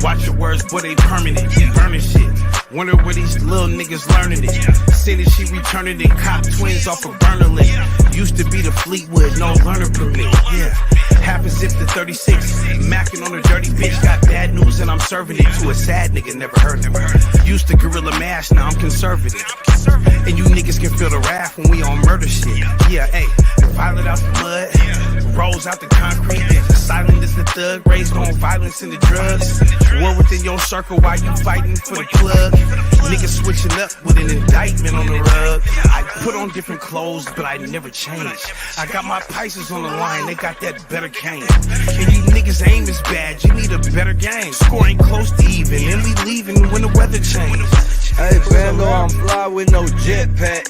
Watch your words, boy, they permanent. Burning shit. Wonder where these little niggas learning it. Say that she returning it. Cop twins off of burner list. Used to be the Fleetwood, no learner permit. Yeah. Happens if the 36 macking on a dirty bitch got bad news and I'm serving it to a sad nigga never heard. Used to gorilla mash, now I'm conservative. And you niggas can feel the wrath when we on murder shit. Yeah, hey, violet out the mud, rolls out the concrete. Silent as the thug, raised on violence and the drugs. War within your circle while you fighting for the plug. Niggas switching up with an indictment on the rug. I put on different clothes, but I never change. I got my Pisces on the line, they got that better cane. And you niggas aim is bad, you need a better game. Scoring close to even, and we leaving when the weather changes. Hey, Bando, I'm fly with no jetpack.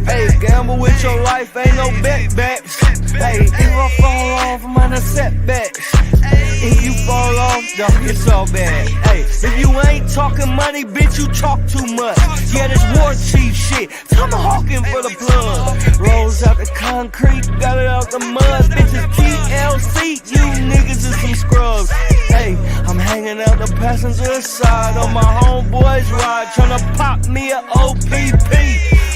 Hey, gamble with your life, ain't no bet backs. Hey, if I fall off, I'm on a setbacks. If you fall off, don't get so bad. Hey, if you ain't talking money, bitch, you talk too much. Yeah, this war chief shit, tomahawking for the plug. Rolls out the concrete, got it out the mud. Bitches TLC, you niggas is some scrubs. Hey, I'm hanging out the passenger side on my homeboy's ride, tryna pop me a OPP.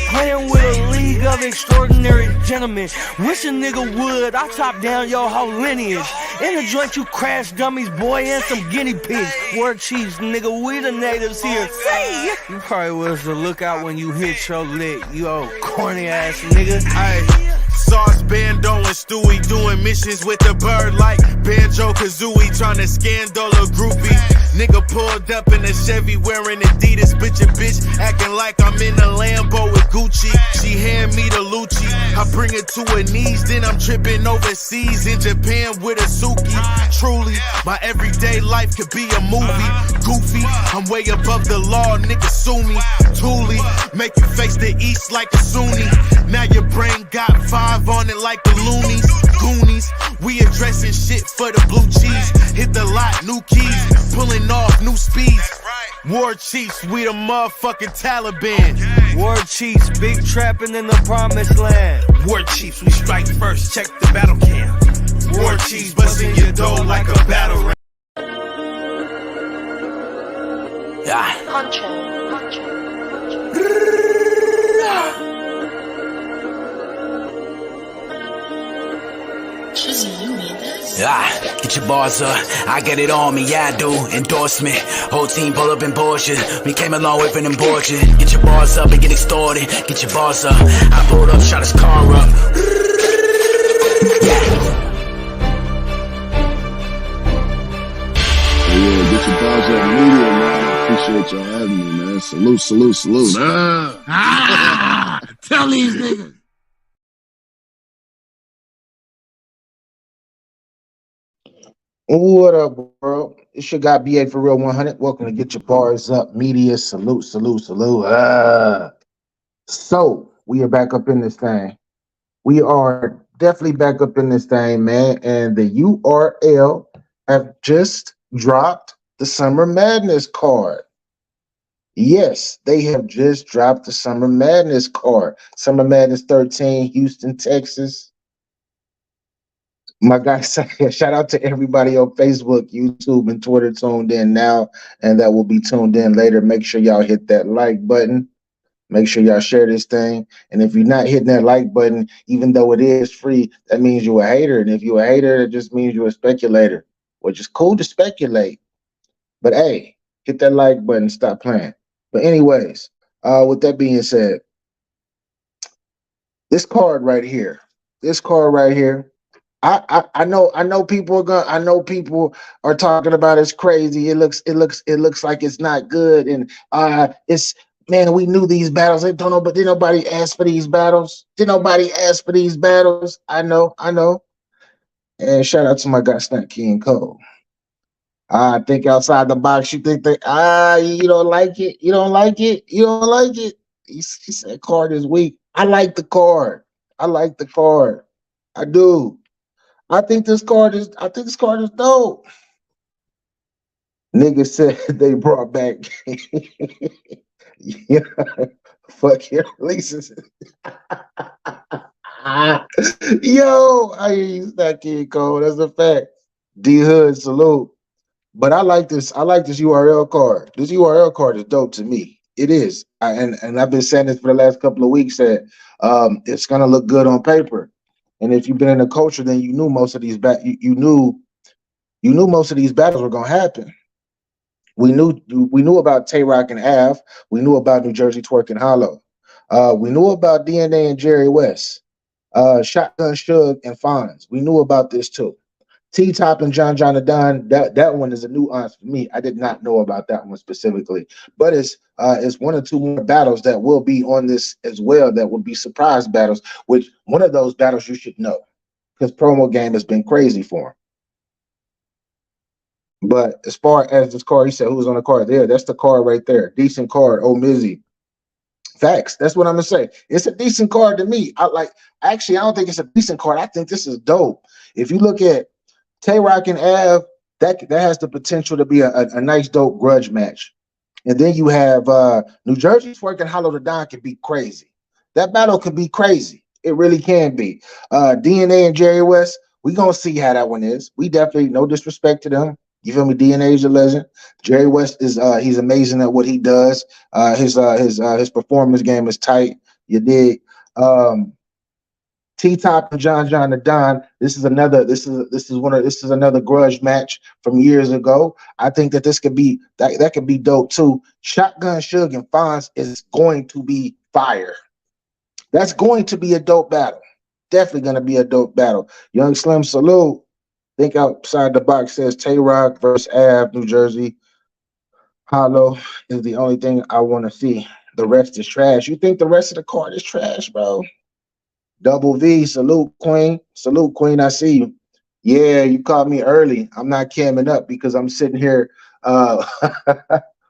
Playing with a league of extraordinary gentlemen. Wish a nigga would, I chop down your whole lineage. In the joint you crash dummies, boy, and some guinea pigs. War chiefs, nigga, we the natives here. Say, you probably was the lookout when you hit your lick, you old corny ass nigga. Hey. Sauce, Bando, and Stewie doing missions with the bird like Banjo Kazooie, tryna scandal a groupie. Nigga pulled up in a Chevy wearing Adidas, bitch a bitch, acting like I'm in a Lambo with Gucci. She hand me the Lucci, I bring it to her knees, then I'm tripping overseas in Japan with a Suki. Truly, my everyday life could be a movie. Goofy, I'm way above the law, nigga sue me. Thule, make you face the east like a Sunni. Now your brain got 5 on it like the loonies. Goonies, we addressing shit for the blue cheese. Hit the lot, new keys, pulling off new speeds. War chiefs, we the motherfucking Taliban. War chiefs, big trapping in the promised land. War chiefs, we strike first, check the battle cam. War chiefs, busting your dough like a battle ram. Get your bars up, I get it on me, yeah I do. Endorsement, whole team pull up in Porsche. We came a long way from them Porsche. Get your bars up and get extorted. Get your bars up, I pulled up, shot his car up. Yeah, get your bars up media, man. Appreciate y'all having me, man. Salute, salute, salute. Tell these niggas. What up, bro? It's your guy BA for Real 100. Welcome to Get Your Bars Up Media. Salute, salute, salute. So we are back up in this thing. We are definitely back up in this thing, man. And the URL have just dropped the Summer Madness card. Yes, they have just dropped the Summer Madness card. Summer Madness 13, Houston, Texas. My guy, shout out to everybody on Facebook, YouTube, and Twitter tuned in now, and that will be tuned in later. Make sure y'all hit that like button. Make sure y'all share this thing. And if you're not hitting that like button, even though it is free, that means you're a hater. And if you're a hater, it just means you're a speculator, which is cool to speculate. But hey, hit that like button, stop playing. But anyways, with that being said, this card right here, I know people are talking about it's crazy. It looks like it's not good, and it's, man, we knew these battles. Did nobody ask for these battles? I know. And shout out to my guy Smok3 Kingz. I think outside the box. You think you don't like it? You don't like it? He said card is weak. I like the card. I do. I think this card is dope. Niggas said they brought back yeah, fucking releases. Yo, I hear you, Smok3 Kingz. That's a fact. D Hood, salute. But I like this. I like this URL card. This URL card is dope to me. It is. And I've been saying this for the last couple of weeks that it's gonna look good on paper. And if you've been in the culture, then you knew most of these you knew most of these battles were gonna happen. We knew about Tay Rock and Av. We knew about New Jersey Twerk and Hollow. We knew about DNA and Jerry West. Shotgun Suge and Fonz. We knew about this too. T Top and John the Don, that one is a nuance for me. I did not know about that one specifically, but it's one or two more battles that will be on this as well. That will be surprise battles. Which one of those battles you should know because promo game has been crazy for him. But as far as this card, he said who's on the card there. That's the card right there. Decent card. Oh, Mizzy. Facts. That's what I'm gonna say. It's a decent card to me. Actually, I don't think it's a decent card. I think this is dope. If you look at Tay Rock and Av, that has the potential to be a nice dope grudge match. And then you have New Jersey's working Hollow the Don could be crazy. That battle could be crazy. It really can be. DNA and Jerry West, we gonna see how that one is. We definitely, no disrespect to them. You feel me? DNA is a legend. Jerry West is he's amazing at what he does. His performance game is tight. You dig? T Top and John the Don. This is another grudge match from years ago. I think that this could be that could be dope too. Shotgun Suge and Fonz is going to be fire. That's going to be a dope battle. Definitely going to be a dope battle. Young Slim salute. Think outside the box says Tay Rock versus Av, New Jersey. Hollow is the only thing I want to see. The rest is trash. You think the rest of the card is trash, bro? Double V, salute Queen. Salute Queen, I see you. Yeah, you caught me early. I'm not camming up because I'm sitting here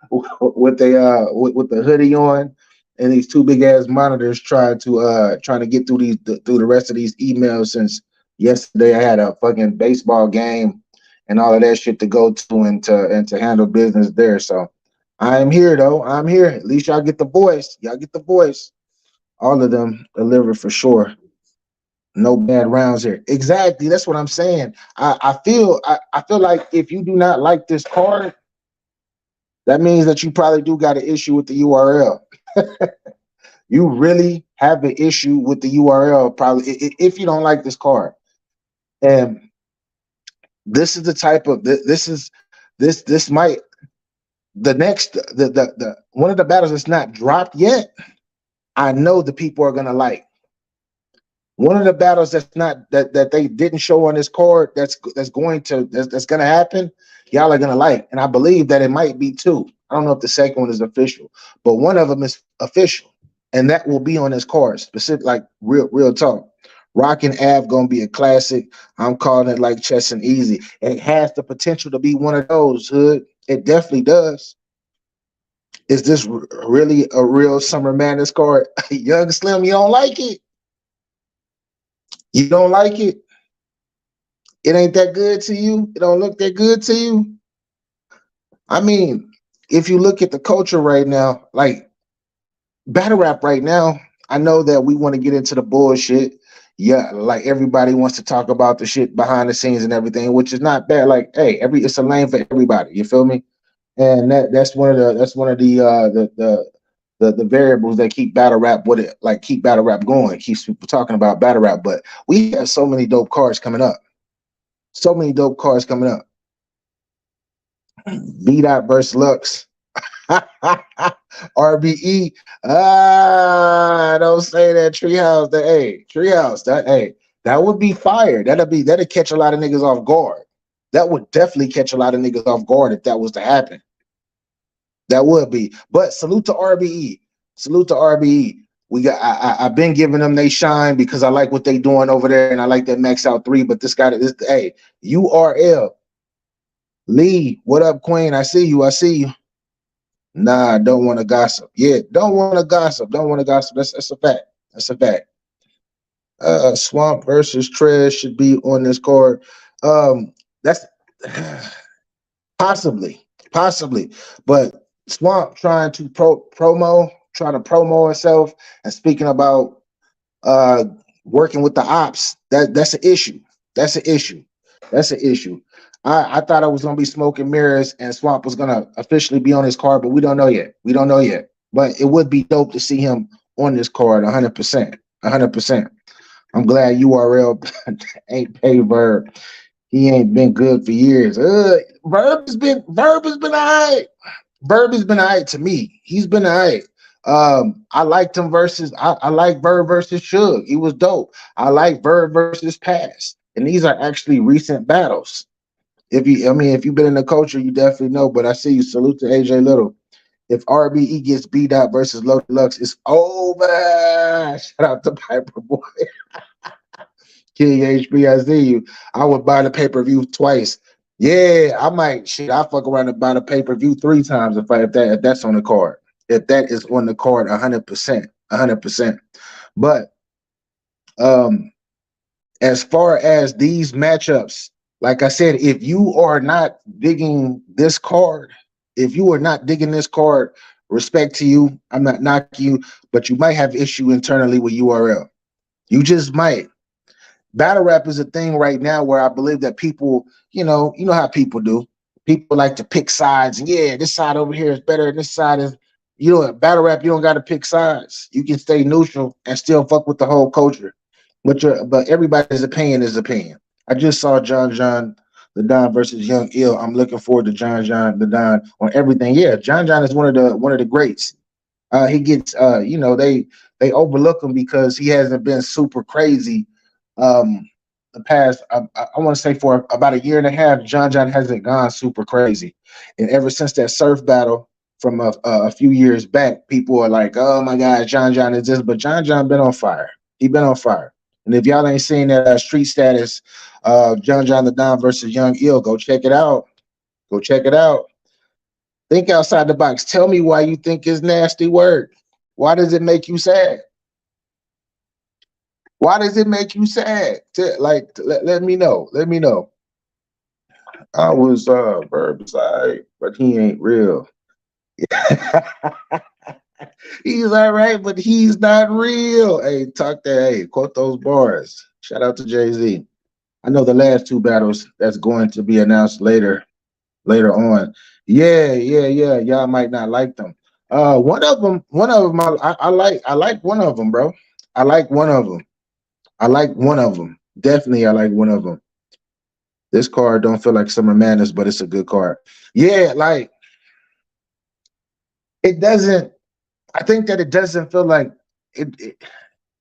with the hoodie on and these two big ass monitors trying to get through the rest of these emails since yesterday I had a fucking baseball game and all of that shit to go to and to handle business there. So I'm here though. I'm here. At least y'all get the voice. Y'all get the voice. All of them deliver for sure. No bad rounds here. Exactly. That's what I'm saying. I feel like if you do not like this card, that means that you probably do got an issue with the URL. You really have an issue with the URL, probably if you don't like this card. And this is the type of this might the next one of the battles that's not dropped yet. I know the people are gonna like. One of the battles that's not that they didn't show on this card that's gonna happen, y'all are gonna like. And I believe that it might be two. I don't know if the second one is official, but one of them is official, and that will be on this card. Specific, like real talk. Rock and Av gonna be a classic. I'm calling it like chess and easy. It has the potential to be one of those. Hood, it definitely does. Is this really a real Summer Madness card? Young Slim, you don't like it? You don't like it? It ain't that good to you? It don't look that good to you? I mean, if you look at the culture right now, like battle rap right now, I know that we want to get into the bullshit. Yeah, like everybody wants to talk about the shit behind the scenes and everything, which is not bad. Like, hey, it's a lane for everybody. You feel me? And that's one of the variables that keep battle rap with it, like keep battle rap going, keeps people talking about battle rap. But we have so many dope cards coming up. So many dope cards coming up. B-Dot versus Lux. RBE. Don't say that. Treehouse. That would be fire. That'd catch a lot of niggas off guard. That would definitely catch a lot of niggas off guard if that was to happen. That would be. But salute to RBE. Salute to RBE. I've been giving them they shine because I like what they doing over there and I like that Max Out 3. But hey, URL. Lee, what up, Queen? I see you. Nah, don't want to gossip. Yeah, don't want to gossip. That's a fact. Swamp versus Trez should be on this card. That's possibly. But Swamp trying to promo herself and speaking about working with the ops, that's an issue. That's an issue. I thought I was gonna be smoking mirrors and Swamp was gonna officially be on his card, but we don't know yet. We don't know yet. But it would be dope to see him on this card 100%. 100%. I'm glad URL ain't paid Verb. He ain't been good for years. Verb has been all right. Verb has been all right to me. He's been all right. I liked him versus I like Verb versus Suge. He was dope. I like Verb versus Pass. And these are actually recent battles. If you've been in the culture, you definitely know. But I see you. Salute to AJ Little. If RBE gets beat out versus Low Deluxe, it's over. Shout out to Piper Boy. King HB, I see you. I would buy the pay-per-view twice. Yeah, I might. Shit, I fuck around and buy the pay-per-view 3 times if that's on the card. If that is on the card, 100%, 100%. But as far as these matchups, like I said, if you are not digging this card, respect to you. I'm not knocking you, but you might have issue internally with URL. You just might. Battle rap is a thing right now where I believe that people, you know how people do. People like to pick sides. Yeah, this side over here is better, and this side is, battle rap, you don't got to pick sides. You can stay neutral and still fuck with the whole culture. But everybody's opinion is opinion. I just saw John the Don versus Young Ill. I'm looking forward to John the Don on everything. Yeah, John is one of the greats. He gets they overlook him because he hasn't been super crazy. The past, I want to say for about a year and a half, John hasn't gone super crazy, and ever since that surf battle from a few years back, people are like, "Oh my God, John is this," but John been on fire. He been on fire, and if y'all ain't seen that street status, John the Don versus Young Ill, go check it out. Go check it out. Think outside the box. Tell me why you think it's nasty word. Why does it make you sad? Why does it make you sad? Let me know. Let me know. I was Verb side, but he ain't real. He's all right, but he's not real. Hey, quote those bars. Shout out to Jay-Z. I know the last 2 battles that's going to be announced later on. Yeah. Y'all might not like them. One of them, I like one of them, bro. I like one of them. Definitely, I like one of them. This card don't feel like Summer Madness, but it's a good card. Yeah, like it doesn't. I think that it doesn't feel like it.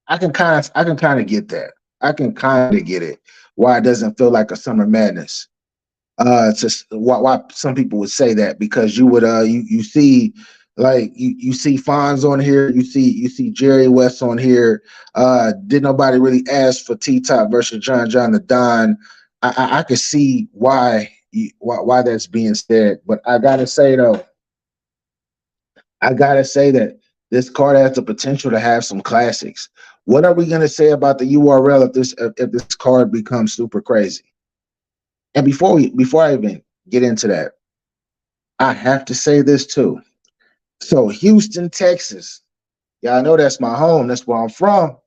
I can kind of get that. I can kind of get it. Why it doesn't feel like a Summer Madness. Just why some people would say that, because you would you see. Like you see Fonz on here, you see Jerry West on here. Did nobody really ask for T-Top versus John the Don? I could see why that's being said, but I gotta say that this card has the potential to have some classics. What are we gonna say about the URL if this card becomes super crazy? And before I even get into that, I have to say this too. So Houston, Texas, y'all know that's my home. That's where I'm from.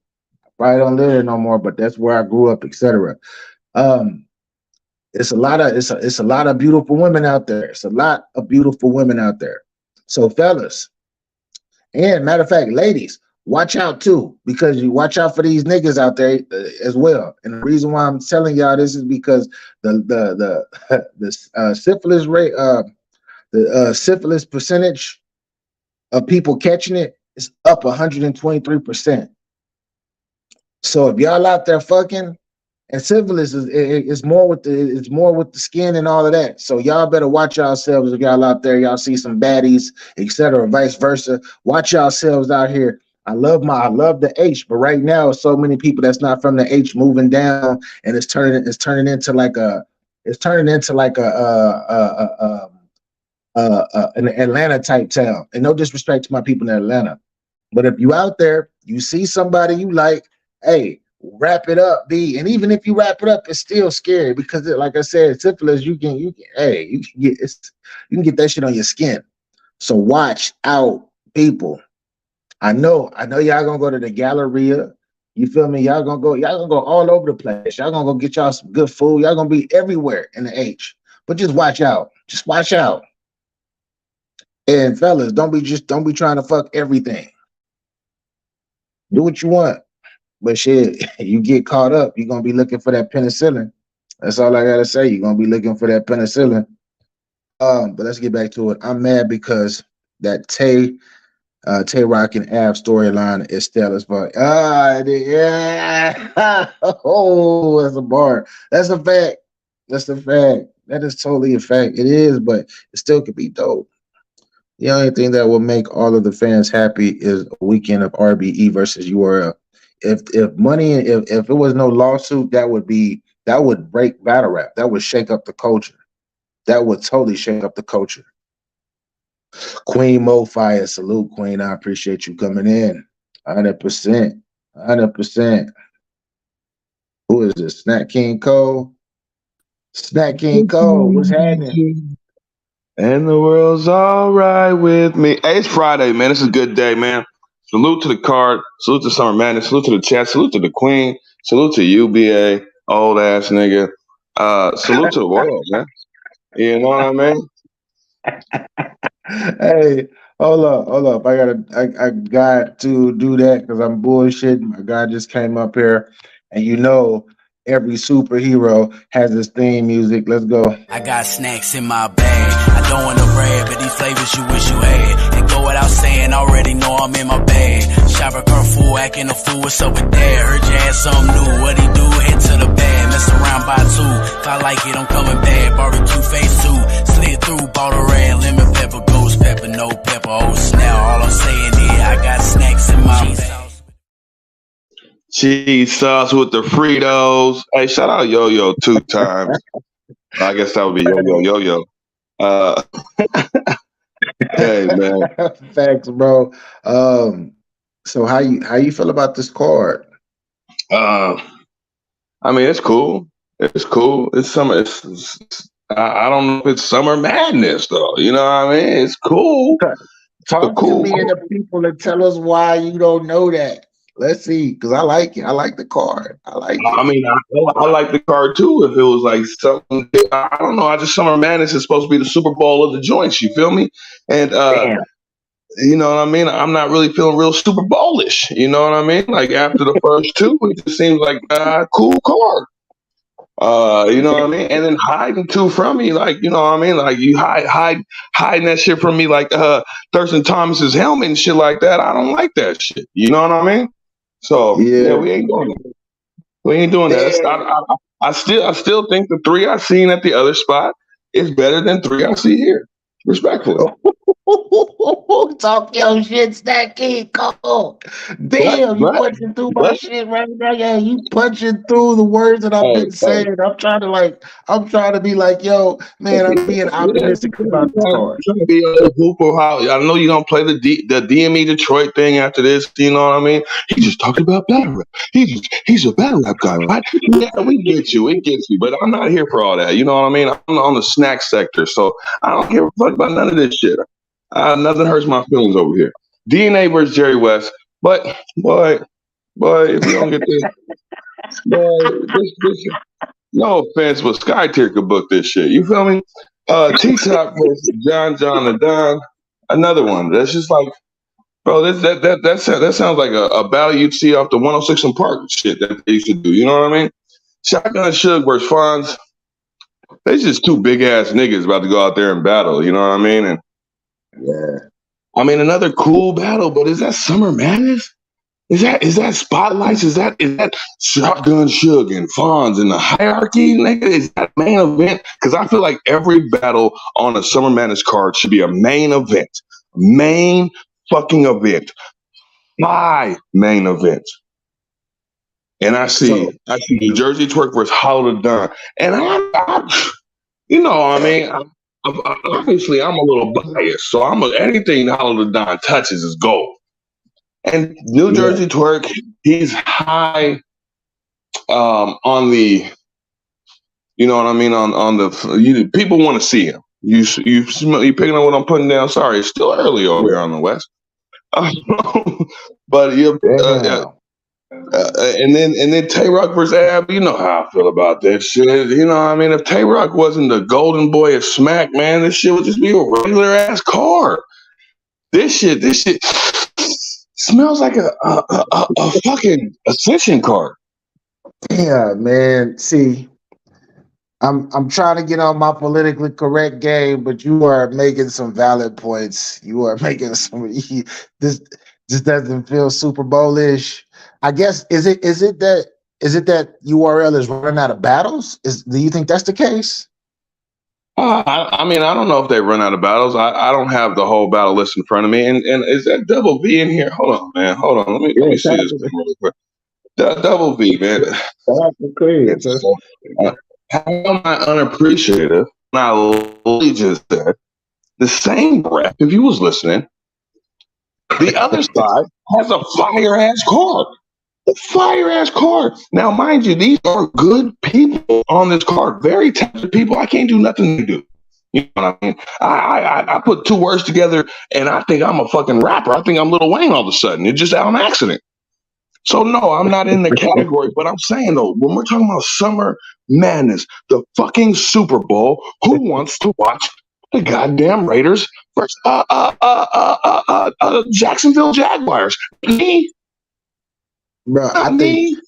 I probably don't live there no more, but that's where I grew up, etc. It's a lot of beautiful women out there. It's a lot of beautiful women out there. So fellas, and matter of fact, ladies, watch out too, because you watch out for these niggas out there as well. And the reason why I'm telling y'all this is because the syphilis rate, the syphilis percentage of people catching it is up 123%. So if y'all out there fucking, and syphilis is more with the skin and all of that. So y'all better watch yourselves if y'all out there, y'all see some baddies, etc., vice versa. Watch yourselves out here. I love the H, but right now so many people that's not from the H moving down, and it's turning into like an Atlanta type town. And no disrespect to my people in Atlanta, but if you out there, you see somebody you like, hey, wrap it up, B. And even if you wrap it up, it's still scary because, like I said, syphilis, you can get that shit on your skin. So watch out, people. I know y'all gonna go to the Galleria. You feel me? Y'all gonna go all over the place. Y'all gonna go get y'all some good food. Y'all gonna be everywhere in the H. But just watch out. Just watch out. And fellas, don't be trying to fuck everything. Do what you want. But shit, you get caught up, you're gonna be looking for that penicillin. That's all I gotta say. You're gonna be looking for that penicillin. But let's get back to it. I'm mad because that Tay Rock and Av storyline is still as fuck. Yeah. Oh, that's a bar. That's a fact. That's a fact. That is totally a fact. It is, but it still could be dope. The only thing that will make all of the fans happy is a weekend of RBE versus URL. If it was no lawsuit, that would break battle rap. That would shake up the culture. That would totally shake up the culture. Queen Mo Fire, salute Queen. I appreciate you coming in. 100%. 100%. Who is this? Snack King Cole? Snack King Cole, what's happening? And the world's all right with me. Hey, it's Friday, man. It's a good day, man. Salute to the card. Salute to Summer Madness. Salute to the chat. Salute to the Queen. Salute to UBA, old ass nigga. Salute to the world, man. You know what I mean? Hey, hold up. I got to do that because I'm bullshitting. My guy just came up here, and you know every superhero has his theme music. Let's go. I got snacks in my bag. I don't want to brag, but these flavors you wish you had. And go without saying, already know I'm in my bag. Shopper car full, acting a fool, what's up with that? Heard you had something new, what he do? Head to the bag, mess around by two. If I like it, I'm coming back. Barbecue phase 2, slid through, bought a red lemon pepper, ghost pepper, no pepper. Oh snap, all I'm saying is I got snacks in my bag. Cheese sauce with the Fritos. Hey, shout out Yo-Yo 2 times. I guess that would be Yo-Yo. Hey, man. Facts, bro. So how you feel about this card? I mean, it's cool. It's cool. It's summer. I don't know if it's summer madness though. You know what I mean? It's cool. Talk to me and the people and tell us why you don't know that. Let's see, because I like it. I like the card. I like it. I mean, I like the card too. If it was like something, I don't know. Summer Madness is supposed to be the Super Bowl of the joints. You feel me? And you know what I mean? I'm not really feeling real Super Bowlish. You know what I mean? Like after the first two, it just seems like cool card. You know what I mean? And then hiding too from me, like, you know what I mean? Like you hiding that shit from me, like Thurston Thomas's helmet and shit like that. I don't like that shit. You know what I mean? So yeah, we ain't doing that. We ain't doing that. I still think the 3 I seen at the other spot is better than 3 I see here. Respectfully. Talk your shit, Snack King Cole. Damn, you punching through my shit right now. Yeah, you punching through the words that I've been saying. I'm trying to be like, yo, man, I'm being optimistic about this card. Trying to be a hoop or how I know you're gonna play the DME Detroit thing after this. You know what I mean? He just talked about battle rap. He's a battle rap guy, right? Yeah, we get you. It gets you. But I'm not here for all that. You know what I mean? I'm on the snack sector, so I don't give a fuck about none of this shit. Nothing hurts my feelings over here. DNA versus Jerry West, but if you don't get this, no offense, but Sky Tier could book this shit. You feel me? T-Top versus John the Don, another one. That's just like, bro, that sounds like a battle you'd see off the 106 and Park shit that they used to do. You know what I mean? Shotgun Suge versus Fonz. They just two big ass niggas about to go out there and battle. You know what I mean? And yeah, I mean another cool battle, but is that Summer Madness? Is that Spotlights? Is that Shotgun Suge and Fonz in the hierarchy, nigga? Is that main event? Because I feel like every battle on a Summer Madness card should be a main event. Main fucking event. My main event. And I see New Jersey Twerk versus Hollow the Don. And I you know, I mean, obviously I'm a little biased, so anything Hollow the Don touches is gold. And New Jersey Twerk, he's high on the, you know what I mean, on the people want to see him. You picking up what I'm putting down? Sorry, it's still early over here on the West. But And then Tay Rock versus Ab, you know how I feel about that shit. You know what I mean? If Tay Rock wasn't the golden boy of smack, man, this shit would just be a regular ass car. This shit smells like a fucking Ascension car. Yeah, man. See, I'm trying to get on my politically correct game, but you are making some valid points. You are making some. This just doesn't feel Super Bowl-ish. I guess is it that URL is running out of battles? Do you think that's the case? I mean, I don't know if they run out of battles. I don't have the whole battle list in front of me. And is that Double V in here? Hold on, man. Hold on. Let me see this thing really quick. Double V, man. How am I unappreciative? And I literally just said the same breath. If you was listening, the other side has a fire ass car. A fire ass car. Now, mind you, these are good people on this car. Very talented people. I can't do nothing to do. You know what I mean? I put two words together and I think I'm a fucking rapper. I think I'm Lil Wayne all of a sudden. It's just out on accident. So no, I'm not in the category, but I'm saying though, when we're talking about Summer Madness, the fucking Super Bowl, who wants to watch the goddamn Raiders versus Jacksonville Jaguars? Me, Bro, I not me. think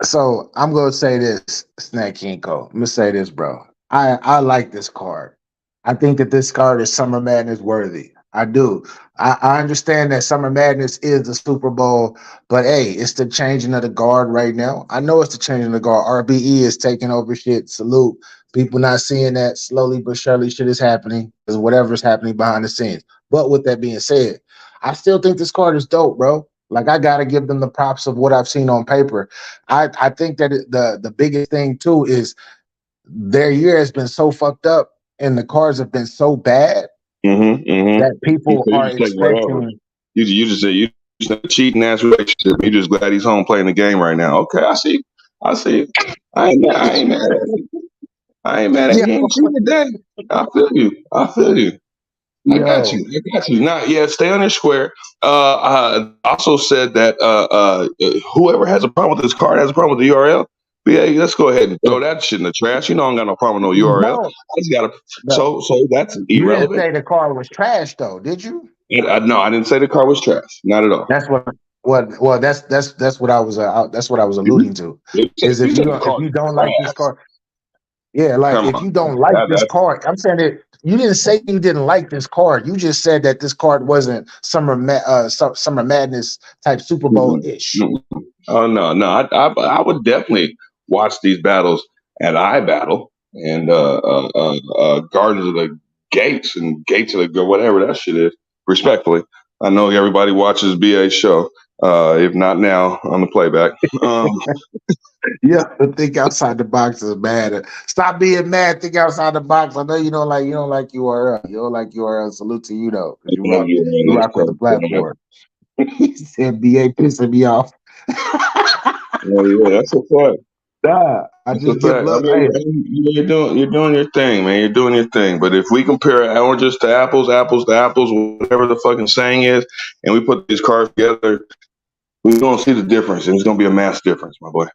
so. I'm gonna say this, Snack Kinko. I'm gonna say this, bro. I like this card. I think that this card is Summer Madness worthy. I do. I understand that Summer Madness is the Super Bowl, but hey, it's the changing of the guard right now. I know it's the changing of the guard. RBE is taking over shit. Salute. People not seeing that slowly but surely shit is happening because whatever's happening behind the scenes. But with that being said, I still think this card is dope, bro. Like I gotta give them the props of what I've seen on paper. I think that the biggest thing too is their year has been so fucked up and the cards have been so bad that people You are just take whatever. expecting. You just say you just a cheating ass relationship. You just glad he's home playing the game right now. Okay, I see. I ain't mad at it. I ain't mad at Yeah. you. Today. I feel you. I got you. Now, yeah, stay on your square. Also said that whoever has a problem with this card has a problem with the URL. But yeah, let's go ahead and throw that shit in the trash. You know, I don't got no problem with no URL. No, I just got to. no. So that's You didn't irrelevant. say the card was trash though, did you? No, I didn't say the car was trash. Not at all. That's what. Well, that's what I was. That's what I was alluding to. Is if you don't like this card, yeah, like Come if on. you don't like this That's card, I'm saying that you didn't say you didn't like this card. You just said that this card wasn't Summer Madness type Super Bowl ish. Oh no. I would definitely watch these battles at iBattle and Gardens of the Gates and Gates of the whatever that shit is. Respectfully, I know everybody watches BA's show. If not now on the playback. Yeah, but think outside the box is bad. Stop being mad. Think outside the box. I know you don't like URL. You don't like URL. Salute to you though, because you rock with the platform. He said BA pissing me off. Yeah, that's a fact. Nah, I just give love. I mean, you're doing your thing, man. You're doing your thing. But if we compare oranges to apples, whatever the fucking saying is, and we put these cards together, we're gonna see the difference, and it's gonna be a mass difference, my boy.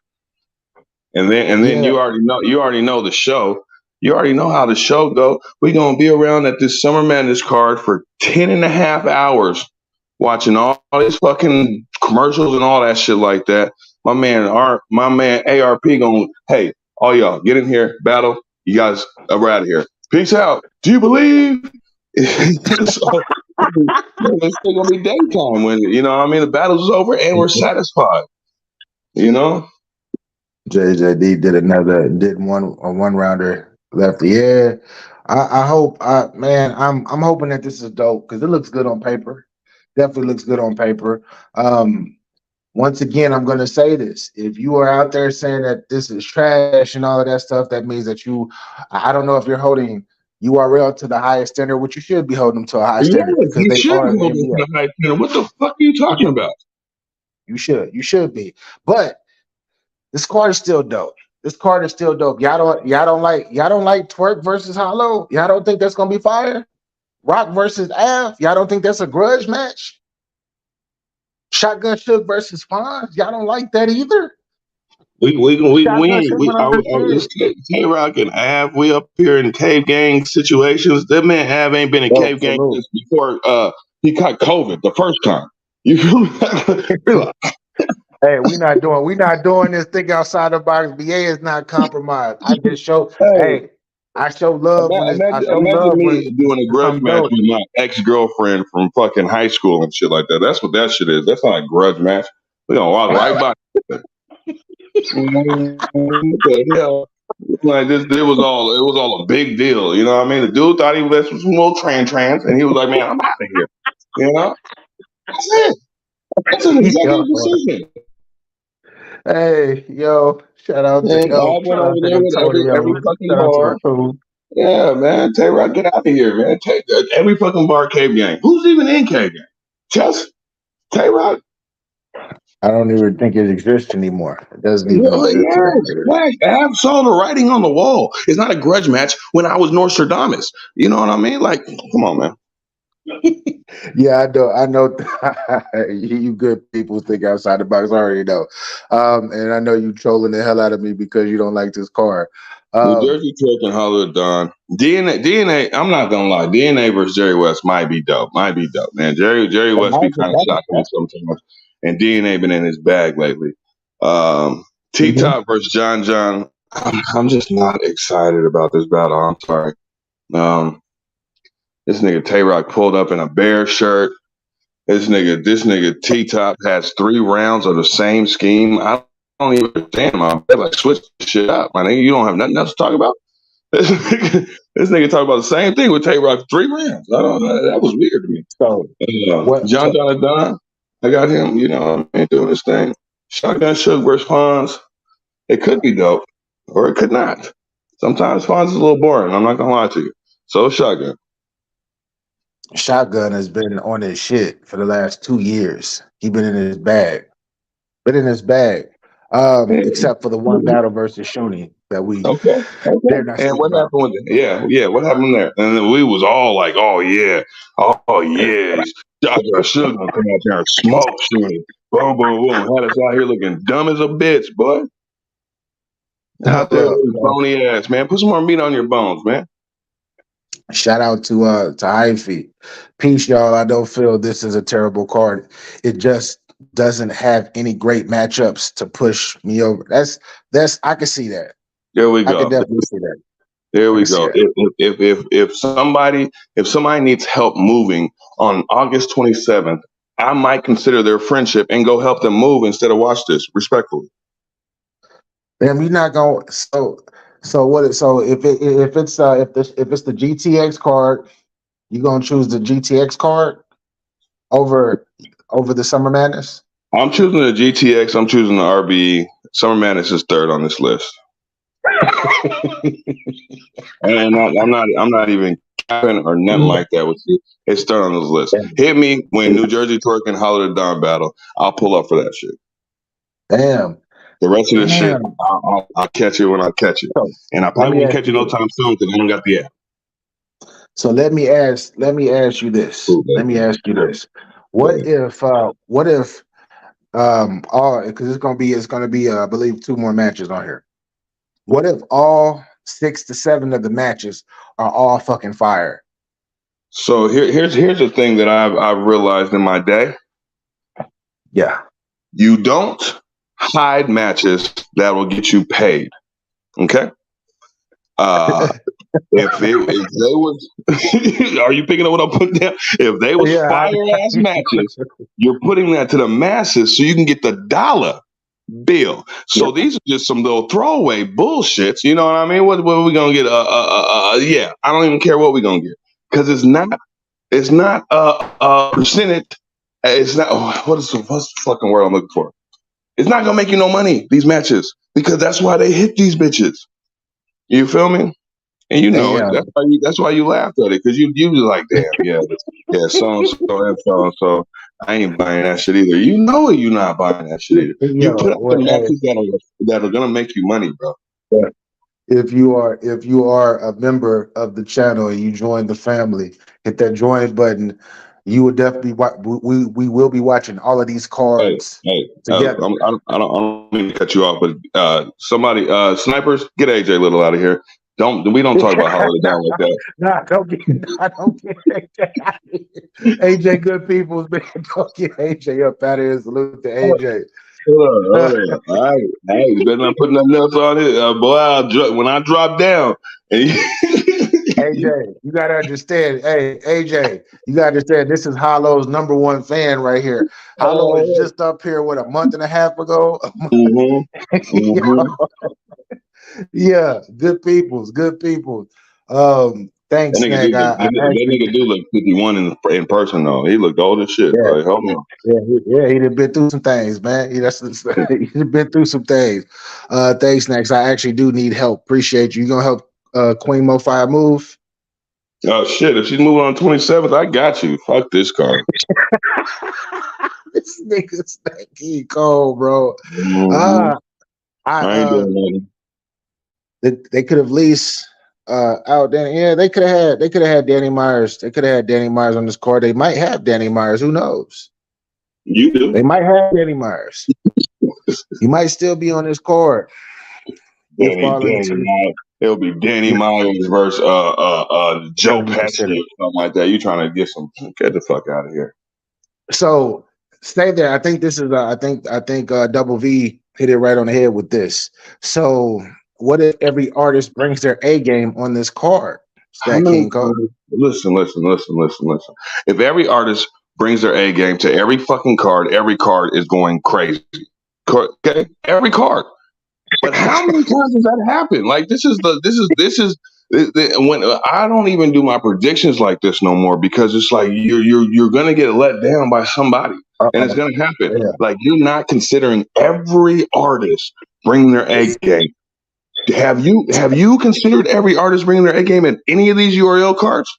And then you already know the show. You already know how the show go. We're gonna be around at this Summer Madness card for 10 and a half hours watching all these fucking commercials and all that shit like that. My man ARP going, hey, all y'all, get in here, battle. You guys are out of here. Peace out. Do you believe? It's still gonna be daytime when the battle's over and we're satisfied. You know? JJD did one rounder left. Yeah. I'm hoping that this is dope because it looks good on paper. Definitely looks good on paper. Once again, I'm going to say this. If you are out there saying that this is trash and all of that stuff, that means that I don't know if you're holding URL to the highest standard, which you should be holding them to a high standard because they are in the NBA. What the fuck are you talking about? You should be. But this card is still dope. Y'all don't like Twerk versus Hollow? Y'all don't think that's going to be fire? Rock versus Av? Y'all don't think that's a grudge match? Shotgun Shook versus Fonz. Y'all don't like that either. Shotgun Shook went on this This shit. K-Rock and Av, we up here in cave gang situations. That man Av ain't been in Yo, cave gang salute. since before he caught COVID the first time. You feel me? Relax. Hey, we not doing this. Think outside the box. BA is not compromised. I just show. Hey, Hey, I show love when it's. I show imagine love when me doing a it's grudge something match dope. with my ex-girlfriend from fucking high school and shit like that. That's what that shit is. That's not a grudge match. We gonna walk right by. What the hell? Like this, it was all a big deal. You know what I mean? The dude thought he was some little trans, and he was like, "Man, I'm out of here." You know, that's it. That's an Yo, executive decision. hey, yo, shout out to And I went shout over out to there with every Antonio. fucking Shout out to the bar. crew. Yeah, man, Tay-Rock, get out of here, man. Take every fucking bar, cave gang. Who's even in cave gang? Just Tay-Rock. I don't even think it exists anymore. It doesn't even Well, exist yes, today. right. I have saw the writing on the wall. It's not a grudge match when I was Nostradamus. You know what I mean? Like, come on, man. Yeah, I know. You good people think outside the box. I already know, and I know you trolling the hell out of me because you don't like this card. New Jersey Twerk and Hollywood Don. DNA. I'm not gonna lie. DNA versus Jerry West might be dope. Man. Jerry West be kind of shocking me sometimes, and DNA been in his bag lately. T Top versus John. I'm just not excited about this battle. I'm sorry. This nigga Tay-Rock pulled up in a bear shirt. This nigga T Top has 3 rounds of the same scheme. I don't even understand, man. Like, switch this shit up, my nigga. You don't have nothing else to talk about. This nigga talk about the same thing with Tay-Rock 3 rounds. I don't know. That was weird to me. So what? John is done. I got him, you know, doing this thing. Shotgun Shook versus Fonz. It could be dope, or it could not. Sometimes Fonz is a little boring. I'm not gonna lie to you. So Shotgun. Shotgun has been on his shit for the last 2 years. He been in his bag. Except for the one battle versus Shoney that we Okay. dare not And speak what about. happened with it? Yeah, what happened there? And then we was all like, oh yeah, Shotgun Shook gonna come out there and smoke Shoney. Boom, boom, boom. Had us out here looking dumb as a bitch, boy. Out there with his bony ass, man. Put some more meat on your bones, man. Shout out to Hyphy. Peace, y'all. I don't feel this is a terrible card. It just doesn't have any great matchups to push me over. That's I can see that. There we I go. can definitely see that. There we go. If somebody needs help moving on August 27th, I might consider their friendship and go help them move instead of watch this, respectfully. Damn, you're not going. So what? So if it's the GTX card, you gonna choose the GTX card over the Summer Madness? I'm choosing the GTX. I'm choosing the RBE. Summer Madness is 3rd on this list. And I'm not even capping or nothing like that with you. It's 3rd on this list. Hit me when New Jersey Twerk and Holiday Dawn battle. I'll pull up for that shit. Damn. The rest of the shit, I'll catch it when I catch it. And I probably won't catch it no time soon because I don't got the app. So let me ask you this. What if all, because it's gonna be I believe 2 more matches on here. What if all 6 to 7 of the matches are all fucking fire? So here's the thing that I've realized in my day. Yeah. You don't hide matches that will get you paid. Okay? If they was are you picking up what I'm putting down? If they was fire ass matches, you're putting that to the masses so you can get the dollar bill. So these are just some little throwaway bullshits. You know what I mean? What are we gonna get? Yeah, I don't even care what we're gonna get because it's not percentage. It's not what's the fucking word I'm looking for? It's not gonna make you no money, these matches, because that's why they hit these bitches. You feel me? And you know it. That's why you laughed at it, because you was like, damn, yeah, so and so. I ain't buying that shit either. You know it, you're not buying that shit either. You put up the matches that are gonna make you money, bro. If you are a member of the channel and you join the family, hit that join button. You would definitely we will be watching all of these cards together. I don't mean to cut you off, but somebody, snipers, get AJ Little out of here. We don't talk about Holiday Down like that. Nah, don't get AJ. AJ, good people's man. Don't get AJ up out of here. Salute to AJ. Hold on. All right. Hey, you better not put nothing else on it. Boy, when I drop down. AJ, you gotta understand. Hey, AJ, you gotta understand. This is Hollow's #1 fan right here. Hollow is just up here with a month and a half ago. Yeah, good peoples. Thanks, that nigga do look 51 in person though. He looked old as shit. Yeah, like, hold on. He done been through some things, man. He done been through some things. Thanks, Next. I actually do need help. Appreciate you. You gonna help Queen Mo5 move? Oh shit! If she's moving on 27th, I got you. Fuck this card. This nigga's snaky cold, bro. I ain't doing nothing. They could have leased out there. Yeah, they could have had Danny Myers. They could have had Danny Myers on this card. They might have Danny Myers. Who knows? You do. They might have Danny Myers. He might still be on this card. It'll be Danny Myers versus Joe Pesci or something like that. You trying to get the fuck out of here. So stay there. I think this is I think Double V hit it right on the head with this. So what if every artist brings their A game on this card? Listen. If every artist brings their A game to every fucking card, every card is going crazy. Okay, every card. But how many times does that happen? Like this is when I don't even do my predictions like this no more because it's like you're gonna get let down by somebody, and it's gonna happen. Yeah. Like you're not considering every artist bringing their A game. Have you considered every artist bringing their A game in any of these URL cards?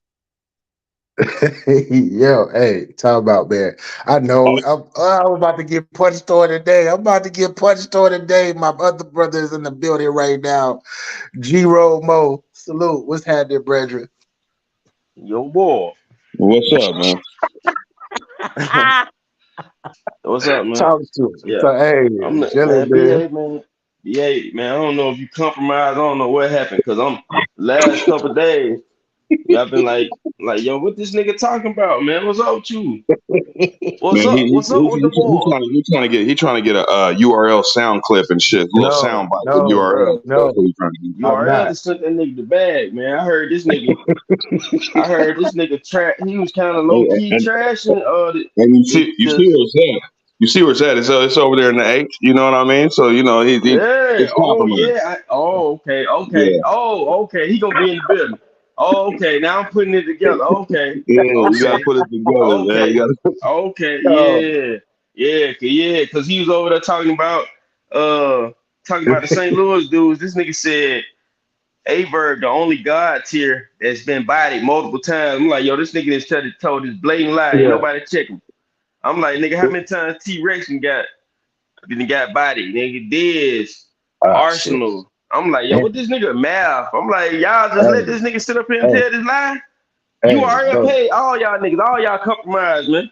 Yo, hey, talk about, man. I know I'm about to get punched on today. My other brother is in the building right now. G-Roll Mo, salute. What's happening, brethren? Yo, boy. What's up, man? What's up, man? Talk to us. Yeah. So, hey, man. BA, man, I don't know if you compromised. I don't know what happened because I'm last couple days. I've been like, yo, what this nigga talking about, man? What's up with you? What's up with the boy? He's trying to get a URL sound clip and shit. Sound bite with URL. No. URL just sent that nigga the bag, man. I heard this nigga trash. He was kind of low key trashing. And you see where it's at. You see where it's at. It's over there in the 8. You know what I mean? So you know he yeah. Okay. Yeah. Oh, okay. He gonna be in the building. Oh, okay, now I'm putting it together. Okay. Yeah, you gotta put it together. Okay. Yeah, because he was over there talking about the St. Louis dudes. This nigga said Averb, the only God tier that's been bodied multiple times. I'm like, yo, this nigga just told this blatant lie. Ain't nobody check him. I'm like, nigga, how many times T-Rex got bodied? Nigga, Diz, Arsenal. Shit. I'm like, yo, what this nigga math? I'm like, y'all just let this nigga sit up here and tell this lie? You already paid all y'all niggas, all y'all compromised, man.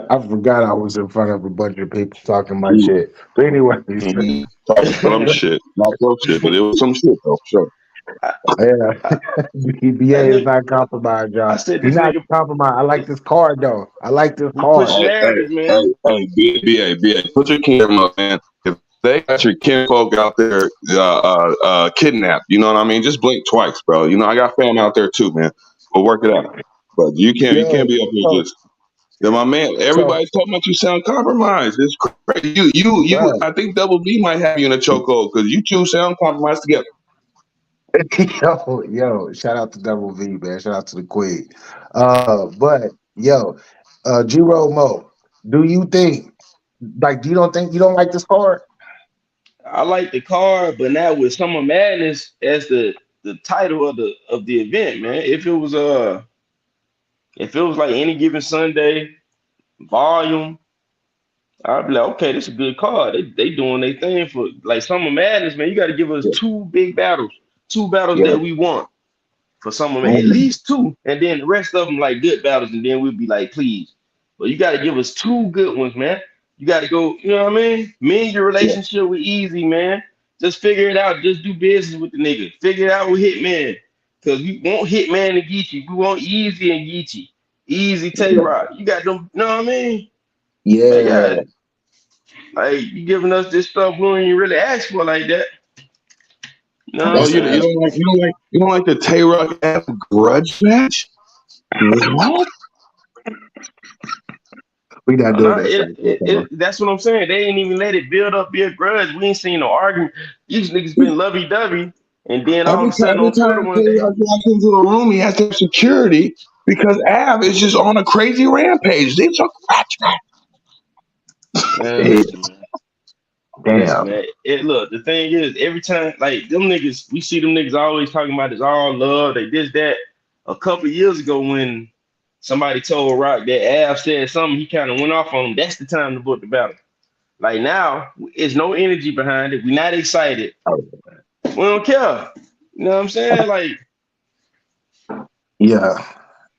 I forgot I was in front of a bunch of people talking my shit. But anyway, some shit. Not some shit, but it was some shit though, sure. Yeah. BA is not compromised, y'all. He's not compromised. I like this card though. Hey, BA, put your camera up, man. They got your kinfolk out there kidnapped. You know what I mean? Just blink twice, bro. You know, I got fam out there too, man. We'll work it out. But you can't be up here just. Yeah, my man. Everybody's talking about you sound compromised. It's crazy. You. I think Double B might have you in a chokehold because you two sound compromised together. Yo, shout out to Double V, man. Shout out to the Queen. But G-Roll Mo, do you think you don't like this card? I like the card, but now with Summer Madness as the title of the event, man. If it was like any given Sunday volume, I'd be like, okay, this is a good card. They doing their thing for like Summer Madness, man. You got to give us two big battles, that we want. for some of them, at least two, and then the rest of them like good battles, and then we'll be like, please. But you got to give us two good ones, man. You got to go, you know what I mean? Mend your relationship with Easy, man. Just figure it out. Just do business with the nigga. Figure it out with Hitman. Because we want Hitman and Geechee. We want Easy and Geechee. Easy Tay Rock. You got them, you know what I mean? Man, Yeah. like, you giving us this stuff we don't even really ask for like that. You know what Oh, I'm you saying? don't like the Tay Rock F grudge match? What? We not doing No, that. that's what I'm saying. They ain't even let it build up, be a grudge. We ain't seen no argument. These niggas been lovey-dovey, and then all of a sudden Every on Twitter time one Tay day, Rock walks into the room, he has to have security because Av is just on a crazy rampage. They took man, listen, man. Listen, Damn. man. Look, the thing is, every time, like, them niggas, we see them niggas always talking about this all love, they this, that. A couple years ago when somebody told Rock that Av said something, he kind of went off on him. That's the time to book the battle. Like now, it's no energy behind it. We're not excited. We don't care. You know what I'm saying? Like, Yeah.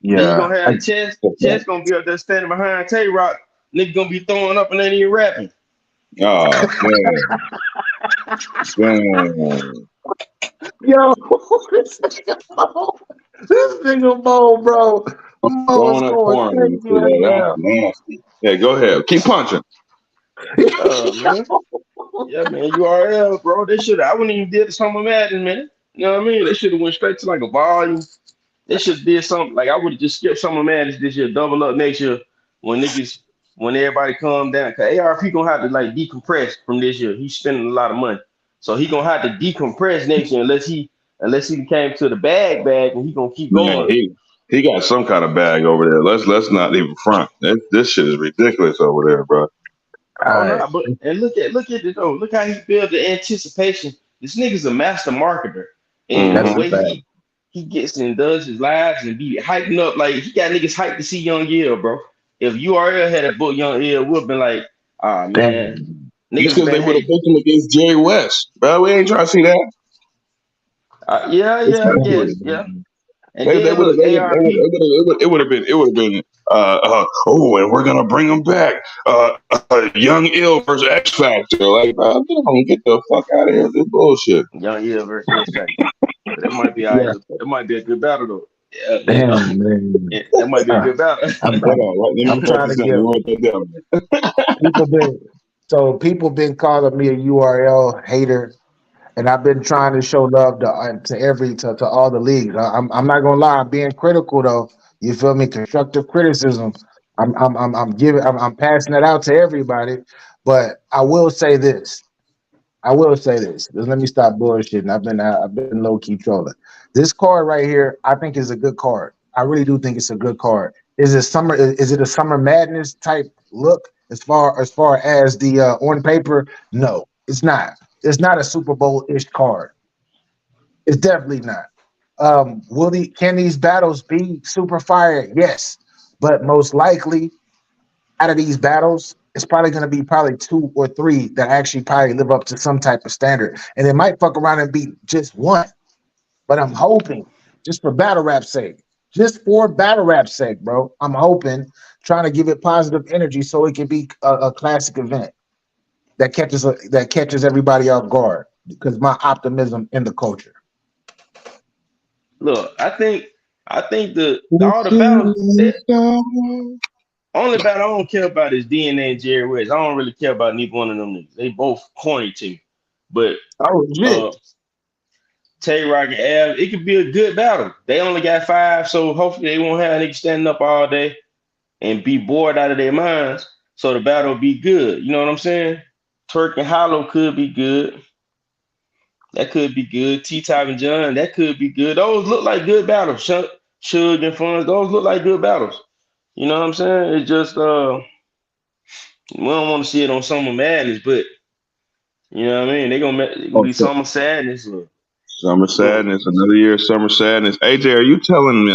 then you Yeah. gonna have chest gonna be up there standing behind Tay Rock. Nigga gonna be throwing up and then he rapping. Oh, man. Yo, this nigga Mo, bro. Mo is Throwing up going porn. crazy right That's now. nasty. Yeah, go ahead. Keep punching. Man. Yeah, man, URL, bro. They should I wouldn't even did the Summer Madness, man. You know what I mean? They should have went straight to like a volume. They should have did something like I would have just skipped Summer Madness this year, double up next year when everybody calm down. Cause ARP gonna have to like decompress from this year. He's spending a lot of money. So he gonna have to decompress next year unless he came to the bag and he gonna keep Man, going. he got some kind of bag over there. Let's not even front. This shit is ridiculous over there, bro. I All don't right. know, but and look at it though. Look how he built the anticipation. This nigga's a master marketer, and the That's a Mm-hmm. way fact. he gets and does his lives and be hyping up like he got niggas hyped to see Young Yale, bro. If URL had a book Young Yale, would have been like, ah man, Damn. Just niggas because they been would have hate. booked him against Jerry West, bro. We ain't trying to see that. Yeah, I guess, yeah. And They then would have. look, ARP, It would have been. It would have been. And we're gonna bring him back. Young Ill versus X Factor. Like, get the fuck out of here. This bullshit. Young Yale versus X Factor. That might be all right. Yeah. That might be a good battle though. Damn, man. That might be a good battle. I'm, Hold I'm, on. Let I'm me write trying to this down. get Let me write that down. people been calling me a URL hater, and I've been trying to show love to all the leagues. I'm not gonna lie, I'm being critical though. You feel me? Constructive criticism. I'm passing that out to everybody. But I will say this. Let me stop bullshitting. I've been low key trolling. This card right here, I think is a good card. I really do think it's a good card. Is it a summer madness type look as far as the on paper? No, it's not. It's not a Super Bowl-ish card. It's definitely not. Can these battles be super fire? Yes. But most likely out of these battles, it's probably going to be probably 2 or 3 that actually probably live up to some type of standard. And it might fuck around and be just one. But I'm hoping, just for battle rap's sake, bro, I'm hoping, trying to give it positive energy so it can be a classic event that catches everybody off guard because my optimism in the culture. Look, I think the all the battles that only battle I don't care about is DNA and Jerry West. I don't really care about neither one of them niggas. They both corny to me. But Oh, shit. Tay Rock and Av, it could be a good battle. They only got 5, so hopefully they won't have niggas standing up all day and be bored out of their minds. So the battle will be good. You know what I'm saying? Turk and Hollow could be good. That could be good. T-Top and John, that could be good. Those look like good battles. Suge and Funds, those look like good battles. You know what I'm saying? It's just we don't want to see it on Summer Madness, but you know what I mean? They're gonna be Summer Sadness. Summer sadness, another year of summer sadness. AJ, are you telling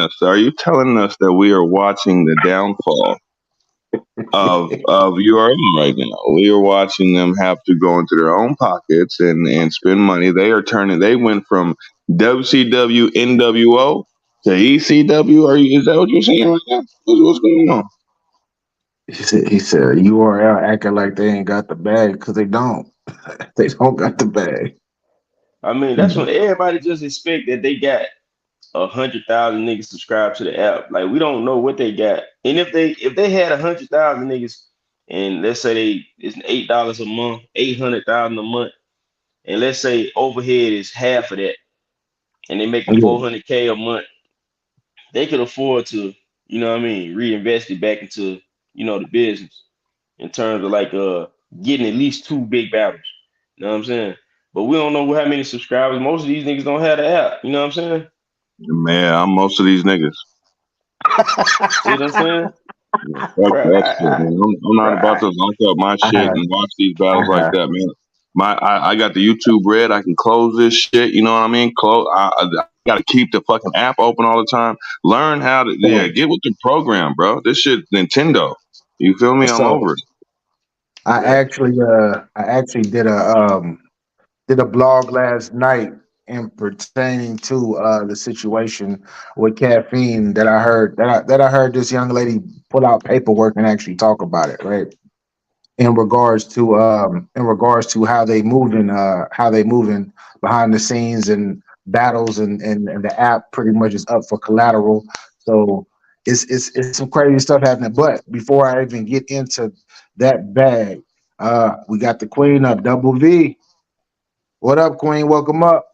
us that we are watching the downfall of URM right now? We are watching them have to go into their own pockets and spend money. They went from WCW NWO The ECW? Is that what you're saying right now? What's going on? He said URL acting like they ain't got the bag because they don't. They don't got the bag. I mean, that's when everybody just expect that they got 100,000 niggas subscribed to the app. Like we don't know what they got. And if they had 100,000 niggas, and let's say it's $8 a month, 800,000 a month, and let's say overhead is half of that, and they making Yeah. 400K a month, they could afford to, you know what I mean, reinvest it back into, the business in terms of like getting at least two big battles. You know what I'm saying? But we don't know how many subscribers. Most of these niggas don't have the app. You know what I'm saying? Man, I'm most of these niggas. See what I'm saying? Fuck Bro, that shit, man. I'm not about to lock up my shit and watch these battles like that, man. I got the YouTube Red. I can close this shit. You know what I mean? I got to keep the fucking app open all the time. Learn how to get with the program, bro. This shit Nintendo. You feel me? I'm So over it. I yeah. actually did a blog last night in pertaining to the situation with caffeine that I heard this young lady pull out paperwork and actually talk about it, right? In regards to how they moving behind the scenes and battles and the app pretty much is up for collateral. So it's some crazy stuff happening. But before I even get into that bag, we got the queen up, Double V. What up, Queen? Welcome up.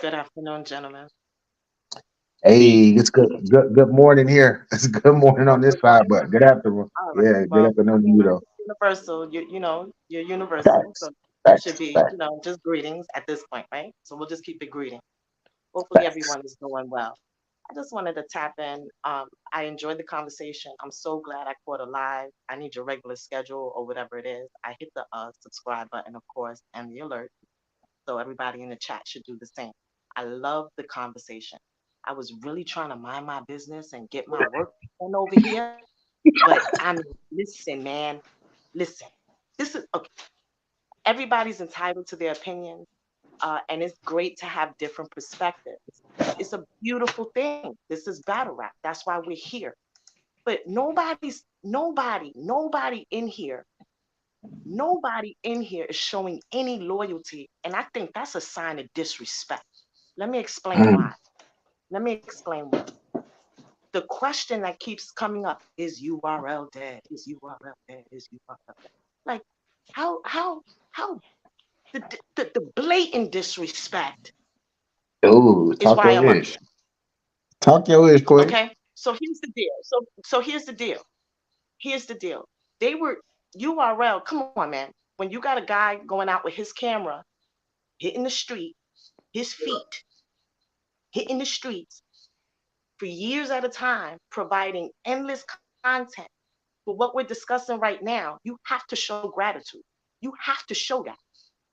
Good afternoon, gentlemen. Hey, Peace. it's good morning here. It's good morning on Oh, this good side, morning. but good afternoon. All right. Yeah, good Well, afternoon to you you know, though. universal. You're universal, Facts, so it should facts, be, facts, just greetings at this point, right? So we'll just keep it greeting. Hopefully, facts. everyone is doing well. I just wanted to tap in. I enjoyed the conversation. I'm so glad I caught a live. I need your regular schedule or whatever it is. I hit the subscribe button, of course, and the alert. So everybody in the chat should do the same. I love the conversation. I was really trying to mind my business and get my work done over here. But listen, man, listen. This is okay. Everybody's entitled to their opinions, and it's great to have different perspectives. It's a beautiful thing. This is battle rap. That's why we're here. But nobody in here is showing any loyalty, and I think that's a sign of disrespect. Let me explain Mm. why. Let me explain why. The question that keeps coming up is URL dead? Is URL dead? Is URL dead? Like, how the blatant disrespect Ooh, is talk why your I'm up ish. here. Talk your ish, Queen. Okay, so here's the deal. So here's the deal. Here's the deal. They were URL. Come on, man. When you got a guy going out with his camera, hitting the street, his feet hitting the streets for years at a time, providing endless content. But what we're discussing right now, you have to show gratitude. You have to show that.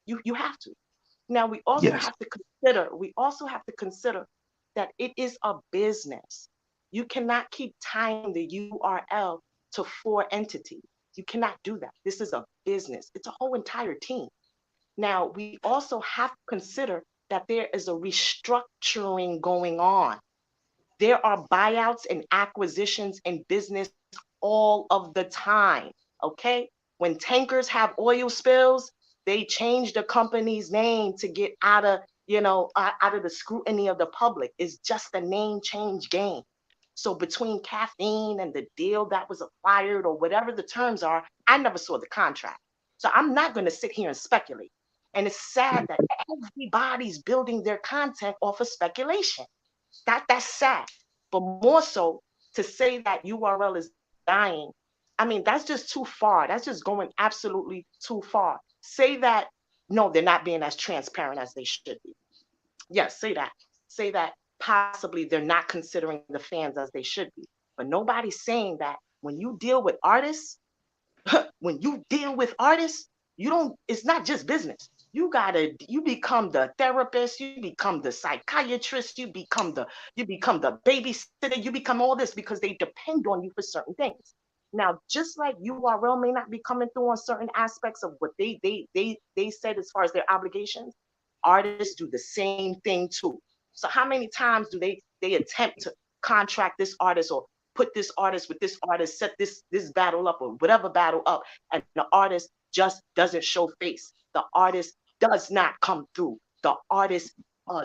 You have to. Now Yes. we also have to consider that it is a business. You cannot keep tying the URL to four entities. You cannot do that. This is a business. It's a whole entire team. Now, we also have to consider that there is a restructuring going on. There are buyouts and acquisitions in business all of the time. Okay. When tankers have oil spills, they change the company's name to get out of the scrutiny of the public. It's just a name change game. So between caffeine and the deal that was acquired or whatever the terms are, I never saw the contract. So I'm not going to sit here and speculate. And it's sad that everybody's building their content off of speculation. That's sad. But more so to say that URL is dying, I mean, that's just too far. That's just going absolutely too far. Say that no, they're not being as transparent as they should be. Yes, say that. Say that possibly they're not considering the fans as they should be. But nobody's saying that when you deal with artists, when you deal with artists, you don't, it's not just business. You become the therapist, you become the psychiatrist, you become the babysitter, you become all this because they depend on you for certain things. Now, just like URL may not be coming through on certain aspects of what they said as far as their obligations, artists do the same thing too. So how many times do they attempt to contract this artist or put this artist with this artist, set this battle up or whatever battle up, and the artist just doesn't show face. The artist does not come through. The artist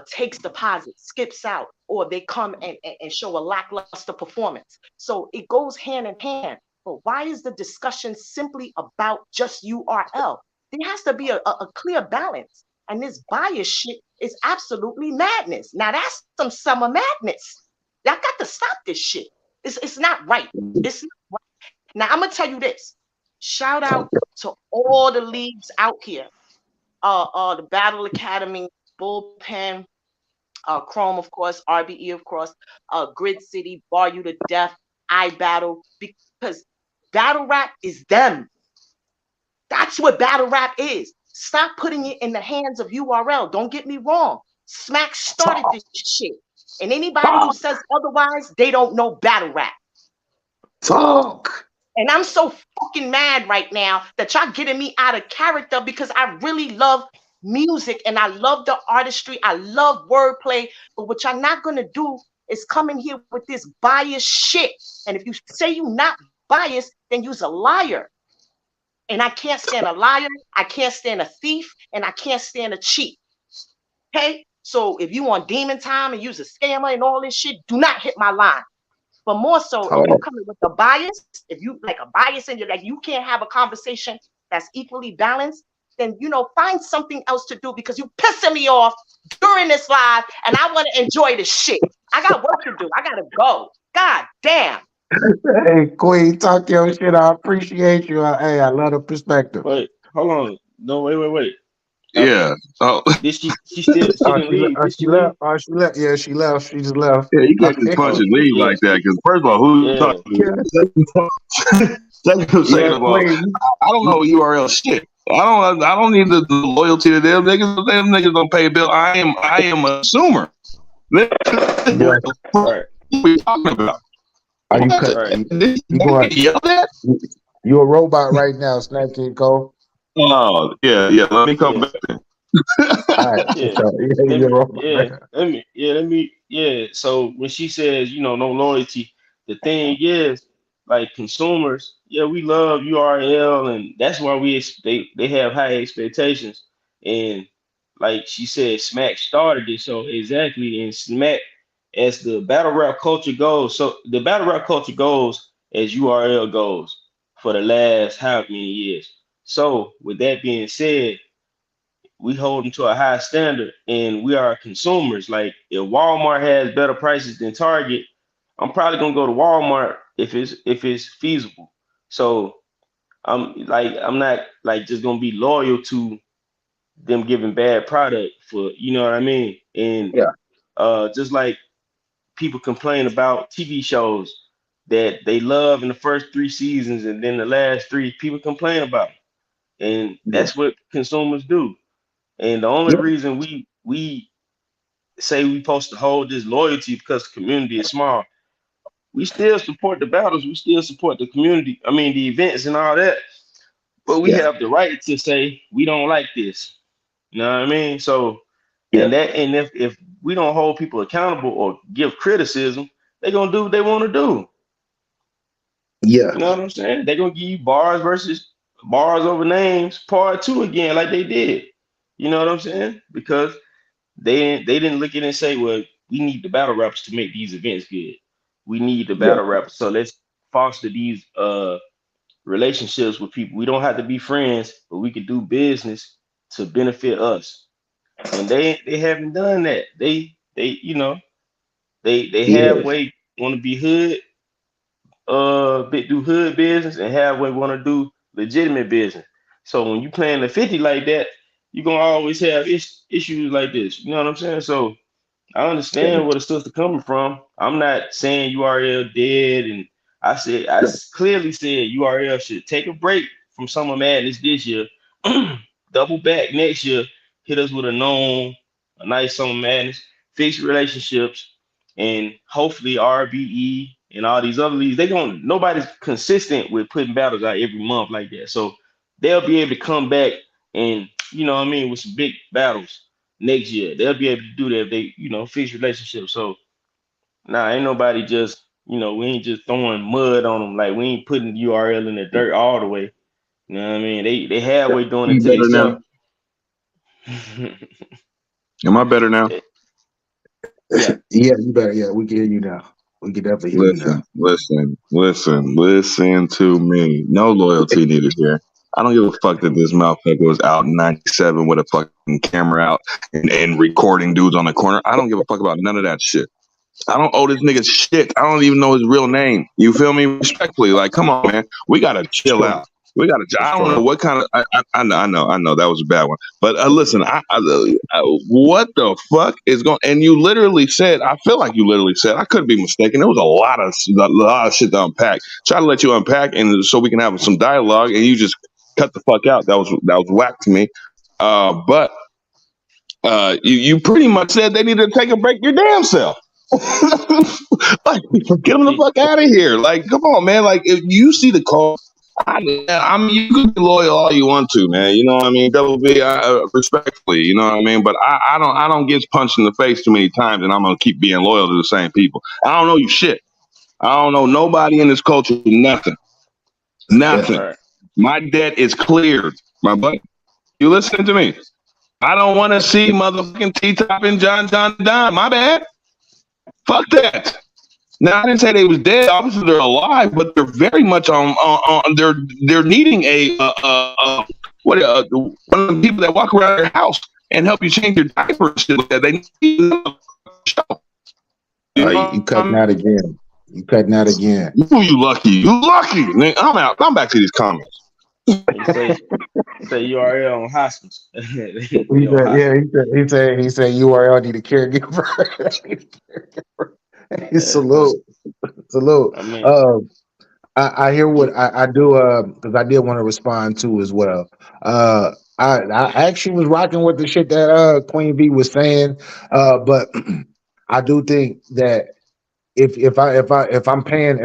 takes deposits, skips out, or they come and show a lackluster performance. So it goes hand in hand. But why is the discussion simply about just URL? There has to be a clear balance. And this bias shit is absolutely madness. Now that's some summer madness. Y'all got to stop this shit. It's not right. It's not right. Now I'm gonna tell you this. Shout out to all the leagues out here. The Battle Academy, Bullpen, Chrome, of course, RBE, of course, Grid City, Bar You to Death, iBattle, because battle rap is them. That's what battle rap is. Stop putting it in the hands of URL. Don't get me wrong. Smack started this shit. And anybody who says otherwise, they don't know battle rap. Talk. And I'm so fucking mad right now that y'all getting me out of character because I really love music and I love the artistry. I love wordplay. But what y'all not gonna do is come in here with this biased shit. And if you say you're not biased, then you's a liar. And I can't stand a liar. I can't stand a thief, and I can't stand a cheat. Okay? So if you want demon time and use a scammer and all this shit, do not hit my line. But more so, if you coming with the bias, if you like a bias and you're like, you can't have a conversation that's equally balanced, then, you know, find something else to do because you pissing me off during this live and I want to enjoy this shit. I got work to do. I got to go. God damn. Hey, Queen, talk your shit. I appreciate you. Hey, I love the perspective. Wait, hold on. No, wait. Yeah. Oh, Did she didn't leave? Did she leave? Oh, she left. Yeah, she left. She just left. yeah, you can't just punch and leave like that. Because first of all, who you talking to? Second of all, I don't know URL shit. I don't need the loyalty to them niggas. Them niggas don't pay a bill. I am a consumer. What are we talking about? Are you you a robot right now, Snack King Cole? Oh, yeah. Let me come back. All right. So when she says, you know, no loyalty, the thing is, like consumers, we love URL, and that's why they have high expectations. And like she said, Smack started it, so exactly, and Smack, as the battle rap culture goes, so the battle rap culture goes as URL goes for the last how many years. So with that being said, we hold them to a high standard, and we are consumers. Like if Walmart has better prices than Target, I'm probably gonna go to Walmart if it's feasible. So I'm not like just gonna be loyal to them giving bad product for, you know what I mean? And just like people complain about TV shows that they love in the first 3 seasons, and then the last 3 people complain about them. And that's what consumers do. And the only reason we say we supposed to hold this loyalty because the community is small. We still support the battles. We still support the community. I mean, the events and all that. But we have the right to say we don't like this. You know what I mean? So, and if we don't hold people accountable or give criticism, they're gonna do what they want to do. Yeah. You know what I'm saying? They're gonna give you bars versus bars over names part 2 again, like they did. You know what I'm saying? Because they didn't look at it and say, well, we need the battle rappers to make these events good. We need the battle rappers. So let's foster these relationships with people. We don't have to be friends, but we can do business to benefit us. And they haven't done that. They halfway want to be hood, do hood business, and halfway want to do legitimate business. So when you playing the 50 like that, you're gonna always have issues like this. You know what I'm saying? So I understand where the sister coming from. I'm not saying URL dead, and I clearly said URL should take a break from Summer Madness this year, double back next year, hit us with a nice Summer Madness, fix relationships, and hopefully RBE and all these other leagues, nobody's consistent with putting battles out every month like that. So they'll be able to come back and, you know what I mean, with some big battles next year. They'll be able to do that if they, fix relationships. So Nah, ain't nobody just, we ain't just throwing mud on them. Like we ain't putting the URL in the dirt all the way. You know what I mean? They halfway doing it You to better now? themselves. Am I better now? Yeah. Yeah, you better. Yeah, we can hear you now. We can definitely hear you now. Listen to me. No loyalty needed here. I don't give a fuck that this motherfucker was out in 97 with a fucking camera out and recording dudes on the corner. I don't give a fuck about none of that shit. I don't owe this nigga shit. I don't even know his real name. You feel me? Respectfully, like, come on, man. We gotta chill out. We gotta. I don't know what kind of. I know that was a bad one. But listen, what the fuck is going? And you literally said. I feel like you literally said. I could be mistaken. There was a lot of shit to unpack. Try to let you unpack, and so we can have some dialogue. And you just cut the fuck out. That was whack to me. But you pretty much said they needed to take a break your damn self. Like, get them the fuck out of here. Like, come on, man. Like, if you see the call, I mean, you can be loyal all you want to, man. You know what I mean? Double B, respectfully, you know what I mean? But I don't get punched in the face too many times, and I'm gonna keep being loyal to the same people. I don't know you shit. I don't know nobody in this culture. Nothing. Right. My debt is cleared, my buddy. You listening to me? I don't want to see motherfucking T-Top and John Don. My bad. Fuck that. Now I didn't say they was dead. Obviously they're alive, but they're very much on. They're needing one of the people that walk around your house and help you change your diaper and shit like that. They need a show. You cutting out again. You cutting out again. You lucky. You lucky. I'm out. I'm back to these comments. Say URL on hospice. He said URL need a caregiver. Salute. I mean, I hear what I do because I did want to respond to as well. I actually was rocking with the shit that Queen V was saying, but I do think that if I'm paying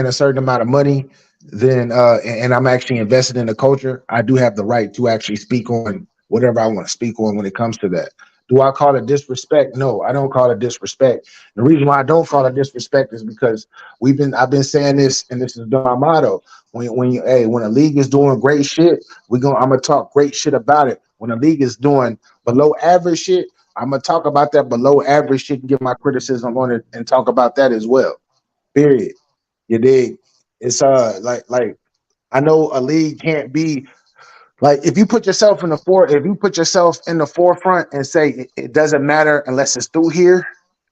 a certain amount of money, then and I'm actually invested in the culture, I do have the right to actually speak on whatever I want to speak on when it comes to that. Do I call it disrespect? No, I don't call it disrespect. The reason why I don't call it disrespect is because I've been saying this, and this is my motto. When a league is doing great shit, I'm gonna talk great shit about it. When a league is doing below average shit, I'm gonna talk about that below average shit and give my criticism on it and talk about that as well. Period. You dig? It's like I know a league can't be like if you put yourself in the forefront and say it doesn't matter unless it's through here.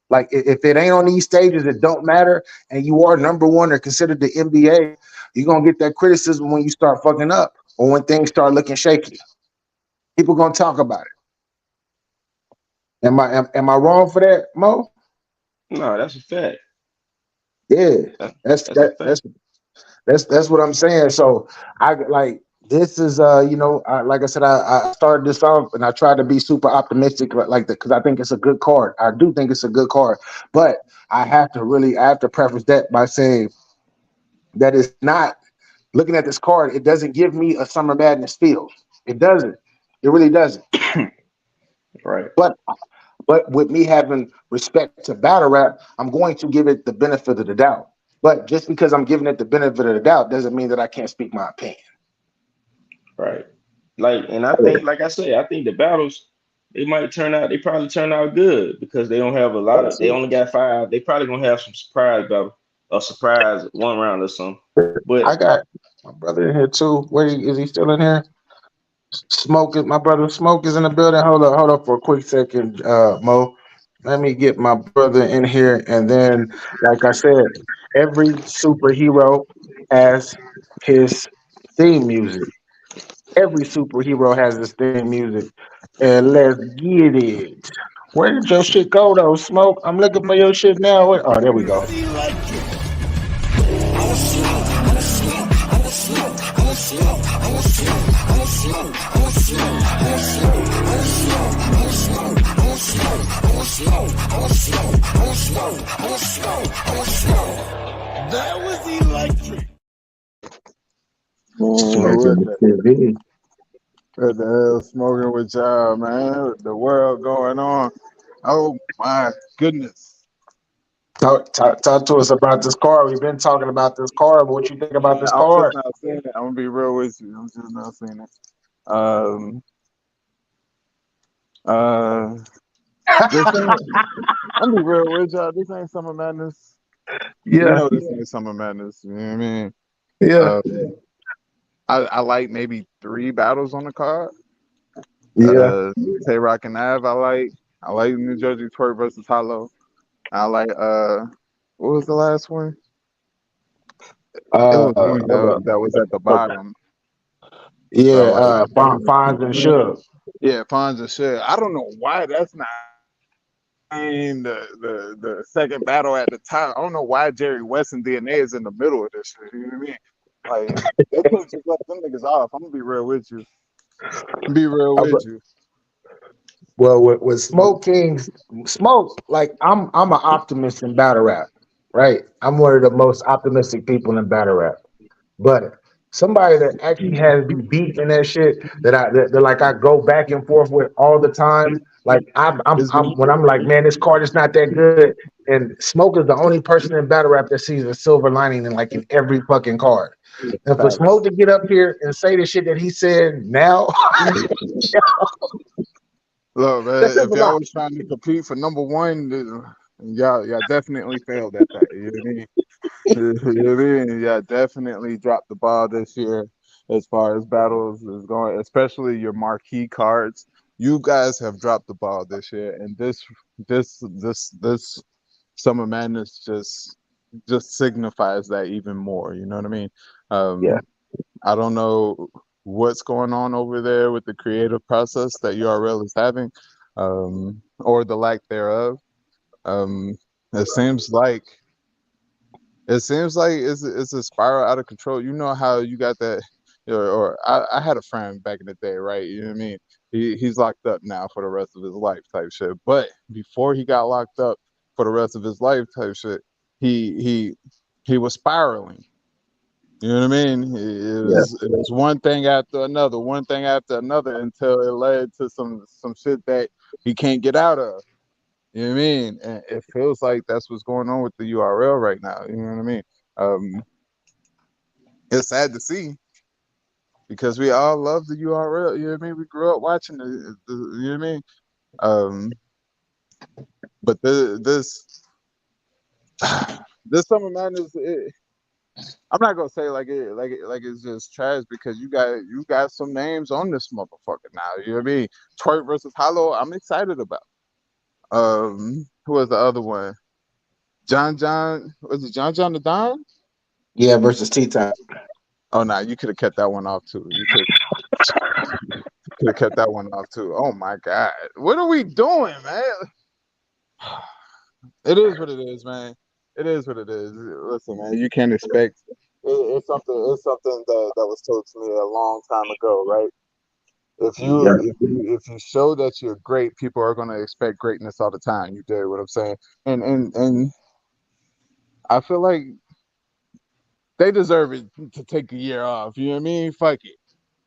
Like if it ain't on these stages, it don't matter, and you are number one or considered the NBA, you're gonna get that criticism when you start fucking up or when things start looking shaky. People gonna talk about it. Am I wrong for that, Mo? No, that's a fact. Yeah, that's what I'm saying. So I like this is like I said, I started this off and I tried to be super optimistic like that because I think it's a good card. I do think it's a good card, but I have to preface that by saying that it's not looking at this card. It doesn't give me a Summer Madness feel. It doesn't. It really doesn't. Right. But with me having respect to battle rap, I'm going to give it the benefit of the doubt. But just because I'm giving it the benefit of the doubt doesn't mean that I can't speak my opinion. Right. Like, and I think, like I say, I think the battles, they probably turn out good because they don't have they only got 5. They probably gonna have some surprise battle, a surprise one round or something. But I got my brother in here too. Is he still in here? My brother Smoke is in the building. Hold up for a quick second, Mo. Let me get my brother in here, and then, like I said, every superhero has his theme music. Every superhero has his theme music, and let's get it. Where did your shit go, though, Smoke? I'm looking for your shit now. Oh, there we go. That was electric. What the hell smoking with y'all, man? The world going on. Oh my goodness. Talk to us about this card. We've been talking about this card, but what you think about this I'm just card? not seeing it. I'm gonna be real with you. I'm just not seeing it. Um, uh, this ain't. I'm gonna be real with y'all. This ain't Summer Madness. You Yeah, know this ain't Summer Madness. You know what I mean? yeah, I like maybe 3 battles on the card. yeah. Tay Rock and Av. I like New Jersey Twerk versus Hollow. I like what was the last one? It was one that was at the bottom. Like Fonz and Suge. yeah, Pons and shit. I don't know why that's not in the second battle at the top. I don't know why Jerry West and DNA is in the middle of this shit. You know what I mean? Like they could just let them niggas off. I'm gonna be real with you. Be real with you. Well, with Smok3 Kingz, Smoke, like I'm an optimist in battle rap, right? I'm one of the most optimistic people in battle rap. But somebody that actually has me beat in that shit that like I go back and forth with all the time. Like I'm when I'm like, man, this card is not that good. And Smoke is the only person in battle rap that sees a silver lining in every fucking card. And for Smoke to get up here and say the shit that he said now, Look, that man, says if a y'all lot. was trying to compete for #1, y'all definitely failed at that. You know what I mean? You know what I mean? Yeah, definitely dropped the ball this year as far as battles is going, especially your marquee cards. You guys have dropped the ball this year, and this Summer Madness just signifies that even more. You know what I mean? Yeah. I don't know what's going on over there with the creative process that URL is having, or the lack thereof. Um, it seems like it's a spiral out of control. You know how you got that, or I had a friend back in the day, right? You know what I mean? He's locked up now for the rest of his life, type shit. But before he got locked up for the rest of his life, type shit, he was spiraling. You know what I mean? It was one thing after another, until it led to some shit that he can't get out of. You know what I mean? And it feels like that's what's going on with the URL right now. You know what I mean? Um, it's sad to see because we all love the URL. You know what I mean? We grew up watching you know what I mean? Um, but this Summer Madness, I'm not gonna say like it's just trash, because you got some names on this motherfucker now. You know what I mean? Twerk versus Hollow, I'm excited about. Who was the other one? John, was it John the Don? Yeah, versus T-Top. Oh no, you could have kept that one off too. You could have kept that one off too. Oh my God, what are we doing, man? It is what it is, man. It is what it is. Listen, man, you can't expect. It's something. It's something that was told to me a long time ago, right? If you show that you're great, people are going to expect greatness all the time. You did what I'm saying, and I feel like they deserve it to take a year off. You know what I mean? Fuck it.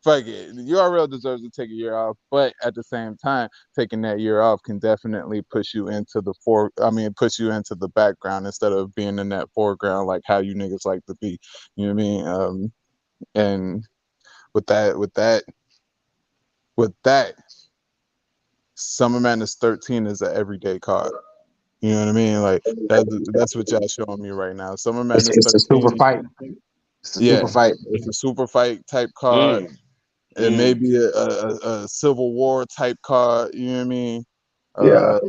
The URL deserves to take a year off, but at the same time, taking that year off can definitely push you into push you into the background instead of being in that foreground, like how you niggas like to be. You know what I mean? And with that, Summer Madness 13 is an everyday card. You know what I mean? Like that's what y'all showing me right now. Summer Madness It's a super 13, fight. It's a yeah, super fight. it's a super fight type card. It may be a Civil War type card. You know what I mean? Yeah. Uh,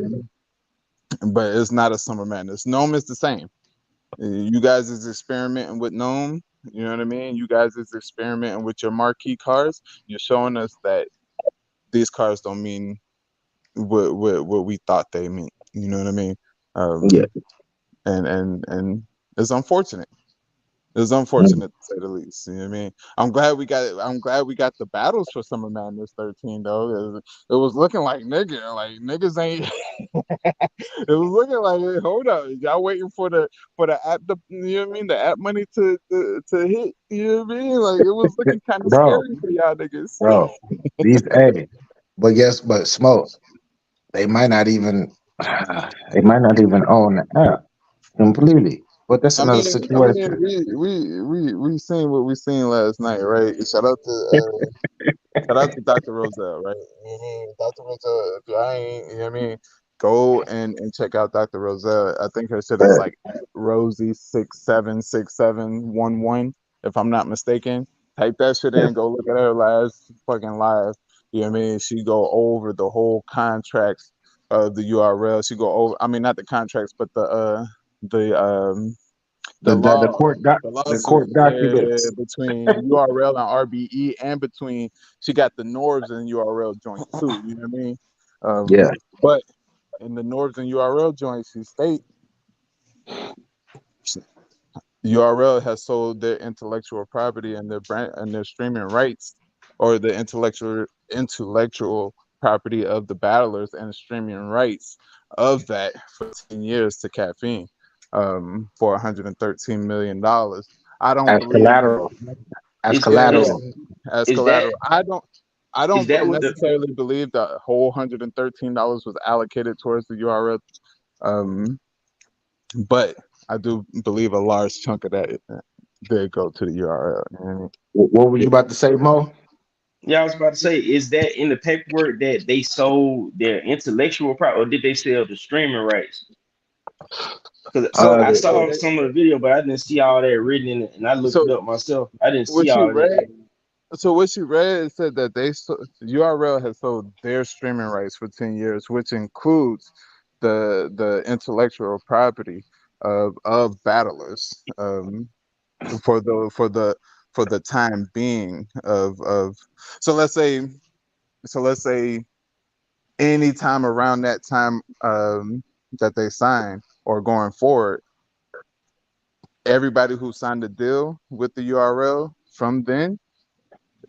but it's not a Summer Madness. Gnome is the same. You guys is experimenting with Gnome. You know what I mean? You guys is experimenting with your marquee cards. You're showing us that these cards don't mean what we thought they meant. You know what I mean? Yeah. And it's unfortunate. It's unfortunate to say the least. You know what I mean? I'm glad we got the battles for Summer Madness 13 though. It was looking like niggas ain't. It was looking like, hey, hold up, y'all waiting for the app, you know what I mean, the app money to hit. You know what I mean? Like, it was looking kind of Bro, scary for y'all niggas. but Smoke, they might not even own the app. completely. But that's I another mean, situation. we seen what we seen last night, right? Shout out to Dr. Roselle, right? You know what I mean? Dr. Roselle, if y'all ain't, you know what I mean, go and check out Dr. Roselle. I think her shit is like Rosie 676711, if I'm not mistaken. Type that shit in, go look at her last fucking live. You know what I mean? She go over the whole contracts of the URL. She go over, I mean, not the contracts, but the The the the, the law, court doc, the the lawsuit, court yeah, documents. between URL and RBE, and between she got the Norbs and URL joint too. You know what I mean? Yeah, But in the Norbs and URL joint, she state URL has sold their intellectual property and their brand and their streaming rights, or the intellectual property of the battlers and streaming rights of that for 10 years to Caffeine, for $113 million. I don't as believe, collateral. As Is yeah, is collateral. as is that collateral. I is don't that what the necessarily believe the whole $113 was allocated towards the URL, um, but I do believe a large chunk of that did go to the URL. You know what I mean? What were you about to say, Mo? Yeah, I was about to say, is that in the paperwork that they sold their intellectual property, or did they sell the streaming rights? Because So, I so, saw some of the video, but I didn't see all that written in it, and I looked so it up myself. I didn't see what you all of that. read? So what you read said that URL has sold their streaming rights for 10 years, which includes the intellectual property of battlers, for the time being of so let's say any time around that time, that they sign or going forward, everybody who signed a deal with the URL from then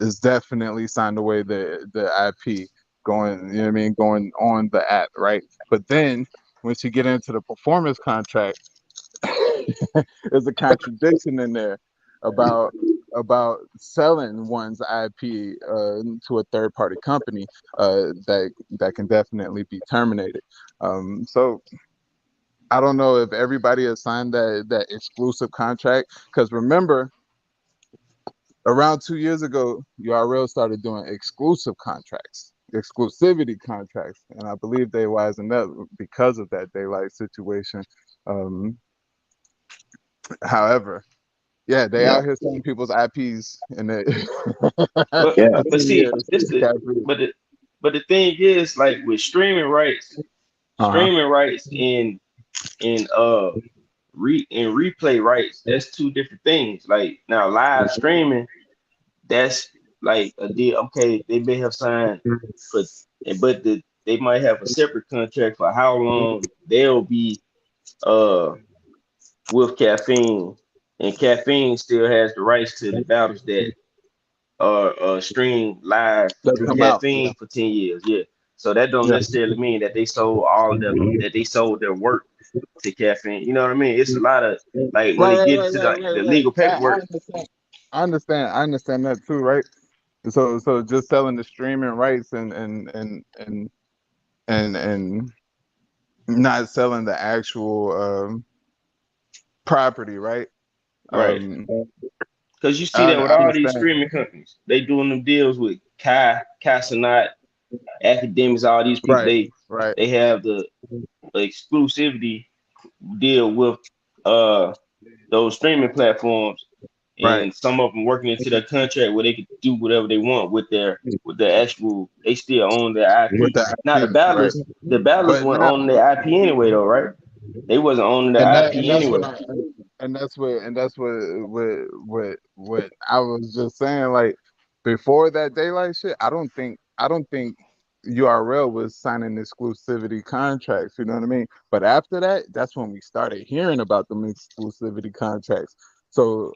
is definitely signed away the IP going, you know what I mean, going on the app, right? But then once you get into the performance contract, there's a contradiction in there about selling one's IP, to a third party company, that can definitely be terminated. So I don't know if everybody has signed that exclusive contract, because remember, around 2 years ago, URL started doing exclusive contracts, exclusivity contracts, and I believe they wisened up because of that daylight situation. Um, However, yeah, they Yeah, out here selling people's IPs and they But yeah. for but 10 see, years. this the Caffeine. but the thing is, like with Uh-huh. streaming rights in replay rights, that's two different things. Like now, live streaming, that's like a deal. Okay, they may have signed for, but they might have a separate contract for how long they'll be uh with Caffeine, and Caffeine still has the rights to the battles that are streamed live That through come out. Yeah. Caffeine for 10 years. Yeah, so that don't Yeah. necessarily mean that they sold all of them, that they sold their work to Caffeine. You know what I mean? It's a lot of, like, when Right, they right, get right, to right, right, the right. legal I paperwork. understand. I understand that too, right? So just selling the streaming rights and not selling the actual, property, right? Right. Um, Because you see I, that with I all these understand. streaming companies, they doing them deals with Cassapp's, academics, all these people. Right, They right. they have the exclusivity deal with uh those streaming platforms, Right. and some of them working into their contract where they could do whatever they want with their actual. They still own their With IP. the Now IP, right? the battlers But weren't now, owning their IP anyway, though, right? They wasn't owning and their that IP and that's what anyway. I and that's what I was just saying. Like before that daylight shit, I don't think URL was signing exclusivity contracts. You know what I mean? But after that, that's when we started hearing about them exclusivity contracts. So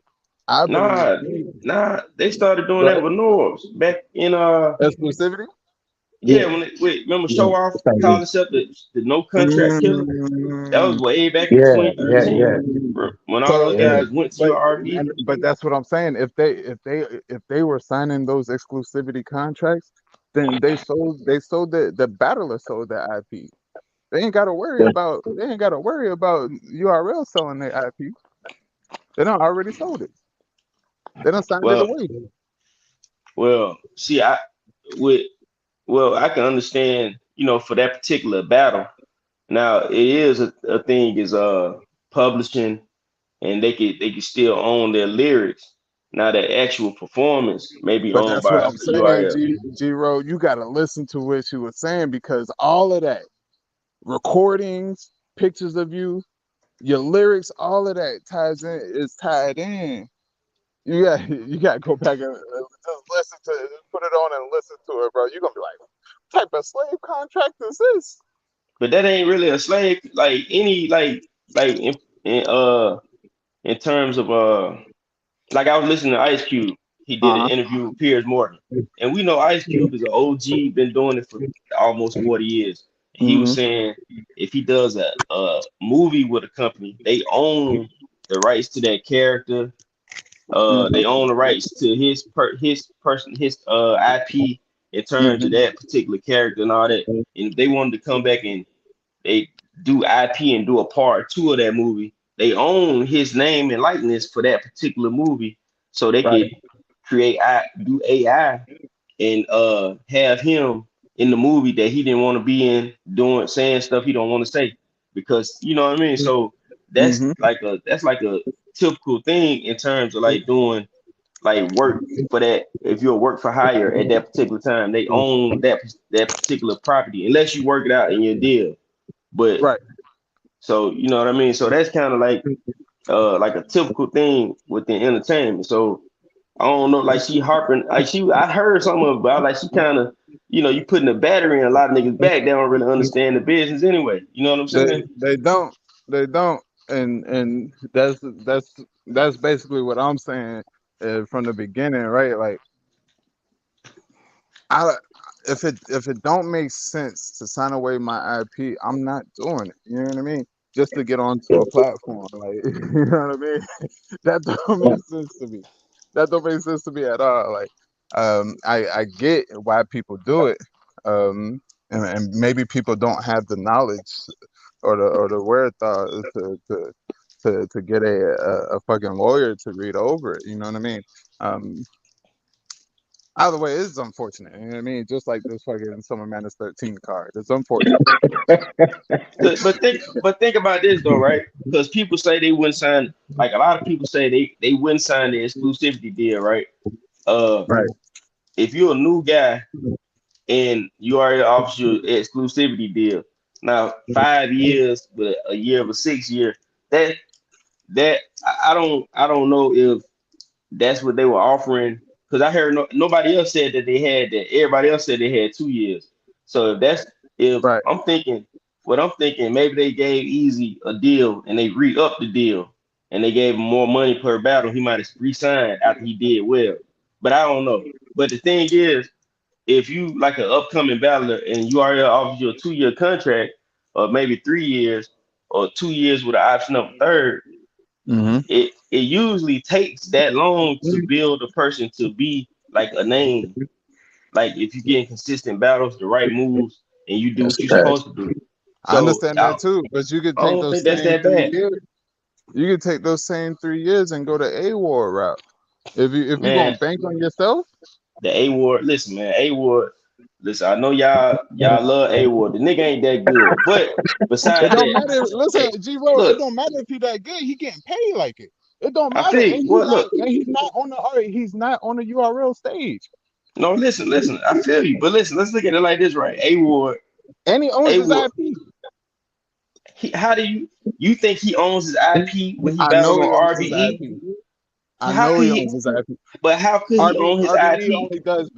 I believe. Nah, nah, they started doing Go that ahead. with Norbs back in Exclusivity. Yeah. yeah, when it, wait, remember Yeah. Show Off called himself the no contract killer? That was Mm, way back in Yeah, yeah, 2013, yeah, mm. when all those So, yeah. guys went to but your RV. that's what I'm saying. If they were signing those exclusivity contracts, then they sold the battler sold the IP. They ain't gotta worry about URL selling their IP. They done already sold it. They done signed it Well, away. well, see, with I can understand, for that particular battle. Now it is a thing is publishing, and they could still own their lyrics. Now the actual performance may be But owned that's what by I'm a saying, URL. G-Ro. You gotta listen to what she was saying, because all of that, recordings, pictures of you, your lyrics, all of that is tied in. You got to go back and just listen to it, put it on and listen to it, bro. You're gonna be like, what type of slave contract is this? But that ain't really a slave, like any like in terms of like I was listening to Ice Cube. He did an Uh-huh. interview with Piers Morgan, and we know Ice Cube is an OG, been doing it for almost 40 years. And he was Mm-hmm. saying if he does a movie with a company, they own the rights to that character. They own the rights to his IP in terms of Mm-hmm. that particular character and all that. And if they wanted to come back and they do IP and do a part two of that movie, they own his name and likeness for that particular movie, so they Right. could do AI and have him in the movie that he didn't want to be in, saying stuff he don't want to say, because you know what I mean. So Mm-hmm. that's like a typical thing in terms of like doing like work for that. If you're work for hire at that particular time, they own that particular property unless you work it out in your deal. But Right. so you know what I mean. So that's kind of like a typical thing within entertainment. So I don't know, like she harping, I heard something about like she kind of, you putting a battery in a lot of niggas back. They don't really understand the business anyway. You know what I'm saying? They don't, and that's basically what I'm saying from the beginning, right? Like, if it don't make sense to sign away my IP, I'm not doing it. You know what I mean? Just to get onto a platform, like, you know what I mean? That don't make sense to me. That don't make sense to me at all. Like, I get why people do it, and maybe people don't have the knowledge or the wherewithal to get a fucking lawyer to read over it. You know what I mean? Either way, it's unfortunate. You know what I mean? Just like this fucking Summer Madness 13 card. It's unfortunate. But think about this though, right? Because people say they wouldn't sign. Like a lot of people say they wouldn't sign the exclusivity deal, right? Right. If you're a new guy and you already offered your exclusivity deal, now 5 years with a year of a 6 year, that I don't know if that's what they were offering, because I heard nobody else said that they had that. Everybody else said they had 2 years. So if Right. I'm thinking, what I'm thinking, maybe they gave Easy a deal and they re-upped the deal and they gave him more money per battle. He might have re-signed after he did well, but I don't know. But the thing is, if you like an upcoming battler and you already offered you a 2 year contract, or maybe 3 years, or 2 years with an option of a third, Mm-hmm. it usually takes that long to build a person to be like a name. Like if you get in consistent battles, the right moves, and you do That's what a you're fact. supposed to do. I So understand I, that too, but you could I take don't those think that's same that three bad, years. You could take those same 3 years and go the AWAR route. If you gonna man. bank on yourself, The A Ward, listen, man, A Ward, listen. I know y'all love A Ward. The nigga ain't that good, but it besides don't that, matter. Listen, G-Ro, it look, don't matter if he that good. He getting paid like it. It don't I matter, feel you. Well, look, and he's not on the URL stage, no, listen. I feel you, but listen, let's look at it like this, right? A Ward, and he owns A his Ward. IP. How do you think he owns his IP when he I battles know on he owns his RBE? IP. I How know could he he? owns his IP. But how could he own his RBE IP? only does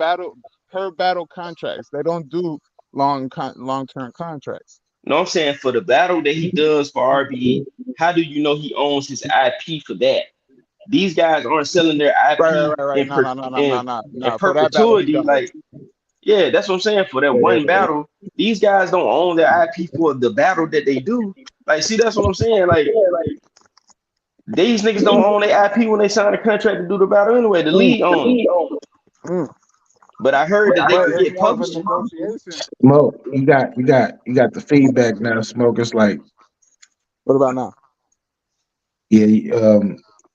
per battle contracts. They don't do long term contracts. No, I'm saying for the battle that he does for RBE, how do you know he owns his IP for that? These guys aren't selling their IP Right. in For that battle, he perpetuity. does. Like, yeah, that's what I'm saying. For that one battle, these guys don't own their IP for the battle that they do. Like, see, that's what I'm saying. Like, these niggas don't own their IP when they sign a contract to do the battle anyway. The league owns them. Mm. But I heard that they But can it's get more of a publishing. negotiation. Smoke, you got the feedback now. Smoke. It's like, What about now? yeah,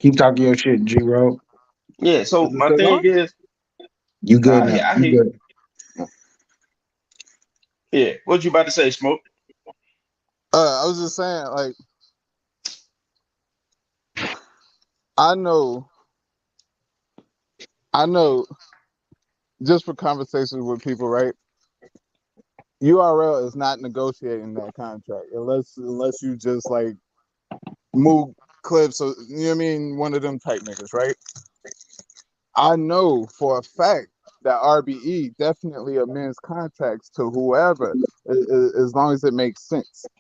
keep talking your shit, G Road. Yeah. Is So it my still thing on? is, You good now? I You hear. good? Yeah. What you about to say, Smoke? I was just saying, like, I know, just for conversations with people, right? URL is not negotiating that contract unless you just like move clips, or you know what I mean, one of them type niggas, right? I know for a fact that RBE definitely amends contracts to whoever, as long as it makes sense.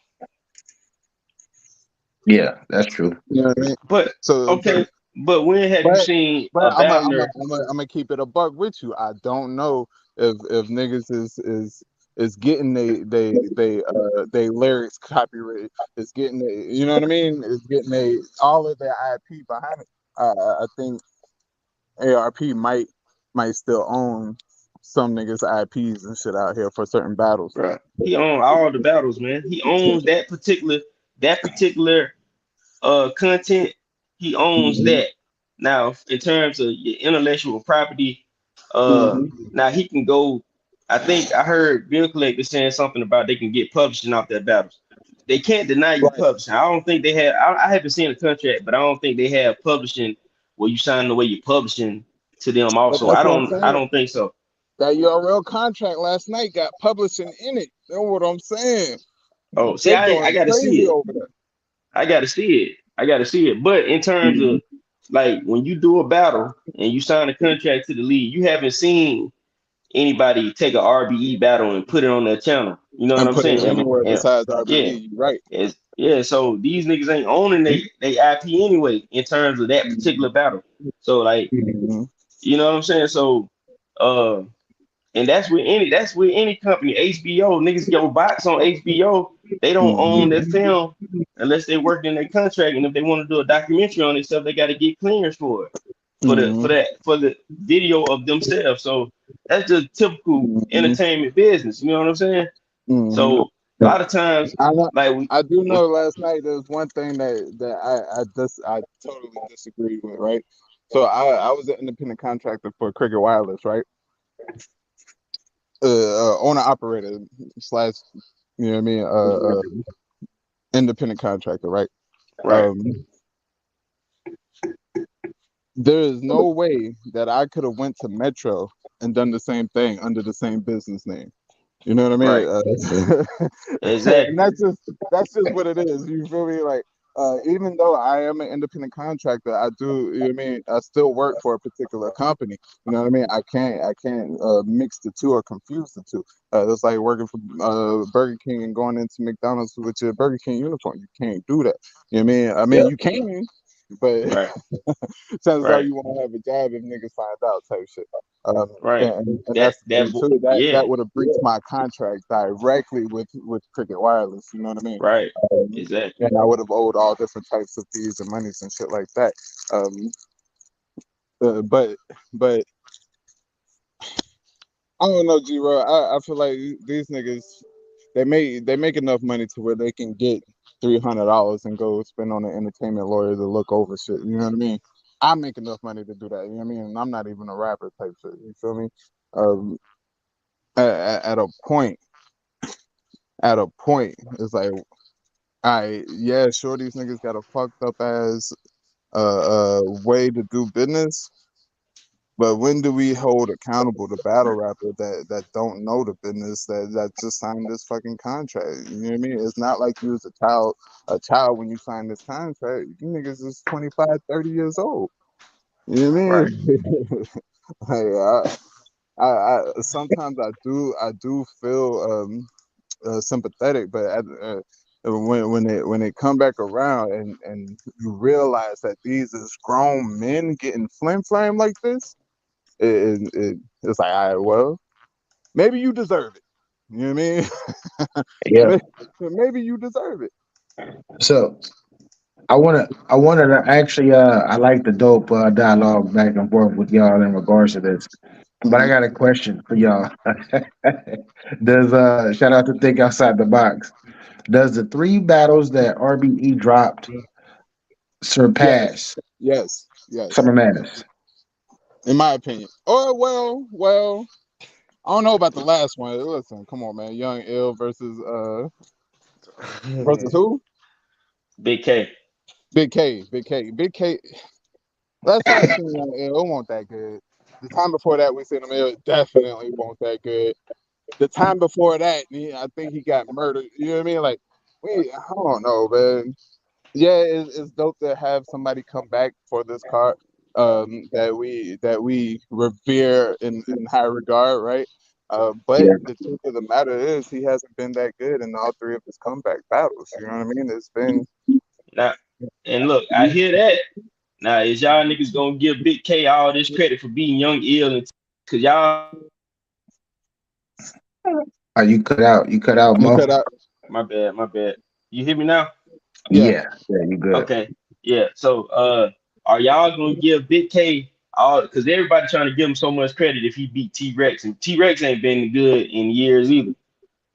Yeah, that's true. You know what I mean? But So, okay. But when have you but seen but a I'm battler? gonna keep it a buck with you. I don't know if niggas is getting they lyrics copyrighted. It's getting you know what I mean. It's getting all of their IP behind it. I think ARP might still own some niggas IPs and shit out here for certain battles. Right. He owns all the battles, man. He owns that particular content. He owns Mm-hmm. that. Now, in terms of your intellectual property, Mm-hmm. now he can go. I think I heard Bill Collector saying something about they can get publishing off their battles. They can't deny you Right. publishing. I don't think they have. I haven't seen a contract, but I don't think they have publishing where you sign the way you're publishing to them. But Also, that's I what I'm don't. I saying. don't think so. That URL contract last night got publishing in it. You know what I'm saying? Oh, see, They I going got to see crazy it. over there. I got to see it. I got to see it. But in terms of like when you do a battle and you sign a contract to the league, you haven't seen anybody take a RBE battle and put it on their channel. You know what And I'm put it saying? anywhere And besides yeah, RBE. You right. yeah. So these niggas ain't owning they IP anyway in terms of that particular battle. So like, Mm-hmm. you know what I'm saying? So uh and that's with any company. HBO, niggas go box on HBO, they don't own their film unless they work in their contract. And if they want to do a documentary on themselves, they got to get clearance for it. Mm-hmm. For the video of themselves. So that's just typical Mm-hmm. entertainment business. You know what I'm saying? Mm-hmm. So a lot of times, like I do know last night there was one thing that I totally disagreed with, right? So I was an independent contractor for Cricket Wireless, right? Owner operator slash, you know what I mean, independent contractor, right? right, There is no way that I could have went to Metro and done the same thing under the same business name. You know what I mean? right, And exactly, that's just what it is. You feel me? Like, even though I am an independent contractor, I do. You know what I mean? I still work for a particular company. You know what I mean? I can't mix the two or confuse the two. It's like working for Burger King and going into McDonald's with your Burger King uniform. You can't do that. You know what I mean? I mean, you can, but right, chances are right, you won't have a job if niggas find out type shit. right. And That that's the thing too. yeah, That would have breached my contract directly with Cricket Wireless. You know what I mean? right, exactly. And I would have owed all different types of fees and monies and shit like that. But I don't know, G-Ro. I feel like these niggas they make enough money to where they can get $300 and go spend on an entertainment lawyer to look over shit. You know what I mean? I make enough money to do that. You know what I mean? And I'm not even a rapper type shit. You feel me? Um, at a point, it's like, yeah, sure, these niggas got a fucked up ass way to do business. But when do we hold accountable the battle rapper that don't know the business that just signed this fucking contract? You know what I mean? It's not like you was a child when you signed this contract. You niggas is 25, 30 years old. You know what I Right, mean? Like, I sometimes I do feel sympathetic, but when it come back around and you realize that these is grown men getting flim flam like this, it's like, all right, well, maybe you deserve it. You know what I Yeah. mean? Maybe you deserve it. So I wanted to actually I like the dope dialogue back and forth with y'all in regards to this. But I got a question for y'all. Does shout out to Think Outside the Box. Does the 3 battles that RBE dropped Yes, surpass yes, yes. Summer Madness? In my opinion. Oh well. I don't know about the last one. Listen, come on, man. Young Ill versus who? Big K. Big K. Last time I seen Young Ill, it wasn't that good. The time before that, we seen him. It definitely wasn't that good. The time before that, I think he got murdered. You know what I mean? Like, I don't know, man. Yeah, it's dope to have somebody come back for this card that we revere in high regard, right? But Yeah. the truth of the matter is he hasn't been that good in all 3 of his comeback battles. You know what I mean? It's been Now, and look, I hear that. Now, is y'all niggas gonna give Big K all this credit for being Young Ill? Cause y'all, Oh, you cut out. You cut out, you Mo. cut out. my bad. You hear me now? Yeah. Yeah, you good. Okay. Yeah. So, are y'all gonna give Big K all? Because everybody trying to give him so much credit if he beat T Rex, and T Rex ain't been good in years either.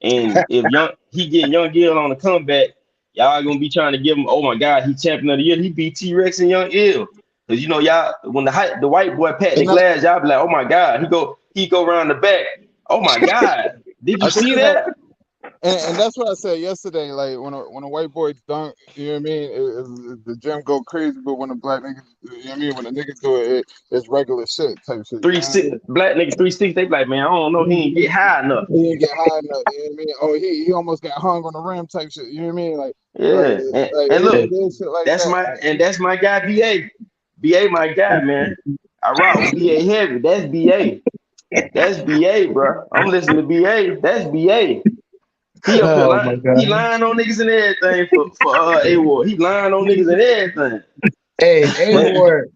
And if he get Young Ill on the comeback, y'all gonna be trying to give him, oh my God, he champion of the year. He beat T Rex and Young Ill. Cause you know y'all, when the white boy pat the And glass, y'all be like, oh my God, he go around the back. Oh my God, did you I think see that? and that's what I said yesterday. Like when a white boy dunk, you know what I mean? The gym go crazy, but when a black nigga, you know what I mean? When a nigga do it, it's regular shit type shit. You know what I mean? Black nigga 360. They be like, man, I don't know, he ain't get high enough. He didn't get high enough. You know what I mean? Oh, he almost got hung on the rim type shit. You know what I mean? Like Yeah, and look, it is shit like that's that. that's my guy, BA. BA, my guy, man. I rock with BA heavy. That's BA. That's BA, bro. I'm listening to BA. That's BA. He up here Oh my lying. He God. lying on niggas and everything for A-War. He lying on niggas and everything. Hey, Man, A-Ward,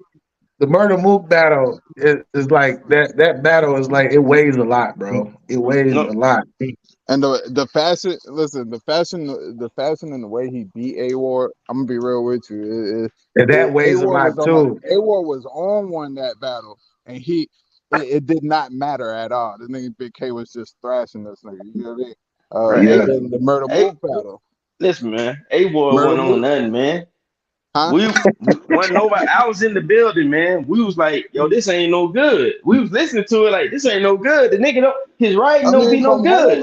the Murder Mook battle is like that battle is like it weighs a lot, bro. It weighs no, a lot. And the fashion, listen, the fashion and the way he beat A-Ward, I'm gonna be real with you. And that weighs a A-Ward lot was on too. A-Ward was on one that battle, and it did not matter at all. The nigga Big K was just thrashing this nigga. You know what I mean? right. Yeah. And then the Murder A, Mook battle, listen, man. A-War Murder wasn't on Mook, nothing, man. huh? We wasn't nobody. I was in the building, man. We was like, yo, this ain't no good. We was listening to it like, this ain't no good. The nigga his writing I don't mean, be no from home, good.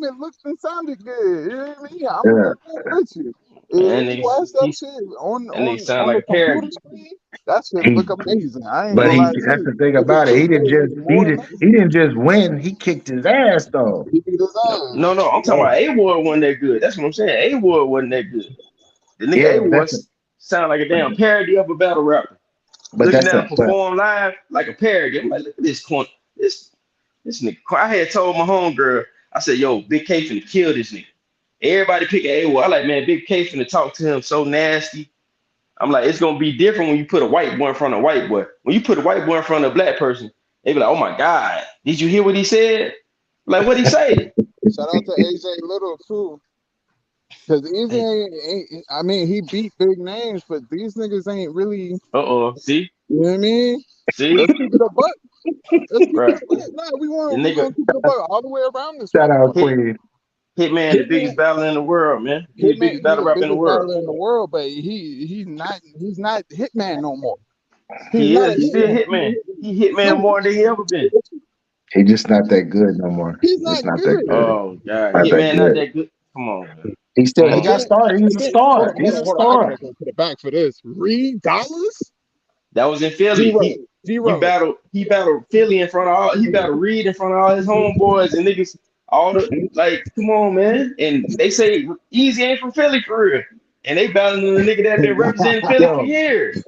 it looked and sounded good. You know what I mean? I'm gonna Yeah. be real with you. Man, If you watch that shit that nigga sound on like the a parrot. computer screen, that shit He look amazing. I ain't but gonna he lie to that's you. the thing It about just it. looked good. It was more He amazing. didn't just win, he kicked his ass though. He beat his ass. No, I'm talking Yeah. about A-War wasn't that good. That's what I'm saying. A-War wasn't that good. The nigga Yeah, A-War sound like a damn parody of a battle rapper. but Looking that's at a him perform live like a parody. I'm like, look at this corner. This nigga. I had told my homegirl, I said, yo, Big K finna kill this nigga. Everybody pick an A-War. I like, man, Big K finna talk to him so nasty. I'm like, it's gonna be different when you put a white boy in front of a white boy. When you put a white boy in front of a black person, they be like, oh my God, did you hear what he said? Like, what'd he say? Shout out to AJ Little too. Cause Easy ain't I mean he beat big names, but these niggas ain't really, See? you know what I mean? See? Let's keep it a buck. Let's keep Right. it. No, The we nigga gonna keep it a buck all the way around this shout out motherfucker. hit Queen. Hitman, the Hitman, biggest battle in the world, man. He the Hitman, biggest he battle the rapper in the biggest world. battler in the world, but he's not Hitman no more. He's He not a is. He's still Hitman. Hitman. He Hitman No, more than he ever been. He just not that good no more. he's Just not not that good. good. Oh God, Not that Hitman not good. that good. Come on, man. He Come And got on. started. He's a then star. He's a hold on. I star. gotta go to the back for this. $3? That was in Philly. Zero. Zero. He battled Philly in front of all. He battled Reed in front of all his homeboys and niggas. All the like, come on, man. And they say Easy ain't from Philly for real. And they battling the nigga that been representing Philly for Yo, years.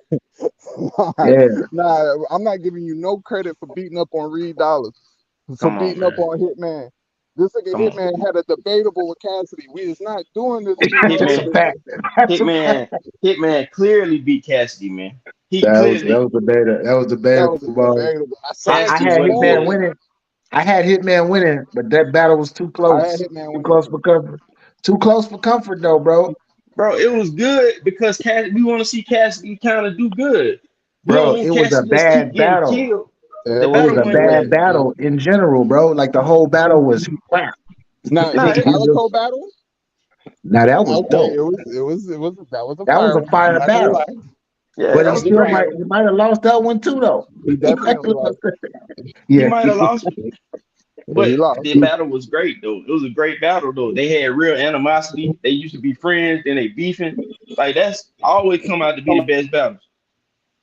yeah. Nah, I'm not giving you no credit for beating up on Reed Dollars, for Come on, beating up man. on Hitman. This nigga Come on. Hitman had a debatable with Cassidy. We is not doing this That's a Hitman, $2 fact. That's a Hitman, fact. Hitman clearly beat Cassidy, man. He That was clearly, debatable. That was That debatable. was Bro. debatable. I said I Cassidy had $2. wasn't Hitman good. winning. I had Hitman winning, but that battle was too I had close. Hitman Too winning close too. for comfort. Too close for comfort though, bro. Bro, it was good because we want to see Cassidy kind of do good. We don't Bro, want it was a Cassidy just keep bad getting battle. killed. It The was battle a wasn't bad bad. battle in general, bro. Like the whole battle was crap. Now Nah, the it, Calico battle. Now that was Okay, dope. it was that was a That was fire a one. I'm fire not gonna battle. lie. yeah, But that he was a still great might battle. he might have lost that one too though. He He might definitely have lost. lost. He Yeah. might have lost, Yeah, but he lost. the battle was great though. It was a great battle though. They had real animosity. They used to be friends, then they beefing. Like that's always come out to be the best battles.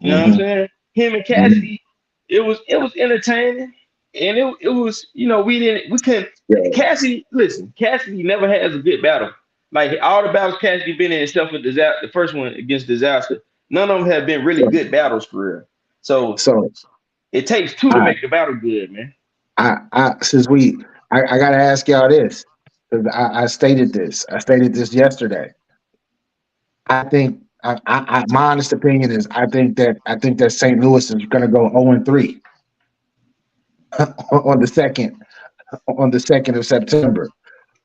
You know what I'm Mhm. saying? Him and Mhm. Cassidy, it was entertaining, and it was we couldn't. Yeah. Cassidy never has a good battle. Like all the battles Cassidy been in, except for disaster, the first one against Disaster, none of them have been really good battles for real. So So it takes two to I make the battle good, man. since I gotta ask y'all this because I stated this. I stated this yesterday. I think my honest opinion is I think that St. Louis is gonna go 0-3 on the second of September.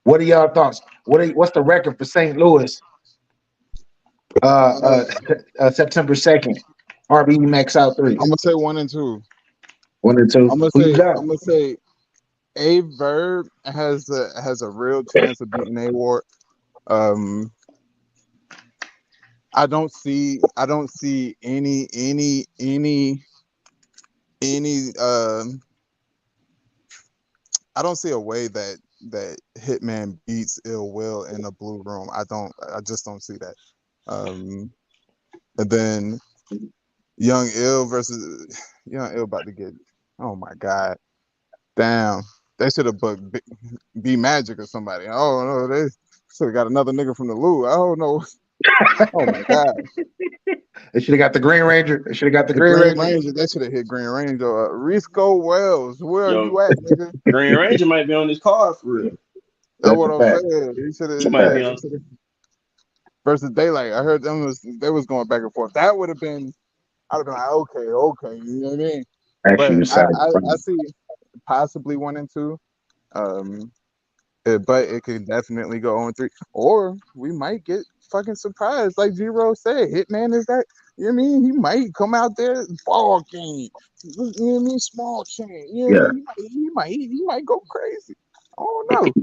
What are y'all thoughts? What's the record for St. Louis? September 2nd. RB Max out three. I'm gonna say 1 and 2. 1 and 2. Who you got? I'm gonna say A Verb has a real chance of beating A Ward. Um, I don't see any I don't see a way that Hitman beats Ill Will in a blue room. I just don't see that. And then Young Ill versus Young Ill about to get, oh my god. Damn. They should have booked B Magic or somebody. Oh no, they should have got another nigga from the Lou. Oh no. Oh my god. They should have got the Green Ranger. They should have got the The Green Green Ranger. Ranger, they should have hit Green Ranger. Risco Wells, where are Yo, you at, nigga? Green Ranger might be on this card for real. That's That's what a I'm fact. saying. He should That's He a might have. be fact. on. Versus Daylight. I heard they was going back and forth. That would have been. I'd have been like, okay, you know what I mean? Actually, But you said it. I see possibly 1 and 2. But it could definitely go on 3, or we might get fucking surprised, like G-Ro said. Hitman is that. You know what I mean? He might come out there ball game. You know what I mean? Small chain. You know what Yeah, I mean? He might go crazy. I don't know.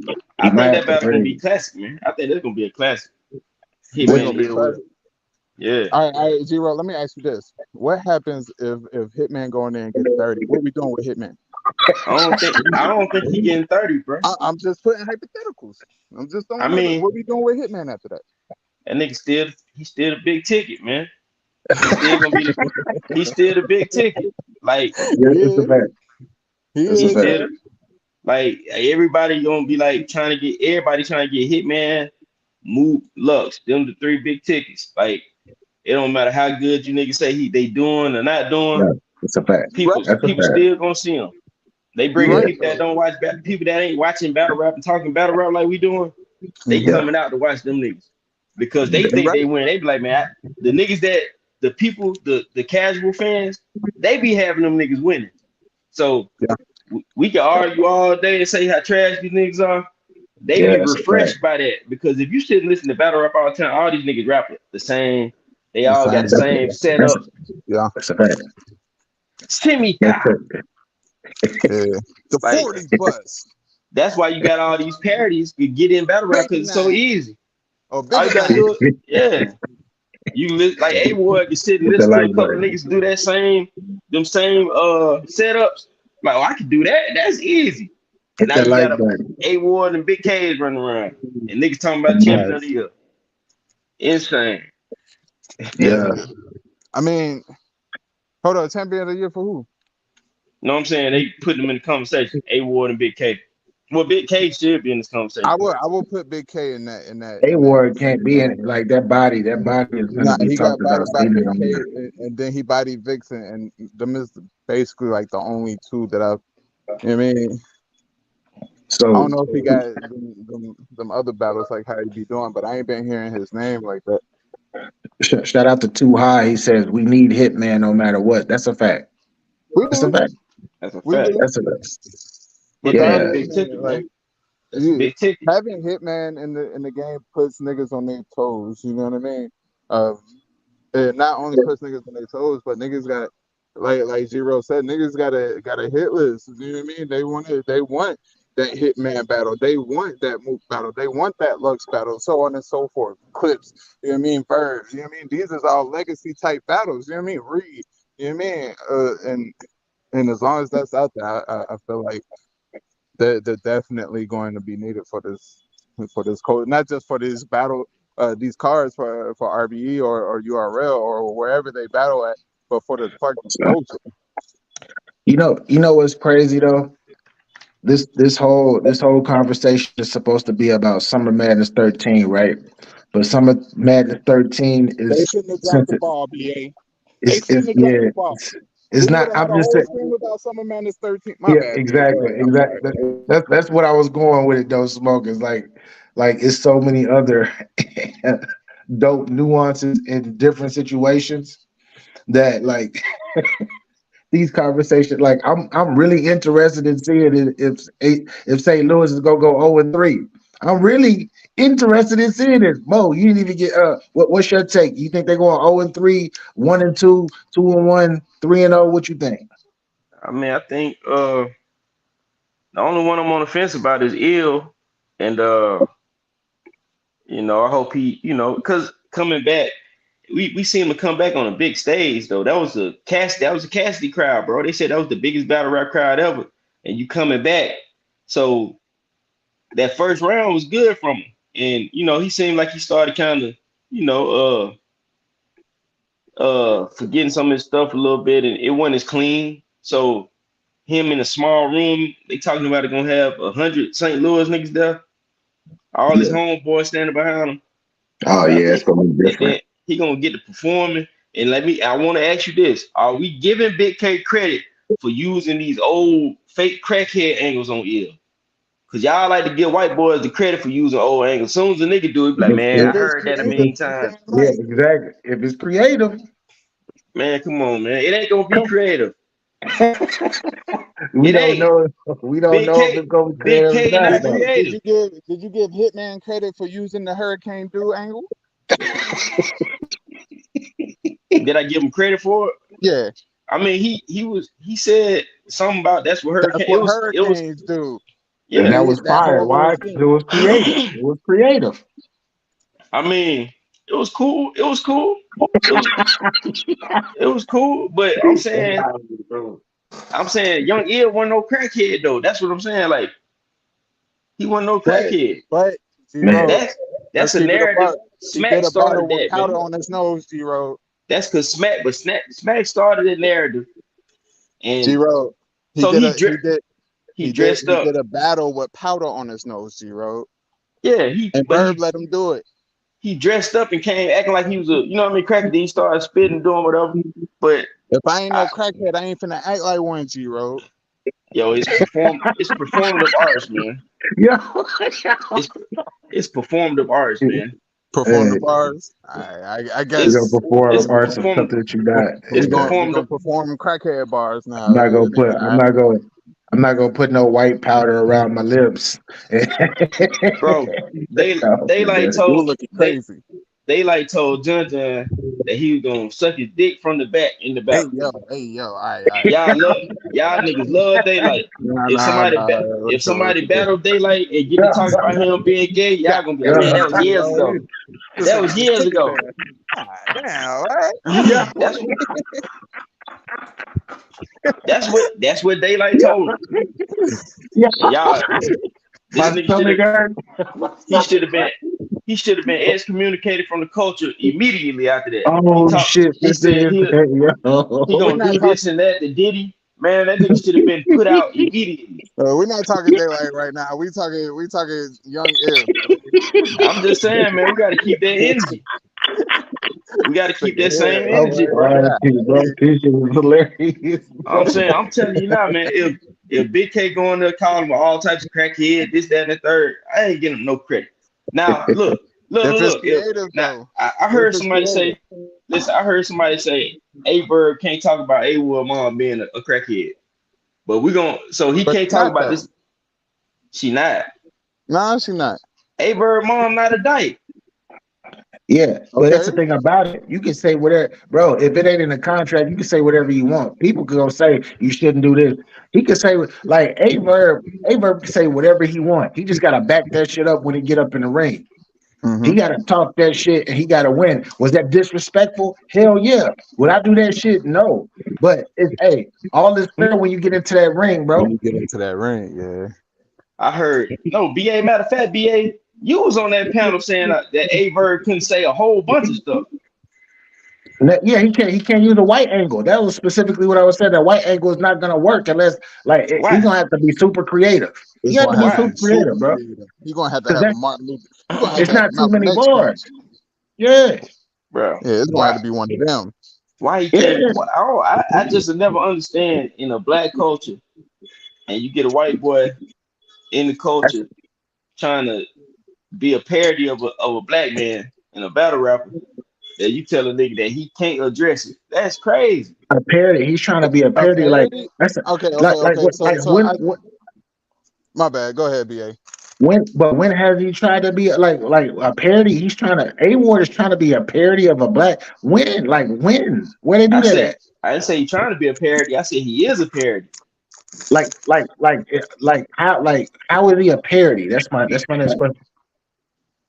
he I might think have that to battle gonna bring. be classic, man. I think that's gonna be a classic. They're Which Hitman gonna be Ill Will. classic. Yeah. All right, G-Ro, let me ask you this. What happens if Hitman go in there and get 30? What we doing with Hitman? I don't think he getting 30, bro. I'm just putting hypotheticals. I'm just I throwing mean, what we doing with Hitman after that? that nigga he's still a big ticket, man. He's still gonna be he's still the big ticket. Like Yeah, He it's a is. fact. He It's a he's is, fact. still man. like everybody gonna be like everybody trying to get Hitman, Move, Lux, them the three big tickets. Like it don't matter how good you niggas say they doing or not doing, Yeah, it's a fact. You right. That's a people fact. still gonna see them. They You bringing Yeah, right. people that don't watch people that ain't watching battle rap and talking battle rap like we doing. They Mm-hmm. yeah, coming out to watch them niggas because they You think right. they win. They be like, man, the niggas that the people, the casual fans, they be having them niggas winning. So Yeah. we can argue all day and say how trash these niggas are. They yeah, get it's a fact. refreshed by that because if you sit and listen to battle rap all the time, all these niggas rap the same. They The all got same. the same That's setup. Yeah. that's a fact. That's Simika. it. Yeah. The Like 40 bus. that's why you got all these parodies to get in battle rap because Big it's so 9. easy. Oh, All bigger you gotta 9. do it, yeah. You like A Ward can sit and Hit the listen to a like couple of button. niggas do that them same setups. Like, oh, I can do that. That's easy. Hit Now that you got like button. A Ward and Big K's running around, and niggas talking about champion of the Yes. year. Insane. Yeah, Yeah. I mean, hold on. Champion of the year for who? You know what I'm saying? They put them in the conversation. A Ward and Big K. Well, Big K should be in this conversation. I will put Big K in that A Ward can't be in it. Like that body. That body is gonna Nah, be he got talked about bodied by speeding Big on K, there. and then he bodied Vixen, and them is basically like the only two that I've. You know what I mean, I So don't know if he got them other battles like how he be doing, but I ain't been hearing his name like that. shout out to Too High. He says we need Hitman no matter what. That's a fact. We That's a do, fact. That's a we fact. do. That's a fact. But the Hitman a Yeah, other big thing, ticket, like man. That's a big ticket. having Hitman in the game puts niggas on their toes. You know what I mean? It not only puts niggas on their toes, but niggas got like Zero said, niggas got a hit list. You know what I mean? They want that Hitman battle. They want that Mook battle. They want that Lux battle, so on and so forth. Clips, you know what I mean? Birds, you know what I mean? These is all legacy type battles, you know what I mean? Reed, you know what I mean? And as long as that's out there, I feel like they're definitely going to be needed for this code, not just for this battle, these cards for RBE or URL or wherever they battle at, but for the fucking culture. You know what's crazy though? This whole conversation is supposed to be about Summer Madness 13, right? But Summer Madness 13 They is shouldn't have dropped since the ball, BA. They it's shouldn't have dropped yeah, the ball. it's We would not. have had I'm a just whole saying. stream about Summer Madness 13. My Yeah, bad, BA. Go exactly, ahead. I'm sorry. exactly. That's what I was going with it though. Smoke is like it's so many other dope nuances in different situations that like these conversations. Like I'm really interested in seeing if St. Louis is gonna go 0-3. I'm really interested in seeing this. Mo, you didn't even get what's your take? You think they're going 0-3, 1-2, 2-1, 3-0? What you think? I mean, I think the only one I'm on the fence about is ill, and I hope he, because coming back, we seen him come back on a big stage though. That was a Cassidy crowd, bro. They said that was the biggest battle rap crowd ever, and you coming back. So that first round was good from him, and he seemed like he started kind of, you know, forgetting some of his stuff a little bit, and it wasn't as clean. So him in a small room, they talking about it gonna have 100 St. Louis niggas there, all his Yeah. homeboys standing behind him. Oh I yeah, it's think, gonna be and then different. he gonna get to performing. And I want to ask you this: are we giving Big K credit for using these old fake crackhead angles on ill? Cause y'all like to give white boys the credit for using old angles. As soon as a nigga do it, be like, man, I If it's heard that a creative, million you times. damn Yeah, right. exactly. If it's creative, Man, come on, man. It ain't gonna be come. creative. We It don't ain't. know. We don't Big know if K, it's gonna be Big creative or K not not though. creative. Did you give Hitman credit for using the Hurricane Do angle? Did I give him credit for it? Yeah, I mean, he said something about that's what that's Hurricane. what It was hurricanes do. And yeah. that was That fire. whole little Why? 'Cause it scene. was creative. It was creative. I mean, it was cool. It was cool. It was it was cool. But I'm saying, Young Ill wasn't no crackhead though. That's what I'm saying. Like he wasn't no But crackhead. but Man, Zero, That's let's that's a keep it a narrative. buck. He Smack did a battle started with that, powder man. on his nose, Zero. That's because Smack started that narrative, and Zero. He so did a he did he dressed he up. did a battle with powder on his nose, Zero. Yeah, And Verb let him do it. he dressed up and came acting like he was cracker. Then he started spitting, doing whatever. But If I ain't no I, crackhead, I ain't finna act like one, Zero. yo, it's performative arts, man. yo, It's it's performative arts, man. Perform the hey, bars. I we It's gonna guess perform it's arts of perform something that you got. it's we performed. gonna perform crackhead bars I'm now. not You gonna know what put. I'm not going. I'm not gonna put no white powder around my lips. Bro, they No, they like You told looking they crazy. they like told John that he was gonna suck his dick from the back in the Hey battle. yo, all right. Y'all niggas love Daylight. If somebody battle Daylight and get to talk about him being gay, y'all God gonna be like, man, yeah, that was years ago. damn, this That nigga was just years took it ago. there. God damn, right? yeah. That's that's what Daylight told him. Yeah. And y'all, this My nigga should stomach have hurt. he should have been he should have been excommunicated from the culture immediately after that. Oh shit! He This said nigga said, he But we're gonna not do this talking. and that to Diddy. Man, that nigga should have been put out immediately. We're not talking daylight right now. We talking young ill. I'm just saying, man, we gotta keep that energy. We gotta keep that same Yeah, I'm energy, boy. bro. crying, bro. This shit was hilarious. I'm telling you now, man, if Big K going there calling him all types of crackhead, this, that, and the third, I ain't getting him no credit. Now, If it's look. creative Now though, I if heard it's somebody creative, say, listen, I heard somebody say A Bird can't talk about A Wood mom being a crackhead. But so he but can't she talk not about though. this. She not. No, she not. A Bird mom not a dyke. Yeah, but that's Okay. the thing about it. You can say whatever, bro. If it ain't in the contract, you can say whatever you want. People can go say you shouldn't do this. He can say like A Verb can say whatever he want. He just gotta back that shit up when he get up in the ring. He gotta talk that shit and he gotta win. Was that disrespectful? Hell yeah. Would I do that shit? No. But it's all is fair when you get into that ring, When bro. you get into that ring, yeah. I heard no BA. Matter of fact, BA, you was on that panel saying that Averb couldn't say a whole bunch of stuff. Yeah, he can't use a white angle. That was specifically what I was saying. That white angle is not gonna work unless he's Why? gonna have to be super creative. He It's has to gonna be have to Why? super be super creative, bro. creative. You're gonna have to Because have a that Martin Luther. You're gonna have it's to have a not too Malcolm many X punch. bars. Yeah, Bro, Yeah, it's gonna have why? to be one of them. Why he yeah. can't? I just never understand in a black culture, and you get a white boy in the That's culture trying to be a parody of a black man and a battle rapper, that you tell a nigga that he can't address it. That's crazy. a parody. He's trying to be a A parody. Like parody. that's Okay, okay, like okay. what So, like so I, my bad. Go ahead, BA. when has he tried to be like a parody? He's trying to A Ward is trying to be a parody of a black when like when where they do I that said at? I didn't say he trying to be a parody. I said he is a parody. How is he a parody? That's my next question.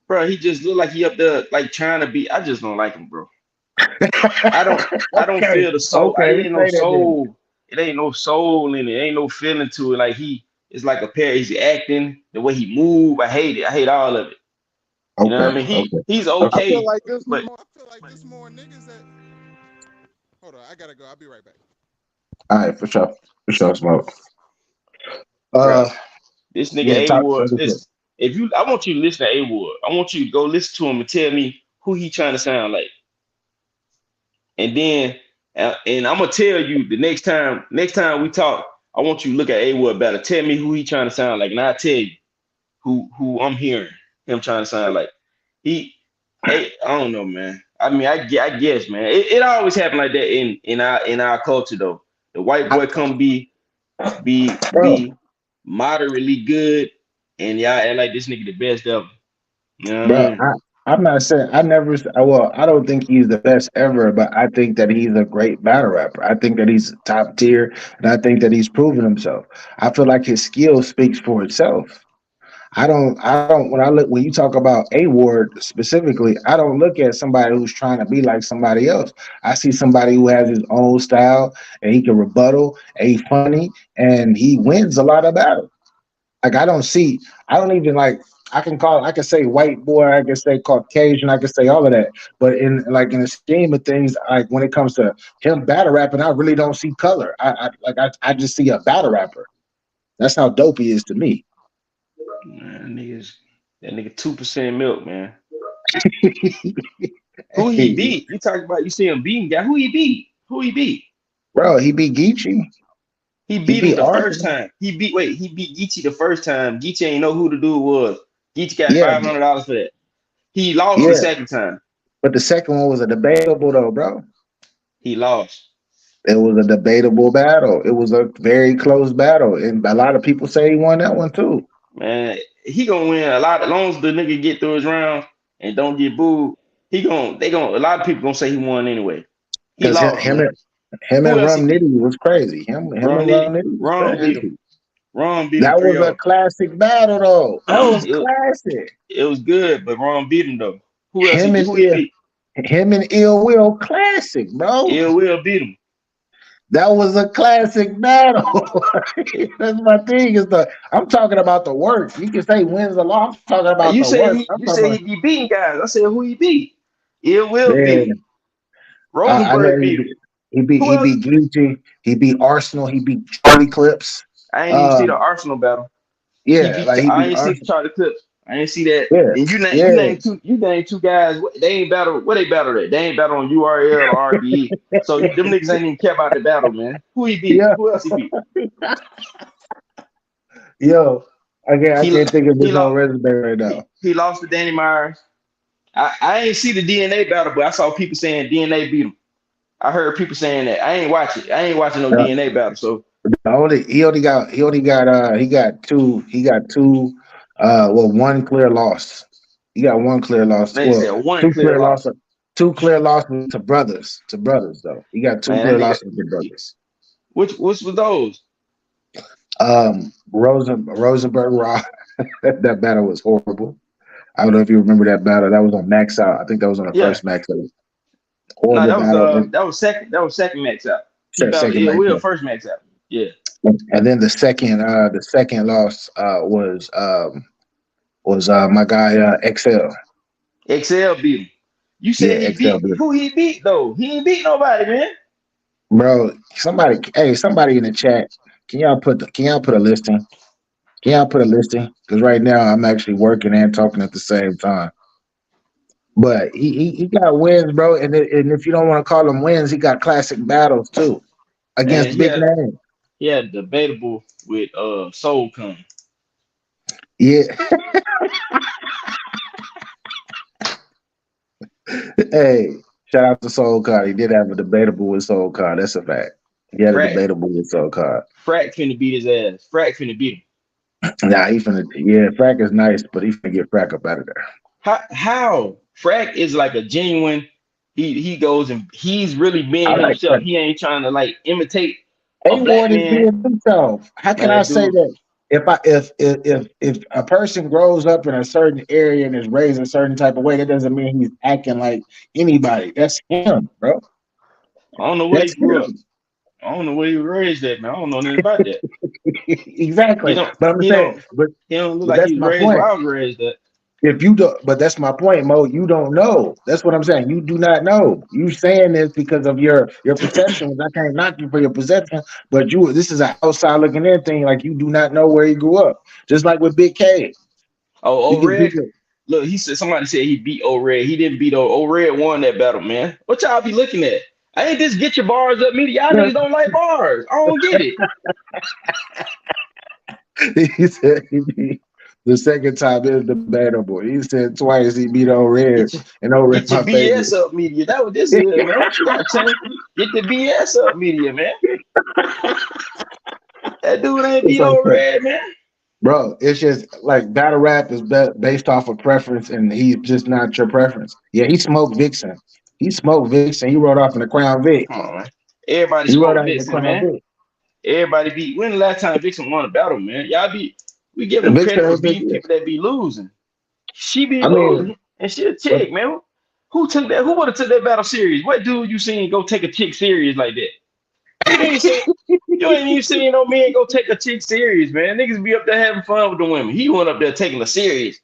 Bro, he just look like he up there like trying to be. I just don't like him, bro. I don't Okay, feel the soul. okay, It we ain't no say that then. soul. It ain't no soul in it. Ain't no feeling to it. Like he it's like a pair. He's acting the way he move. I hate it. I hate all of it. You know what I Okay, mean? okay, He's okay. I feel okay, like this but more. I feel like this more niggas that. Hold on, I gotta go. I'll be right back. All right, for sure, smoke. bro, Uh, this nigga yeah, A talk. Ward. Listen, if you, I want you to listen to A Ward. I want you to go listen to him and tell me who he trying to sound like. And then, and I'm gonna tell you the next time we talk, I want you to look at A Ward better. Tell me who he trying to sound like, and I'll tell you who I'm hearing him trying to sound like. He, I don't know, man. I mean, I guess, man. It always happen like that in our culture, though. The white boy come Bro, be moderately good, and y'all act like this nigga the best ever. You know what I bro, mean? I'm not saying I never. Well, I don't think he's the best ever, but I think that he's a great battle rapper. I think that he's top tier, and I think that he's proven himself. I feel like his skill speaks for itself. When you talk about A Ward specifically, I don't look at somebody who's trying to be like somebody else. I see somebody who has his own style and he can rebuttal and he's funny and he wins a lot of battles. Like I don't even like I can say white boy, I can say Caucasian, I can say all of that. But in the scheme of things, like when it comes to him battle rapping, I really don't see color. I just see a battle rapper. That's how dope he is to me. Man, that nigga 2% milk, man. Who he Hey, beat? You talking about? You see him beating guy? Who he beat? Who he beat? bro, he beat Geechee. He He beat him beat the first Arthur. time. He beat Geechee the first time. Geechee ain't know who the dude was. Geechee got Yeah, $500 for that. He lost the yeah. second time. But the second one was a debatable though, bro. He lost. It was a debatable battle. It was a very close battle, and a lot of people say he won that one too. Man, he gonna win a lot as long as the nigga get through his round and don't get booed. A lot of people gonna say he won anyway. He Because lost, man. him Who and else he Rum beat? Nitty was crazy. Him and Ron Rum Nitty. Nitty was Ron beat him. crazy. Ron beat him That was a 3-0. classic battle though. That was it, classic. it was good, but Ron beat him though. Who else he Him beat? and Who he Ill, beat? him and Ill Will classic, bro. Ill Will beat him. That was a classic battle. That's my thing. I'm talking about the work. You can say wins or loss. I'm talking about You the say work. he I'm you talking say about he be beating guys. I said who he beat. Ill Will beat him. man. I know Rosenberg beat him. Who he else? beat Gucci. He beat Arsenal. He beat Charlie Clips. I ain't even see the Um, Arsenal battle. yeah, like he I beat ain't see the Arsenal. Charlie Clips. I ain't see that. Yeah, And yeah. you name two guys. They ain't battle. What they battled at? They ain't battle on URL or RBE. So them niggas ain't even care about the battle, man. Who he beat? Yeah, Who else he beat? yo, I He can't think of he his own lost. resume right now. He lost to Danny Myers. I ain't see the DNA battle, but I saw people saying DNA beat him. I heard people saying that. I ain't watching. I ain't watching no Uh, DNA battle. So he got two, well, one clear loss. You got one clear loss. They Well, said one two clear clear loss. losses. Two clear losses to brothers. To brothers though. You got two Man, clear that nigga. losses to brothers. Which was those? Rosenberg Raw. That battle was horrible. I don't know if you remember that battle. That was on Max Out. I think that was on the Yeah. first Max Out. No, Horrible battle. that was second max out. He battled Second Ill Max Will Out. first max out. Yeah. And then the second loss was my guy XL. XL beat him. You said Yeah, he XL beat beat him. who he beat though? He ain't beat nobody, man. Bro, somebody in the chat, can y'all put a listing? Can y'all put a listing? Because right now I'm actually working and talking at the same time. But he got wins, bro. And if you don't want to call them wins, he got classic battles too Man, against big names. he had debatable with Soul Kung. Yeah. Hey, shout out to Soul Card. He did have a debatable with Soul Card. That's a fact. He had a debatable with Soul Card. Frack finna beat his ass. Frack finna beat him. Nah, Frack is nice, but he finna get Frack up out of there. How? Frack is like a genuine. He goes and he's really being himself. Frack. He ain't trying to like imitate a He black wanted man. being himself. How can I say that? If a person grows up in a certain area and is raised a certain type of way, that doesn't mean he's acting like anybody. That's him, bro. I don't know where he grew up. I don't know where he was raised at, man. I don't know nothing about that. Exactly. But he don't look like he was raised where I was raised at. If you don't, but that's my point, Mo. You don't know. That's what I'm saying. You do not know. You saying this because of your perception. I can't knock you for your perception, but this is an outside looking in thing. Like you do not know where he grew up. Just like with Big K. Oh, Red. Look, somebody said he beat O-Red. He didn't beat O-Red. Won that battle, man. What y'all be looking at? I ain't just get your bars up, media. Y'all niggas don't like bars. I don't get it. He said he beat. The second time is debatable. He said twice he beat O-Red, and O-Red get your BS up, media. That was this here, man. What you got to get the BS up, media, man. That dude ain't beat O-Red, man. Bro, it's just like battle rap is based off of preference, and he's just not your preference. Yeah, he smoked Vixen. He rode off in the Crown Vic. Come on, man. Everybody smoked Vixen, man. Everybody beat. When the last time Vixen won a battle, man? We give them credit for beating people that be losing. She be losing, and she a chick, man. Who took that? Who would have took that battle serious? What dude you seen go take a chick serious like that? You ain't even seen no man go take a chick serious, man. Niggas be up there having fun with the women. He went up there taking her serious.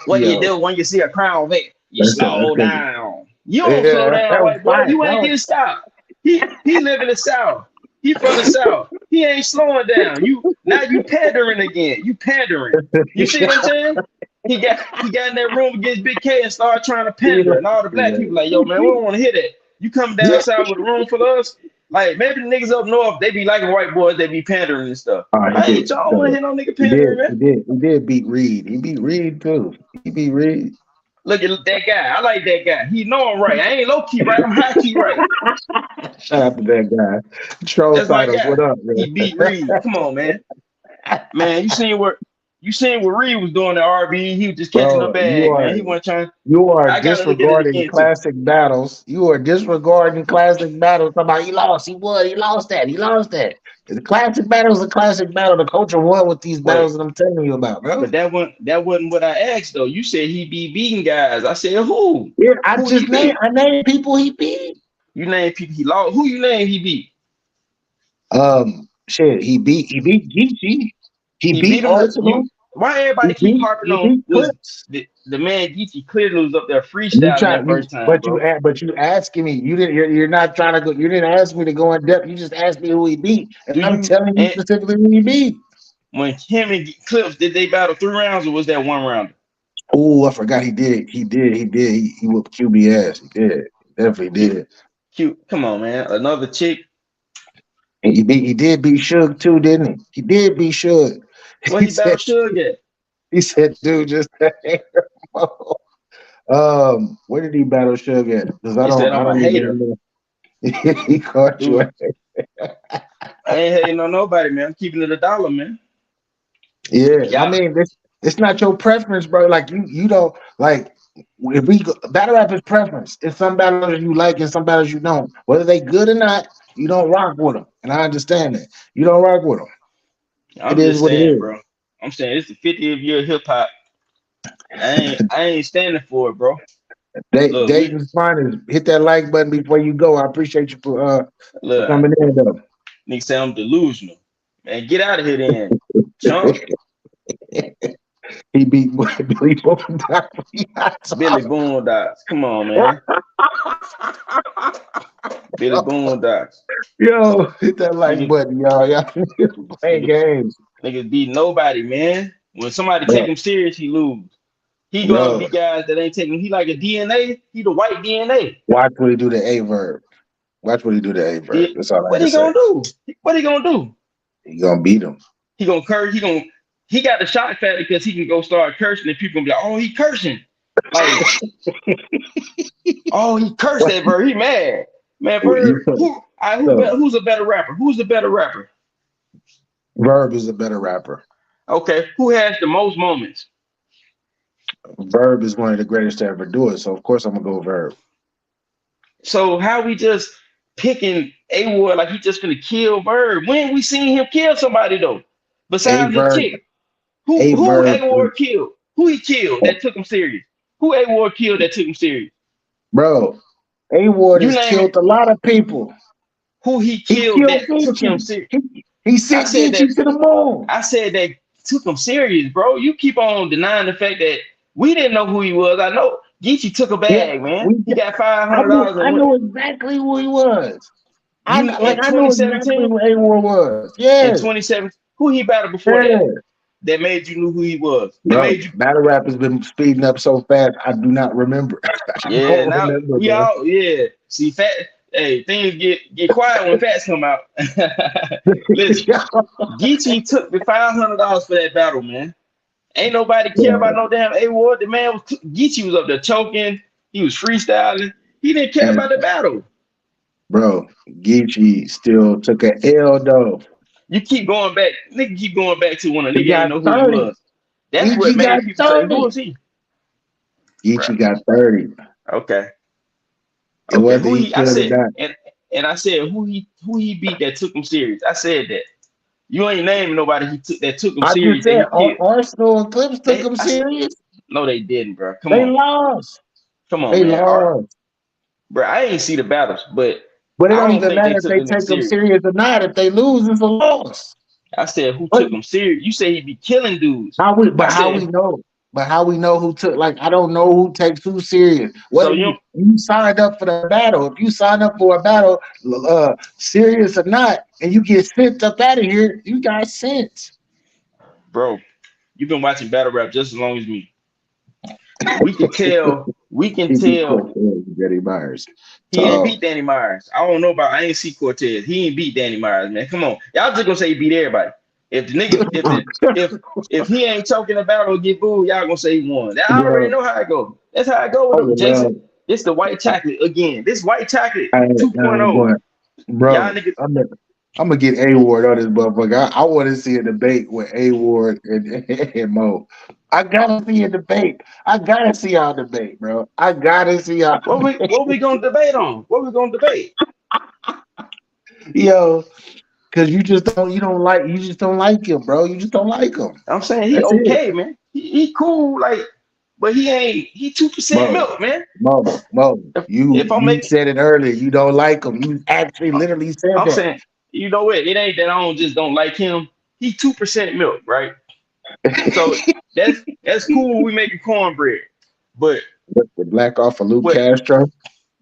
What you do when you see a Crown Vic? You slow down. You don't slow down, white boy. You ain't getting stopped. He live in the South. He from the South. He ain't slowing down. Now you pandering again. You pandering. You see what I'm saying? He got in that room against Big K and started trying to pander, and all the black people like, yo, man, we don't want to hear that. You come down south with a room full of us. Like maybe the niggas up north, they be liking white boys, they be pandering and stuff. Hey, y'all don't want to hear no nigga pandering, man. He did beat Reed. He beat Reed too. He beat Reed. Look at that guy. I like that guy. He know I'm right. I ain't low key right. I'm high key right. Shout out to that guy. Troll Titles, what up, man? He beat Reed. Come on, man. Man, you seen what Reed was doing at RB? He was just catching the bag, man. He wasn't trying. You are disregarding classic battles. You are disregarding classic battles. Somebody he lost. He won. He lost that. He lost that. The classic battle is a classic battle. The culture won with these battles that I'm telling you about, bro. But that wasn't what I asked though. You said he be beating guys. I said who? Yeah, I named people he beat. You named people he lost. Who you named he beat? Shit, he beat Geechee. He beat him. Why everybody keep harping on the man Geechee clearly was up there freestyling that first time, but you asking me, you're not trying to go. You didn't ask me to go in depth. You just asked me who he beat, and I'm telling you specifically who he beat. When him and Clips did they battle 3 rounds or was that 1 round? Oh, I forgot he did. He whooped QB ass. He did. Definitely did. Come on, man. Another chick. And he did beat Suge too, didn't he? He did beat Suge. What he battled Suge at? He said, dude, just where did he battle Suge at? Because I don't hater. He caught you. I ain't hating on nobody, man. I'm keeping it $1, man. Yeah, I mean, this It's not your preference, bro. Like you don't like. If we go, battle rap is preference. It's some battles you like and some battles you don't. Whether they good or not, you don't rock with them, and I understand that. You don't rock with them. It I'm is just what it saying, is. bro. I'm saying it's the 50th year of hip hop, and I ain't standing for it, bro. Look, Dayton's finest. Hit that like button before you go. I appreciate you for look, coming in though. nigga say I'm delusional. Man, get out of here then, chump. He beat Billy Boondocks. Billy Boondocks. Come on, man. Billy Boondocks. Yo, hit that like Niggas, button, y'all. Y'all playing games. niggas beat nobody, man. When somebody Bro, take him serious, he lose. He go out and bro, beat guys that ain't taking him. He like a DNA. He the white DNA. watch what he do to A Verb. Watch what he do to A Verb. That's all I What can he say. gonna do? What he gonna do? He gonna beat him. He gonna curse. He got the shock factor because he can go start cursing and people gonna be like, oh, he cursing. Like, oh, he cursed that Verb. He mad. Man, Verb, who's a better rapper? Who's the better rapper? Verb is a better rapper. Okay, who has the most moments? Verb is one of the greatest to ever do it. So of course I'm gonna go Verb. So how we just picking A-Ward like he just gonna kill Verb? When we seen him kill somebody though? Besides the A-Verb, chick. Who A-Verb, A-Ward killed? Who he killed that took him serious? Who A-Ward killed that took him serious? bro. A-Ward You has name killed it. a lot of people. Who he He killed killed that took him Geechee. serious? He sent Geechee to the moon. I said that took him serious, bro. You keep on denying the fact that we didn't know who he was. I know Geechee took a bag, man. He got $500. I know exactly who he was. I in know exactly 2017, who A-Ward was. in Yes. 2017, who he battled before that? That made you know who he was. That Bro, made you. battle rap has been speeding up so fast. I do not remember. I Yeah, don't now remember, we bro. all see fat. Hey, things get quiet when facts come out. Listen, Geechee took the $500 for that battle, man. Ain't nobody care about no damn A-Ward. The man was Geechee was up there choking. He was freestyling. He didn't care about the battle. Bro, Geechee still took an L though. You keep going back, nigga. Keep going back to when a He nigga got ain't know who 30. he was. That's Geechee what made got people say, 30. "Who is he?" Geechee got 30. Okay. And whether he killed or not. And I said who he beat that took him serious. I said that. You ain't naming nobody that took him I serious. just said Arsenal and Clips took him serious. No, they didn't, bro. Come They on. lost. Come on, They man. lost. Bro, I ain't see the battles, but it I don't don't even think they matter if took they him take them serious. serious or not. If they lose, it's a loss. I said who took him serious. You say he be killing dudes. How we know? But how we know who took? Like I don't know who takes who serious. Whether you signed up for the battle, if you sign up for a battle, serious or not, and you get sent up out of here, you got sent. Bro, you've been watching battle rap just as long as me. We can tell. Danny Myers. He ain't beat Danny Myers. I don't know about. I ain't see Cortez. He ain't beat Danny Myers, man. Come on, y'all just gonna say he beat everybody. If the nigga, if he ain't choking a battle or get booed, y'all gonna say he won. I already know how it go. That's how it go with them, Jason. It's the white chocolate again. This white chocolate 2.0. Bro, y'all niggas. I'm gonna get A-Ward on this motherfucker. I want to see a debate with A-Ward and Mo. I gotta see a debate. I gotta see y'all debate, bro. I gotta see y'all. What we gonna debate on? What we gonna debate? Yo, because you just don't like him, bro. You just don't like him. I'm saying he okay, man. He cool, like, but he 2% milk, man. Mo, you said it earlier. You don't like him. You actually literally said that. I'm saying, you know what? It ain't that I don't like him. He 2% milk, right? So that's cool. We making cornbread, but the black off of Luke Castro.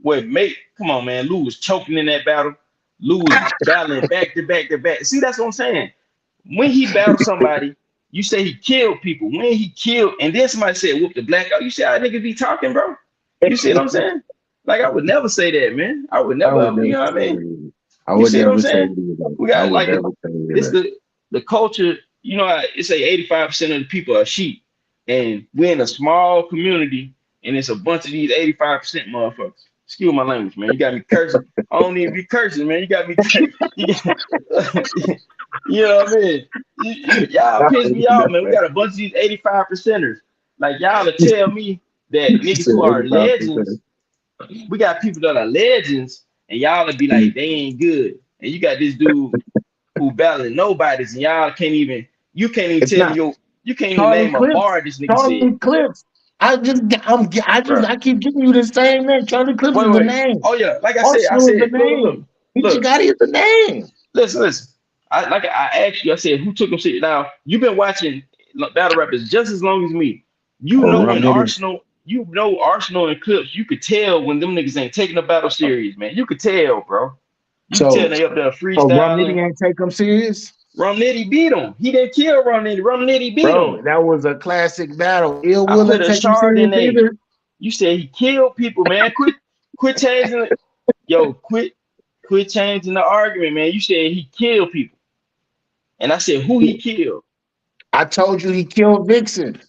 Come on, man. Lou was choking in that battle. Lou was battling back to back to back. See, that's what I'm saying. When he battled somebody, you say he killed people. When he killed, and then somebody said, whoop the black out. You see how niggas be talking, bro? You see what I'm saying? Like, I would never say that, man. I would never, you know what I mean? I would never say that. We got like it's the culture, you know, it's like 85% of the people are sheep. And we're in a small community, and it's a bunch of these 85% motherfuckers. Excuse my language, man. You got me cursing. I don't even be cursing, man. You got me. You know what I mean? y'all piss me off, man. We got a bunch of these 85%ers. Like y'all to tell me that niggas who are legends, we got people that are legends, and y'all will be like, they ain't good. And you got this dude who battling nobodies, and y'all can't even, you can't even tell me you can't even name a bar this nigga said. Clips. I keep giving you the same name. Charlie Clips is the name. Oh yeah, like I Arsenal said, is the name. Michigati is the name. Listen. I asked you, I said, who took him serious? Now, you've been watching battle rappers just as long as me. You know when Arsenal and Clips, you could tell when them niggas ain't taking the battle serious, man. You could tell, bro. You could tell they up there freestyling. So Rum Nitty ain't take him serious? Rum Nitty beat him. He didn't kill Rum Nitty. Rum Nitty beat him. That was a classic battle. Ill I Will put a take him shard in serious there. either. You said he killed people, man. Quit changing it. Yo, quit changing the argument, man. You said he killed people. And I said, who he killed? I told you he killed Vixen.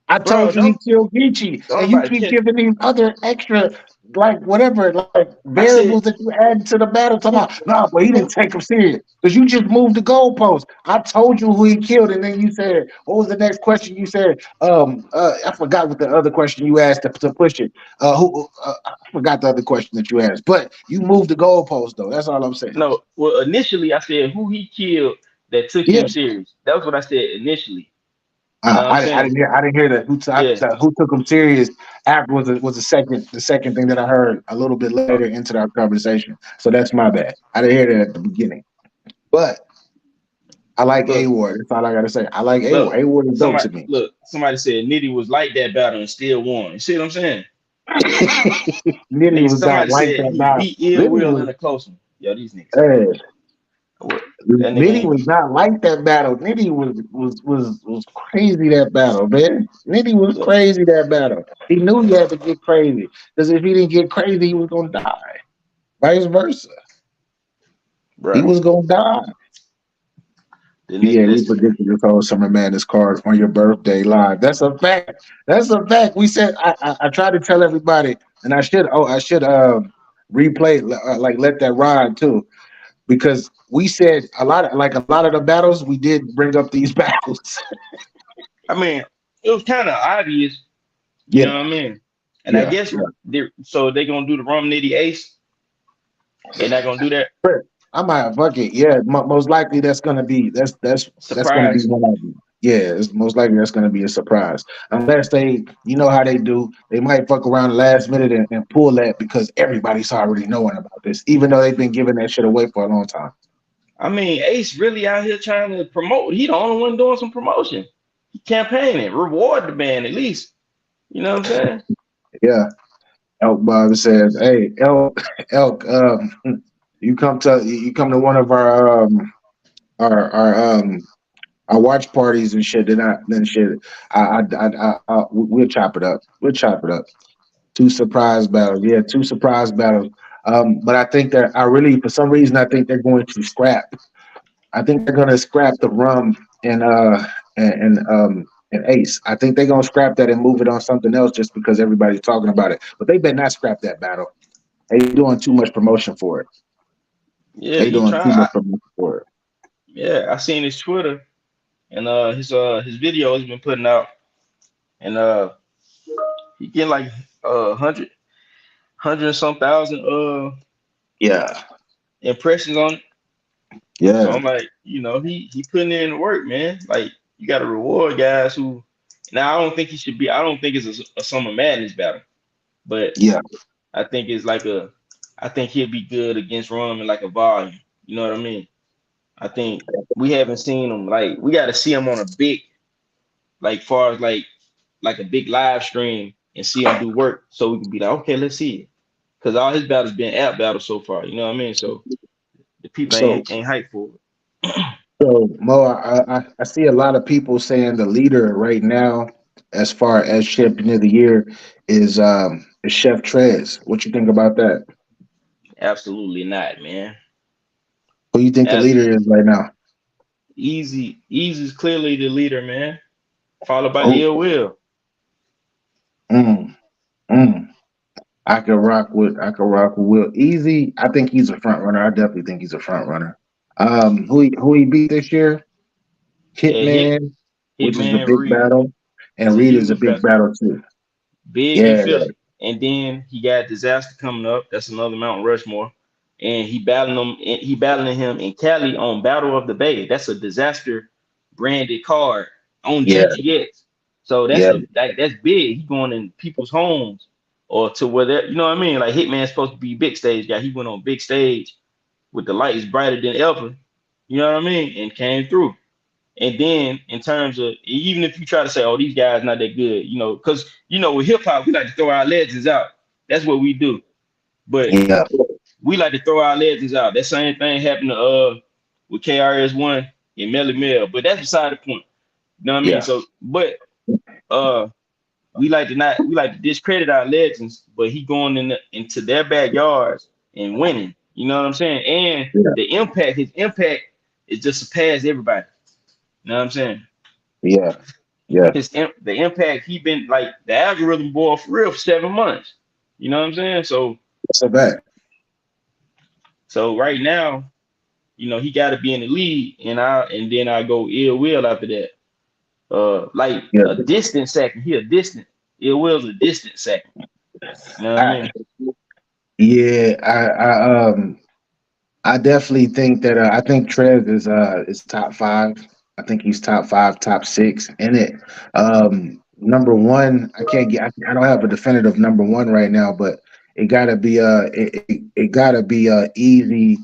I told you he killed Geechee. And you keep giving these other extra, like, whatever, like, variables that you add to the battle. Nah, but he didn't take him serious. Because you just moved the goalpost. I told you who he killed, and then you said, what was the next question? You said, I forgot what the other question you asked to push it. I forgot the other question that you asked. But you moved the goalpost, though. That's all I'm saying. No, well, initially I said who he killed that took him serious. That was what I said initially. I didn't hear that. Who took him serious after was the second thing that I heard a little bit later into our conversation. So that's my bad. I didn't hear that at the beginning. But I like A-Ward. That's all I gotta say. I like A-Ward. A-Ward is dope to me. Look, somebody said Nitty was like that battle and still won. You see what I'm saying? Nitty was not like that battle. He beat Ill Will in a close one. Yo, these niggas. Nitty was not like that battle. Nitty was crazy that battle, man. Nitty was crazy that battle. He knew he had to get crazy because if he didn't get crazy, he was gonna die. Vice versa, he was gonna die. Yeah, we predicted this whole Summer Madness card on your birthday live. That's a fact. That's a fact. We said I tried to tell everybody, and I should replay like let that ride too. Because we said a lot of the battles, we did bring up these battles. I mean, it was kind of obvious. You know what I mean? And I guess they're gonna do the Rum Nitty Ace. They're not gonna do that. I might fuck it. Yeah, most likely that's gonna be that's gonna be one of them. Yeah, it's most likely that's gonna be a surprise. Unless they, you know how they do, they might fuck around the last minute and pull that because everybody's already knowing about this, even though they've been giving that shit away for a long time. I mean, Ace really out here trying to promote. He the only one doing some promotion. He campaigning, reward the band at least. You know what I'm saying? Yeah. Elk Bob says, "Hey, Elk, you come to one of our watch parties and shit. Then shit. We'll chop it up. We'll chop it up. 2 surprise battles. Yeah, 2 surprise battles. But I think that for some reason, I think they're going to scrap. I think they're going to scrap the Rum and Ace. I think they're going to scrap that and move it on something else just because everybody's talking about it. But they better not scrap that battle. They doing too much promotion for it. Yeah, they doing too much promotion for it. Yeah, I seen his Twitter and his video he's been putting out, and he getting like 100 and some thousand impressions on it. Yeah. So I'm like, he putting in the work, man. Like, you got to reward guys who. Now I don't think it's a Summer Madness battle, but I think it's like I think he'll be good against Rum in like a volume. You know what I mean? I think we haven't seen him. Like, we got to see him on a big, like, far as like a big live stream and see him do work, so we can be like, okay, let's see it. Because all his battles been app battles so far. You know what I mean? So the people ain't hyped for it. So Mo, I see a lot of people saying the leader right now, as far as champion of the year, is Chef Trez. What you think about that? Absolutely not, man. Who you think the leader is right now? Easy's clearly the leader, man. Followed by Ill Will. I could rock with Will. Easy, I think he's a front runner. I definitely think he's a front runner. Who he beat this year? Hitman, which is the Hitman big Reed. battle, That's and a Reed is a huge big battle. battle too. Big in Yeah, Philly. And then he got Disaster coming up. That's another Mount Rushmore. And he battling him in Cali on Battle of the Bay. That's a Disaster branded card on yeah, GTX. So yeah, that's big. He going in people's homes or to where they, you know what I mean? Like Hitman's supposed to be big stage guy. He went on big stage with the lights brighter than ever. You know what I mean? And came through. And then in terms of even if you try to say, oh, these guys not that good, you know, because you know with hip hop we like to throw our legends out. That's what we do. But yeah, we like to throw our legends out. That same thing happened to with KRS-One and Melly Mel. But that's beside the point. You know what I mean? yeah. So but uh we like to discredit our legends, but he going into their backyards and winning. You know what I'm saying? And Yeah, his impact is just surpassed everybody. You know what I'm saying? yeah, yeah. The impact he been like the algorithm boy for real for 7 months. You know what I'm saying? So bad. So right now, you know, he got to be in the lead, and then I go Ill Will after that. Like Yeah, a distant second. He a distant. Ill Will's a distant second. You know what I I mean? yeah, I definitely think that I think Trev is top five. I think he's top five, top six in it. Number one, I can't get. I don't have a definitive number one right now, but it gotta be it gotta be easy,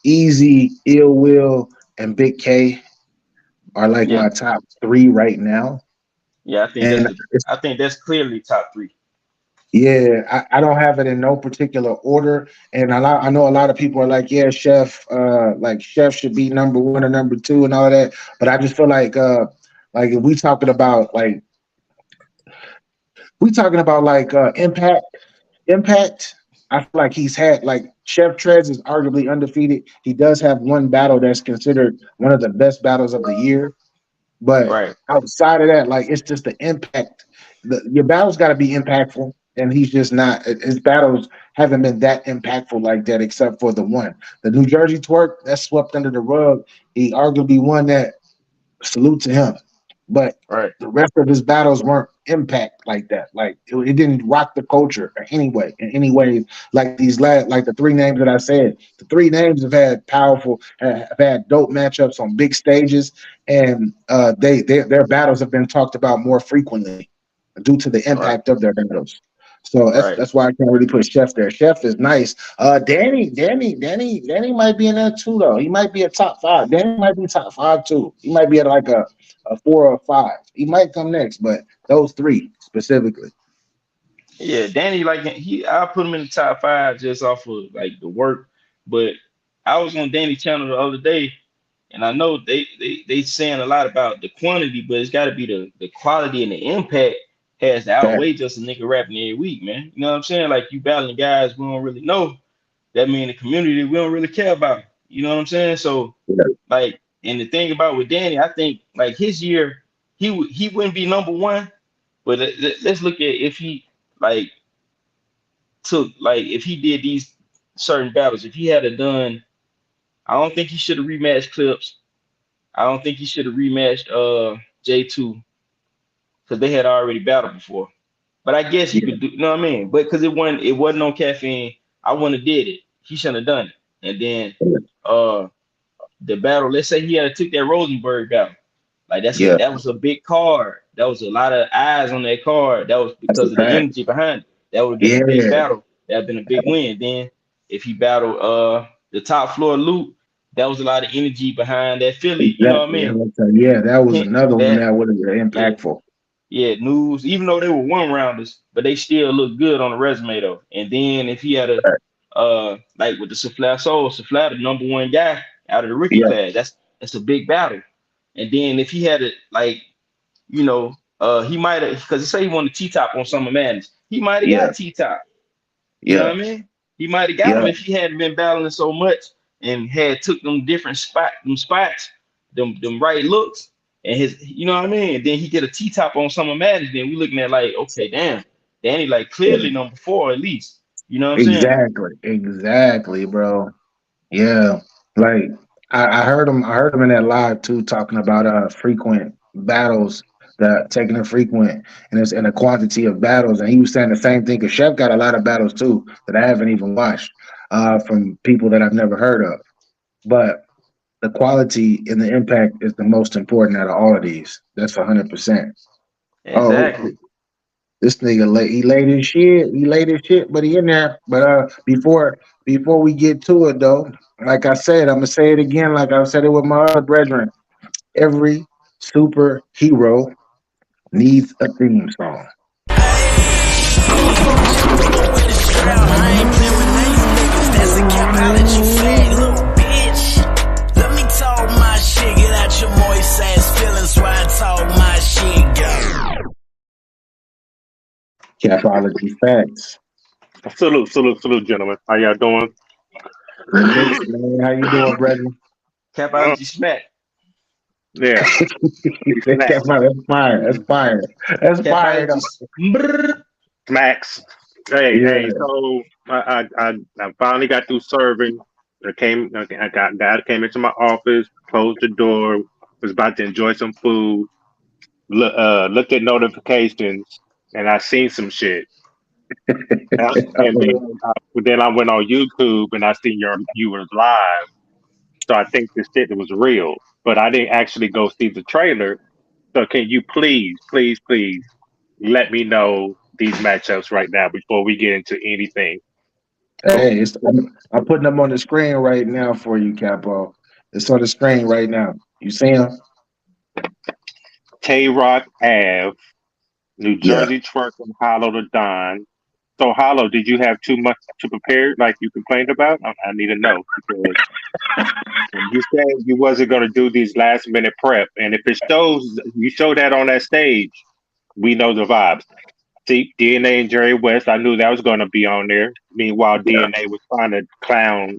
easy, ill will, and Big K are like Yeah, my top three right now. yeah. And I think that's clearly top three. yeah, I don't have it in no particular order, and I know a lot of people are like, yeah, Chef should be number one or number two and all that, but I just feel like if we talking about impact. I feel like he's had like Chef Trez is arguably undefeated. He does have one battle that's considered one of the best battles of the year. But Right, outside of that, like it's just the impact. Your battle's got to be impactful, and he's just not. His battles haven't been that impactful like that, except for the one, the New Jersey twerk that's swept under the rug. He arguably won that. Salute to him, but right, the rest of his battles weren't impact like that. Like it didn't rock the culture in any way. Like like the three names that I said, the three names have had dope matchups on big stages, and their battles have been talked about more frequently due to the right, impact of their battles. So right. that's why I can't really put Chef there. Chef is nice. Danny might be in there too though. He might be a top five. Danny might be top five too. He might be at like a four or five. He might come next, but those three specifically. Yeah, Danny, like I put him in the top five just off of like the work. But I was on Danny channel the other day, and I know they saying a lot about the quantity, but it's got to be the quality and the impact has to That, outweigh just a nigga rapping every week, man. You know what I'm saying? Like you battling guys we don't really know. That mean the community we don't really care about. You know what I'm saying? So yeah, like, and the thing about with Danny, I think like his year, he wouldn't be number one. But let's look at if he like took like if he did these certain battles. If he had a done, I don't think he should have rematched Clips. I don't think he should have rematched J2 because they had already battled before. But I guess he yeah, could do, you know what I mean? But because it wasn't on caffeine, I wouldn't have did it. He shouldn't have done it. And then uh the battle, let's say he had took that Rosenberg battle. Like yeah. that was a big card. That was a lot of eyes on that card. That was That's a because of the fact. energy behind it. That would have been a big Yeah, battle. That would have been a big win. Then if he battled the top floor loot, that was a lot of energy behind that Philly. You know what I exactly. mean? Yeah, that was another one That that would have been yeah, impactful. yeah, news, even though they were one rounders, but they still look good on the resume though. And then if he had a like with the Souffleur Soul, Souffleur the number one guy out of the rookie Yeah, class, that's a big battle. And then if he had it like, you know, he might have because they say he wanted T top on Summer Madness. He might have yeah, got T top. You know yeah, what I mean? He might have got yeah. him if he hadn't been battling so much and had took them different spots, them right looks, and his, you know what I mean? And then he get a T top on Summer Madness. Then we looking at like, okay, damn, Danny like clearly number four at least. You know what I'm saying? Exactly, exactly, bro. Yeah, like I heard him. I heard him in that live too, talking about frequent battles, that taking a frequent and it's and a quantity of battles, and he was saying the same thing. Cause Chef got a lot of battles too that I haven't even watched from people that I've never heard of. But the quality and the impact is the most important out of all of these. That's 100%. Oh, Exactly. this nigga late. He late his shit. He late his shit, but he in there. But before we get to it though, like I said, I'm gonna say it again. Like I said it with my other brethren. Every superhero needs a theme song. I ain't playing with these niggas. That's a Capology Factz, little bitch. Let me talk my shit. Get out your moist ass feelings while I talk my shit, girl. Capology Factz. Salute, gentlemen. How y'all doing? Mix, man. How you doing, brethren? Capology smack. Yeah. That's fire. That's fire. That's fire. Capology. Max. Hey, Yeah. hey. So I finally got through serving. God came into my office, closed the door, was about to enjoy some food. Looked at notifications, and I seen some shit. And then I went on YouTube, and I seen you was live. So I think this shit was real, but I didn't actually go see the trailer. So can you please let me know these matchups right now before we get into anything? Hey, I'm putting them on the screen right now for you, Capo. It's on the screen right now. You see him? Tay Rock Ave, New Yeah. Jersey Twerk, and Hollow the Don. So Hollow, did you have too much to prepare like you complained about? I need to know because you said you wasn't going to do these last minute prep, and if it shows you show that on that stage, we know the vibes. See, DNA and Jerry West, I knew that was going to be on there. Meanwhile, Yeah. DNA was trying to clown,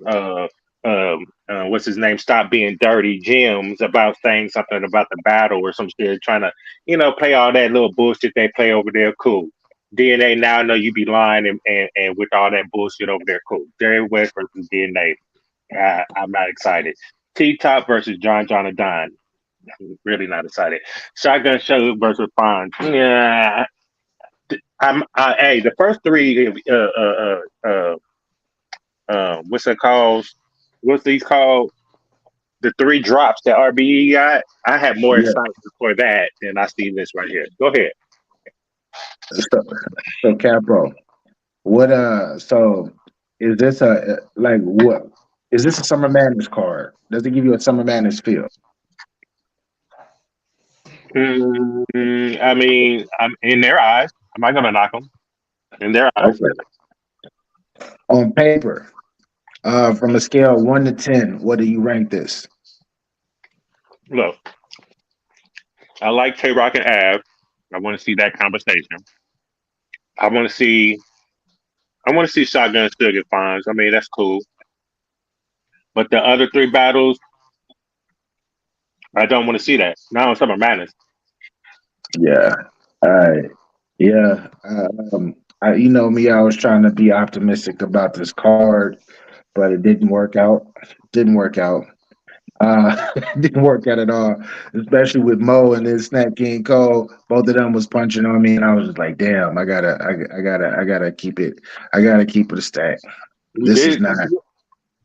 what's his name? Stop being dirty, Jim's about saying something about the battle or some shit, trying to, play all that little bullshit they play over there. Cool. DNA, now I know you be lying and with all that bullshit over there. Cool. Jerry West versus DNA. I'm not excited. T Top versus John and Don. I'm really not excited. Shotgun Show versus Fonz. Yeah. Hey, the first three, what's it called? What's these called? The three drops that RBE got. I had more Yeah. excitement for that than I see this right here. Go ahead. So Capo, what so is this what is this a Summer Madness card? Does it give you a Summer Madness feel? I mean, I'm in their eyes. I'm not gonna knock them. In their eyes. Okay. On paper, from a scale of 1 to 10, what do you rank this? Look, I like Tay Rock and Av. I want to see that conversation. I want to see. I want to see Shotgun still get fines. I mean, that's cool. But the other three battles, I don't want to see that. Not on Summer Madness. Yeah. Yeah. You know me, I was trying to be optimistic about this card, but it didn't work out. Didn't work out. Didn't work out at all, especially with Mo and then Snap King Cole. Both of them was punching on me, and I was just like, "Damn, I gotta keep it. I gotta keep it a stack. This is Did, not."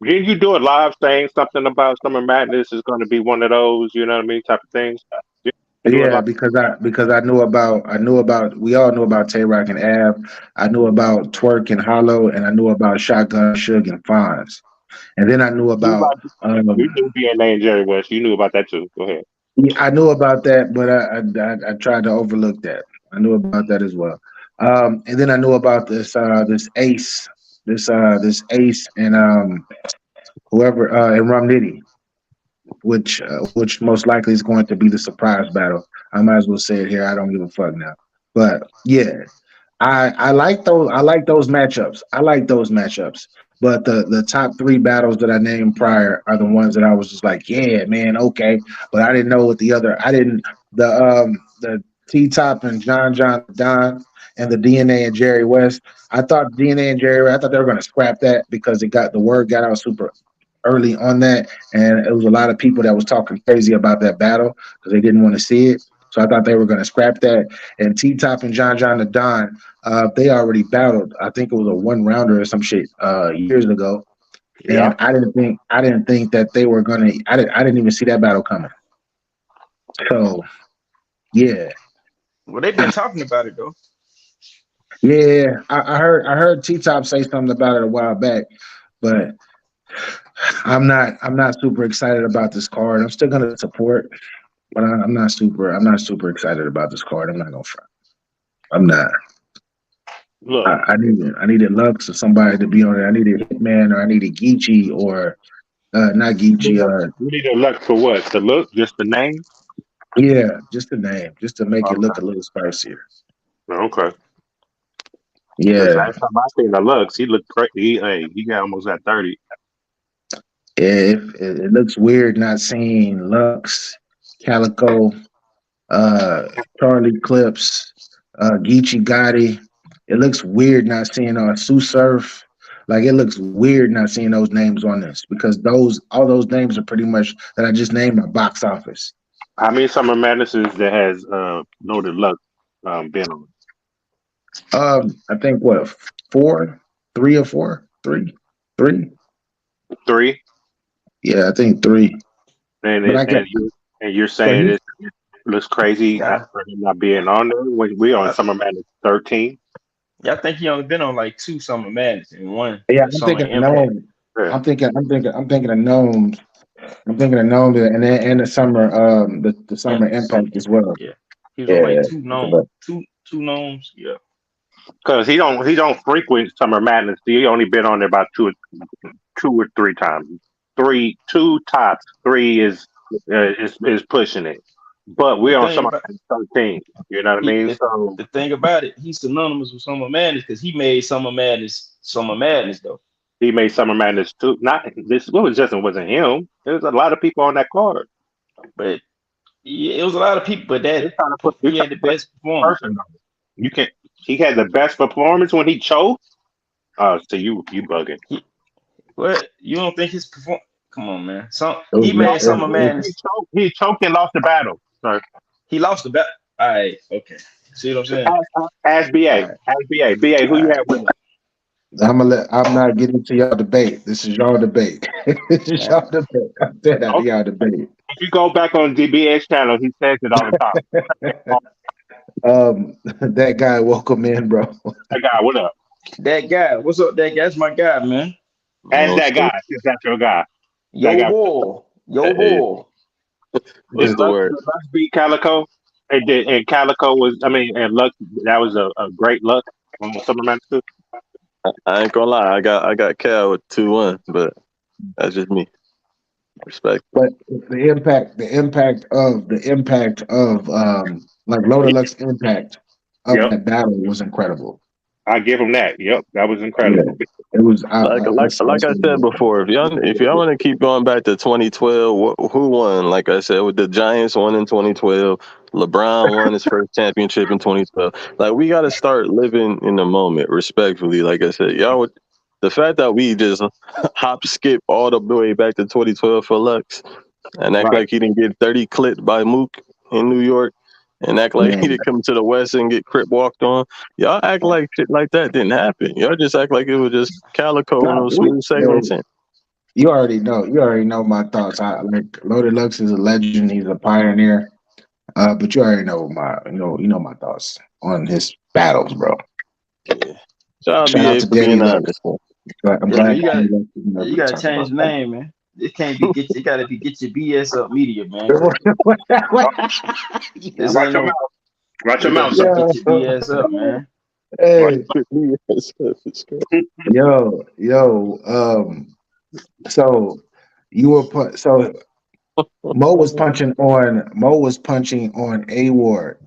did you do a live saying something about Summer Madness is going to be one of those, you know what I mean, type of things? Did you do it Yeah, live? because I knew about we all knew about Tay Rock and Av. I knew about Twerk and Hollow, and I knew about Shotgun, Suge, and Fonz. And then I knew You, about you knew DNA and Jerry West. You knew about that too. Go ahead. yeah, I knew about that, but I tried to overlook that. I knew about that as well. And then I knew about this Ace, this Ace and whoever and Rum Nitty, which most likely is going to be the surprise battle. I might as well say it here. I don't give a fuck now. But yeah, I like those. I like those matchups. I like those matchups. But the top three battles that I named prior are the ones that I was just like, yeah, man, okay. But I didn't know what the other. I didn't the T Top and John Don and the DNA and Jerry West. I thought DNA and Jerry. I thought they were going to scrap that because the word got out super early on that, and it was a lot of people that was talking crazy about that battle because they didn't want to see it. So I thought they were going to scrap that. And T Top and John the Don, they already battled. I think it was a 1-rounder or some shit years ago. Yeah. And I didn't think that they were gonna. I didn't even see that battle coming. So yeah, Well, they've been talking about it though. yeah. I heard T Top say something about it a while back, but I'm not super excited about this card. I'm still gonna support, but I'm not super excited about this card. I'm not gonna front. I'm not. Look, I needed Lux or somebody to be on it. I needed Hitman or I needed Geechee or not Geechee. you need a look for what? The look, just the name. Yeah, just the name, just to make it Okay. look a little spicier. Okay. Because Yeah, last time I seen the looks, he looked crazy. He got almost at 30. it looks weird not seeing Lux, Calico, Charlie Clips, Geechee Gotti. It looks weird not seeing Sue Surf. Like it looks weird not seeing those names on this because all those names are pretty much that I just named my box office. How many Summer Madnesses that has Loaded Luck been on? I think what 4, 3 or 4, 3, 3. 3. Yeah, I think 3. And But I can. you're saying But it looks crazy Yeah. for him not being on there when we on Summer Madness 13. Yeah, I think he only been on like 2 Summer Madness and 1 Yeah, I'm Summer thinking of Impact. Gnome. Yeah. I'm thinking of Gnomes. I'm thinking of Gnome and the summer the summer impact as well. Yeah, he was on Yeah. like 2 gnomes, two gnomes. Yeah, Because he don't frequent Summer Madness. He only been on there about 2 or 3 times. 2 tops. 3 is pushing it. But we're The on thing Summer about- Madness 13. You know what I mean? So the thing about it, he's synonymous with Summer Madness because he made Summer Madness though. he made Summer Madness 2. Not this. What was Justin wasn't him. There was a lot of people on that card. But yeah, it was a lot of people, but You're trying to put he had the best performance. person on it. You can't. He had the best performance when he choked. So you bugging. What, you don't think his performance? Come on, man. was He good. made Summer Madness. He choked and lost the battle. Sorry. He lost the battle. All right, okay. See what I'm saying? Ask BA. Ask BA. BA, who you had with him? I'm not getting into y'all debate. This is y'all debate. This is y'all debate. I'm saying that y'all debate. If you go back on DBA's channel, he says it all the time. That guy, welcome in, bro. That guy, what up? That guy, what's up? That guy? That's my guy, man. Ask that guy. Is that your guy? Yo, boy. Yo, boy. What's the word? Lux beat Calico. And Calico was, and Lux, that was a great Lux on Summer Madness 2. I ain't gonna lie, I got Cal with 2-1, but that's just me. Respect. But the impact of like Loaded Lux impact of that battle was incredible. I give him that. Yep, that was incredible. Yeah, it was like I said before. If y'all want to keep going back to 2012, who won? Like I said, with the Giants won in 2012. LeBron won his first championship in 2012. Like, we got to start living in the moment, respectfully. Like I said, the fact that we just skip all the way back to 2012 for Lux and act like he didn't get 30 clipped by Mook in New York and act like he didn't come to the West and get crip walked on. Y'all act like shit like that didn't happen. Y'all just act like it was just Calico and those smooth segments. You already know my thoughts. I like Loaded Lux is a legend. He's a pioneer. But you already know my thoughts on his battles, bro. Yeah. Shout out to being honest. I'm glad you gotta change the name, man. It can't be it gotta be Get Your BS Up Media, man. This ain't no Watch your mouth. Get your BS up, man. Hey. So you were Mo was punching on A Ward,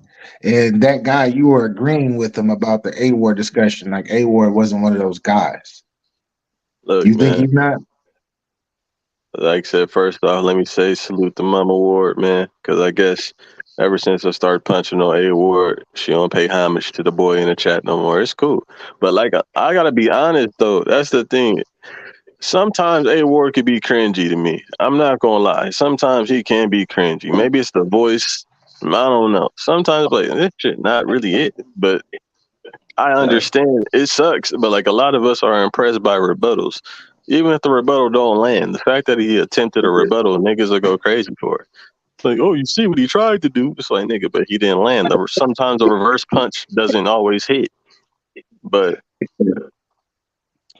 and that guy, you were agreeing with him about the A Ward discussion. Like A Ward wasn't one of those guys. Look, you think he's not? Like I said, first off, let me say salute to Mama Ward, man, because I guess ever since I started punching on A Ward, she don't pay homage to the boy in the chat no more. It's cool, but like I gotta be honest though, that's the thing. Sometimes A Ward could be cringy to me. I'm not gonna lie. Sometimes he can be cringy. Maybe it's the voice. I don't know. Sometimes like this shit not really it. But I understand it sucks. But like a lot of us are impressed by rebuttals. Even if the rebuttal don't land, the fact that he attempted a rebuttal, niggas will go crazy for it. Like, oh, you see what he tried to do? It's like, nigga, but he didn't land. Sometimes a reverse punch doesn't always hit. But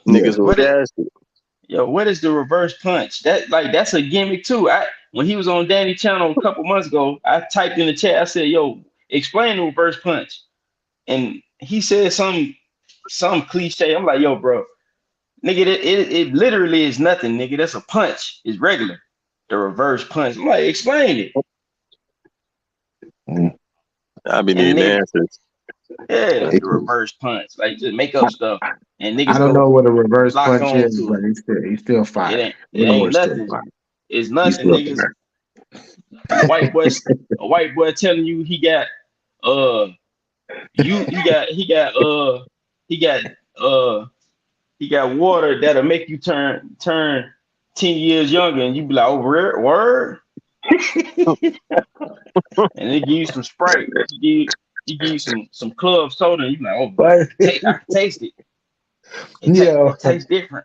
niggas will gas it. Yo, what is the reverse punch? That's a gimmick too. When he was on Danny Channel a couple months ago, I typed in the chat. I said, "Yo, explain the reverse punch," and he said some cliche. I'm like, "Yo, bro, nigga, it literally is nothing, nigga. That's a punch. It's regular. The reverse punch. I'm like, explain it." I be needing answers. Yeah, the reverse punch. Like just make up stuff. And niggas I don't know what a reverse punch is, but he's still fine. It ain't nothing. It's nothing, niggas. A white boy telling you he got water that'll make you turn 10 years younger, and you be like, oh, word? And they give you some Sprite. He give you some club soda, and you like, oh, I can taste it. It tastes different.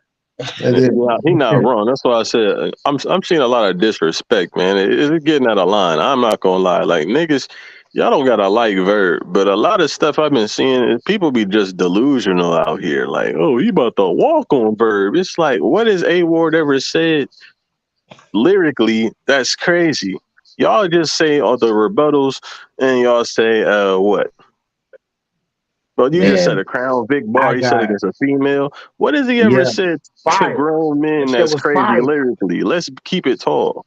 Well, he not wrong. That's why I said I'm seeing a lot of disrespect, man. It's getting out of line. I'm not gonna lie. Like niggas, y'all don't gotta like Verb, but a lot of stuff I've been seeing is people be just delusional out here. Like, oh, you about to walk on Verb. It's like, what has A Ward ever said lyrically? That's crazy. Y'all just say all the rebuttals and y'all say what? Well, you just said a Crown Vic bar. He said it as a female. What has he ever said to grown men that's crazy lyrically? Let's keep it tall.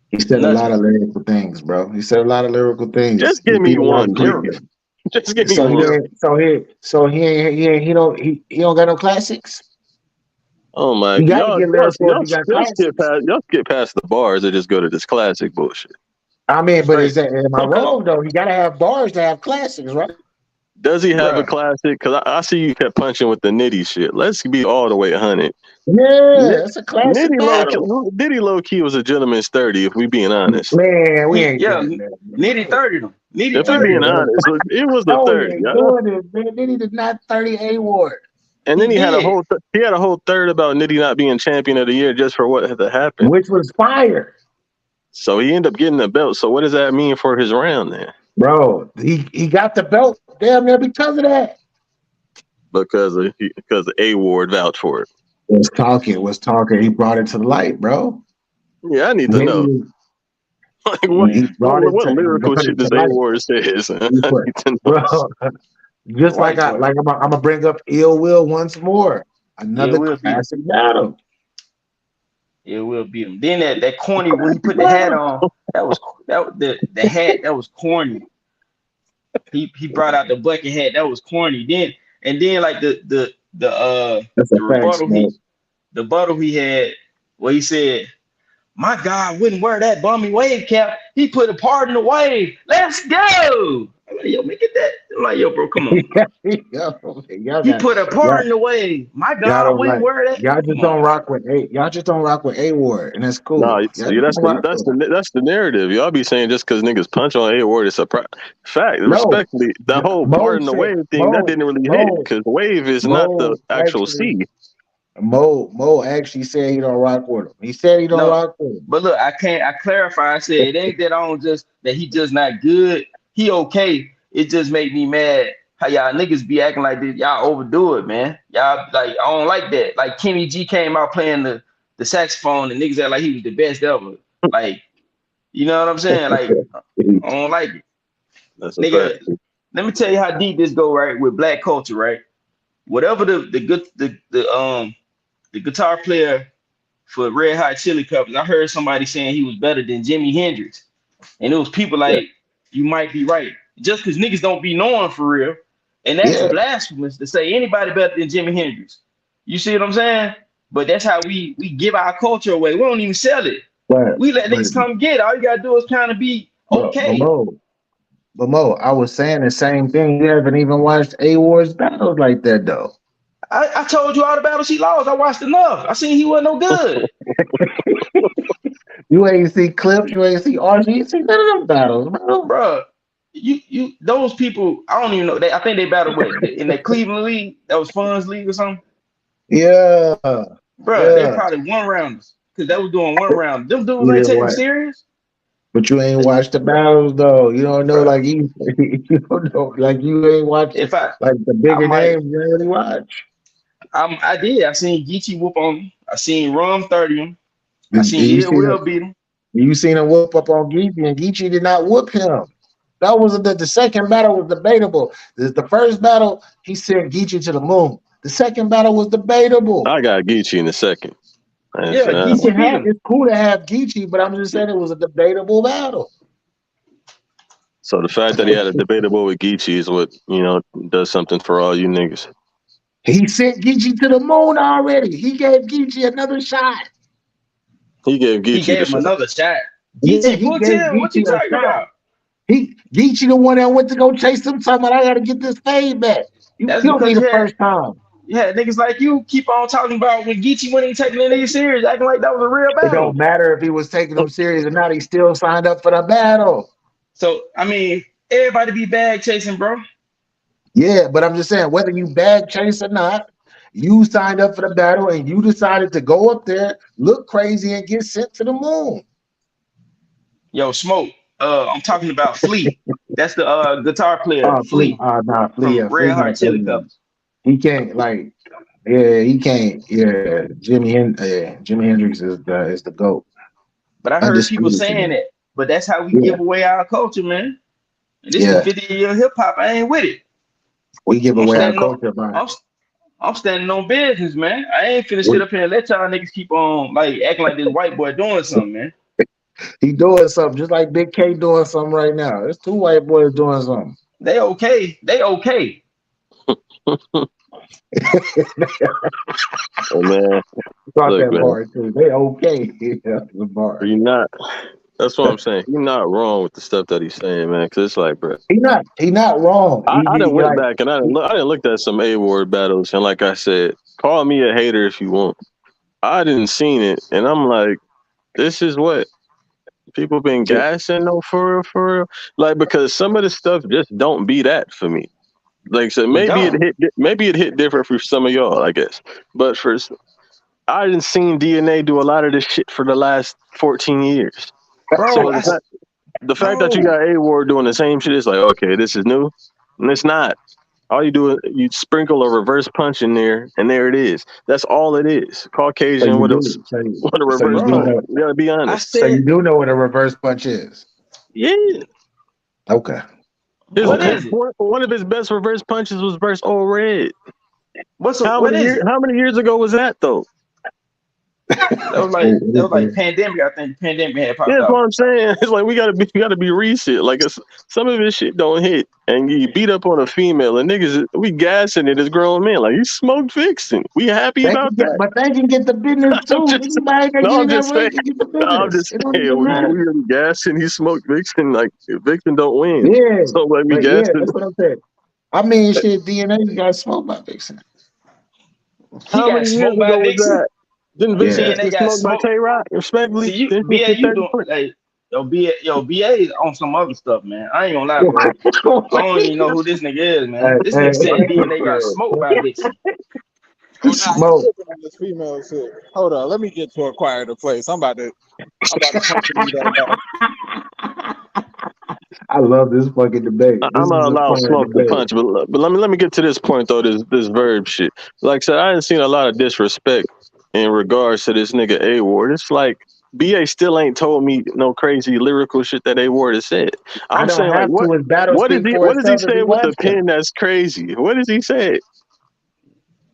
He said a lot of lyrical things, bro. He said a lot of lyrical things. Just give me one, please. Just give me one. He don't got no classics. Oh my God! Y'all skip past the bars and just go to this classic bullshit. I mean, but am I wrong though? He gotta have bars to have classics, right? Does he have a classic? Because I see you kept punching with the Nitty shit. Let's be all the way 100. Yeah, that's a classic. Nitty low key was a gentleman's 30, if we being honest. Man, we ain't. Nitty 30 them. If we being honest, it was the 30. Nitty did not 30 A Ward. And then he had a whole third about Nitty not being champion of the year just for what had happened, which was fire. So he ended up getting the belt. So what does that mean for his round then? Bro, he got the belt damn near because of that. Because A Ward vouched for it. Was talking. He brought it to the light, bro. Yeah, I need to know. Like what lyrical shit does A Ward says? Bro, just like I'm gonna bring up Ill Will once more. Another classic battle. It will beat him. Then that corny when he put the hat on, the hat that was corny. He brought out the bucket hat that was corny. Then like the rebuttal he had where he said, "My God wouldn't wear that bummy wave cap. He put a part in the wave. Let's go." I'm like, yo, make it that. I'm like, yo, bro, come on. He put a part in the wave. My God wouldn't wear that. Y'all just don't rock with A Ward, and that's cool. No, that's the narrative. Y'all be saying just because niggas punch on A Ward, it's a fact. Respectfully, the whole part in the wave thing that didn't really hit because wave is not the actual C. Mo actually said he don't rock with him. He said he don't rock with him. But look, I clarify. I said it ain't that he just not good. He okay. It just make me mad how y'all niggas be acting like this. Y'all overdo it, man. Y'all like I don't like that. Like Kenny G came out playing the saxophone and niggas act like he was the best ever. Like, you know what I'm saying? Like I don't like it. Nigga, let me tell you how deep this go, right? With black culture, right? Whatever the guitar player for Red Hot Chili Peppers, I heard somebody saying he was better than Jimi Hendrix. And it was people like, you might be right. Just because niggas don't be knowing for real. And that's blasphemous to say anybody better than Jimi Hendrix. You see what I'm saying? But that's how we give our culture away. We don't even sell it. Right. We let niggas come get it. All you gotta do is kind of be okay. But Mo, I was saying the same thing. You haven't even watched A Ward's battles like that though. I told you all the battles he lost. I watched enough. I seen he wasn't no good. You ain't see clips. You ain't see RG. You ain't see none of them battles, bro. Bruh, you those people, I don't even know. I think they battled in that Cleveland League. That was Funds League or something. Yeah. Bruh, they probably one rounders. Because they was doing one round. Them dudes ain't taking serious. But you ain't watched the battles though. You don't know, like you don't know, like you ain't watched like the bigger names. You ain't really watch. I did. I seen Geechee whoop on him. I seen Rum 30 him. I seen Lil Will beat him. You seen him whoop up on Geechee, and Geechee did not whoop him. That was the second battle was debatable. The first battle he sent Geechee to the moon. The second battle was debatable. I got Geechee in the second. It's cool to have Geechee, but I'm just saying it was a debatable battle. So the fact that he had a debatable with Geechee is what, does something for all you niggas. He sent Geechee to the moon already. He gave Geechee another shot. He gave him another shot. Geechee, what you talking about? Geechee the one that went to go chase him, talking about I gotta get this fade back. You killed me the first time. Yeah, niggas like you keep on talking about when Geechee wasn't taking any serious, acting like that was a real battle. It don't matter if he was taking them serious or not. He still signed up for the battle. So I mean, everybody be bag chasing, bro. Yeah, but I'm just saying, whether you bag chase or not, you signed up for the battle and you decided to go up there, look crazy, and get sent to the moon. Yo, Smoke. I'm talking about Flea. That's the guitar player. Flea. Flea. Red Hot Chili Peppers. He can't he can't. Yeah, Jimi Hendrix is the GOAT. But I heard people saying it. But that's how we give away our culture, man. And this is 50-year hip hop. I ain't with it. We give away our culture, I'm standing on business, man. I ain't finna sit up here and let y'all niggas keep on acting like this white boy doing something, man. He doing something just like Big K doing something right now. There's two white boys doing something. They okay. Oh man, that bar too. They okay. The bar. You're not. That's what I'm saying. You're not wrong with the stuff that he's saying, man. Because it's like, bro, he not wrong. I done went back and I done looked at some A-Ward battles, and like I said, call me a hater if you want. I didn't seen it, and I'm like, this is what people been gassing though for real. Like, because some of the stuff just don't be that for me. Like, so maybe it hit different for some of y'all, I guess. But I didn't seen DNA do a lot of this shit for the last 14 years. Bro, so the fact that you got A-Ward doing the same shit is like, okay, this is new. And it's not. All you do is you sprinkle a reverse punch in there, and there it is. That's all it is. Caucasian with a reverse punch. You gotta be honest. So you do know what a reverse punch is? Yeah. Okay. One of his best reverse punches was versus Old Red. How many years ago was that though? That was like pandemic. I think pandemic had popped that's out. what I'm saying. It's like we gotta be recent. Like some of this shit don't hit, and you beat up on a female, and niggas we gassing it as grown men. Like you smoke fixing. We happy about that. But they can get the business too. I'm just saying. We really gassing. He smoke Vixen. Like Vixen don't win. Yeah. So like we gassing. That's what I'm saying. I mean, shit. DNA got smoked by Vixen. How many years ago was that? Didn't Vixen get smoked by K-Rock? Respectfully, BA, you doing like BA is on some other stuff, man. I ain't gonna lie, bro. I don't even know who this nigga is, man. This nigga said DNA got smoked by Vixen. Smoke. This female shit. Hold on, let me get to a quieter place. I'm about to punch that out. I love this fucking debate. I'm not allowed Smoke to punch, but let me get to this point though. This verb shit. Like I said, I didn't seen a lot of disrespect in regards to this nigga A-Ward. It's like BA still ain't told me no crazy lyrical shit that A-Ward has said. I'm saying like what does he say with the pen that's crazy? What does he say?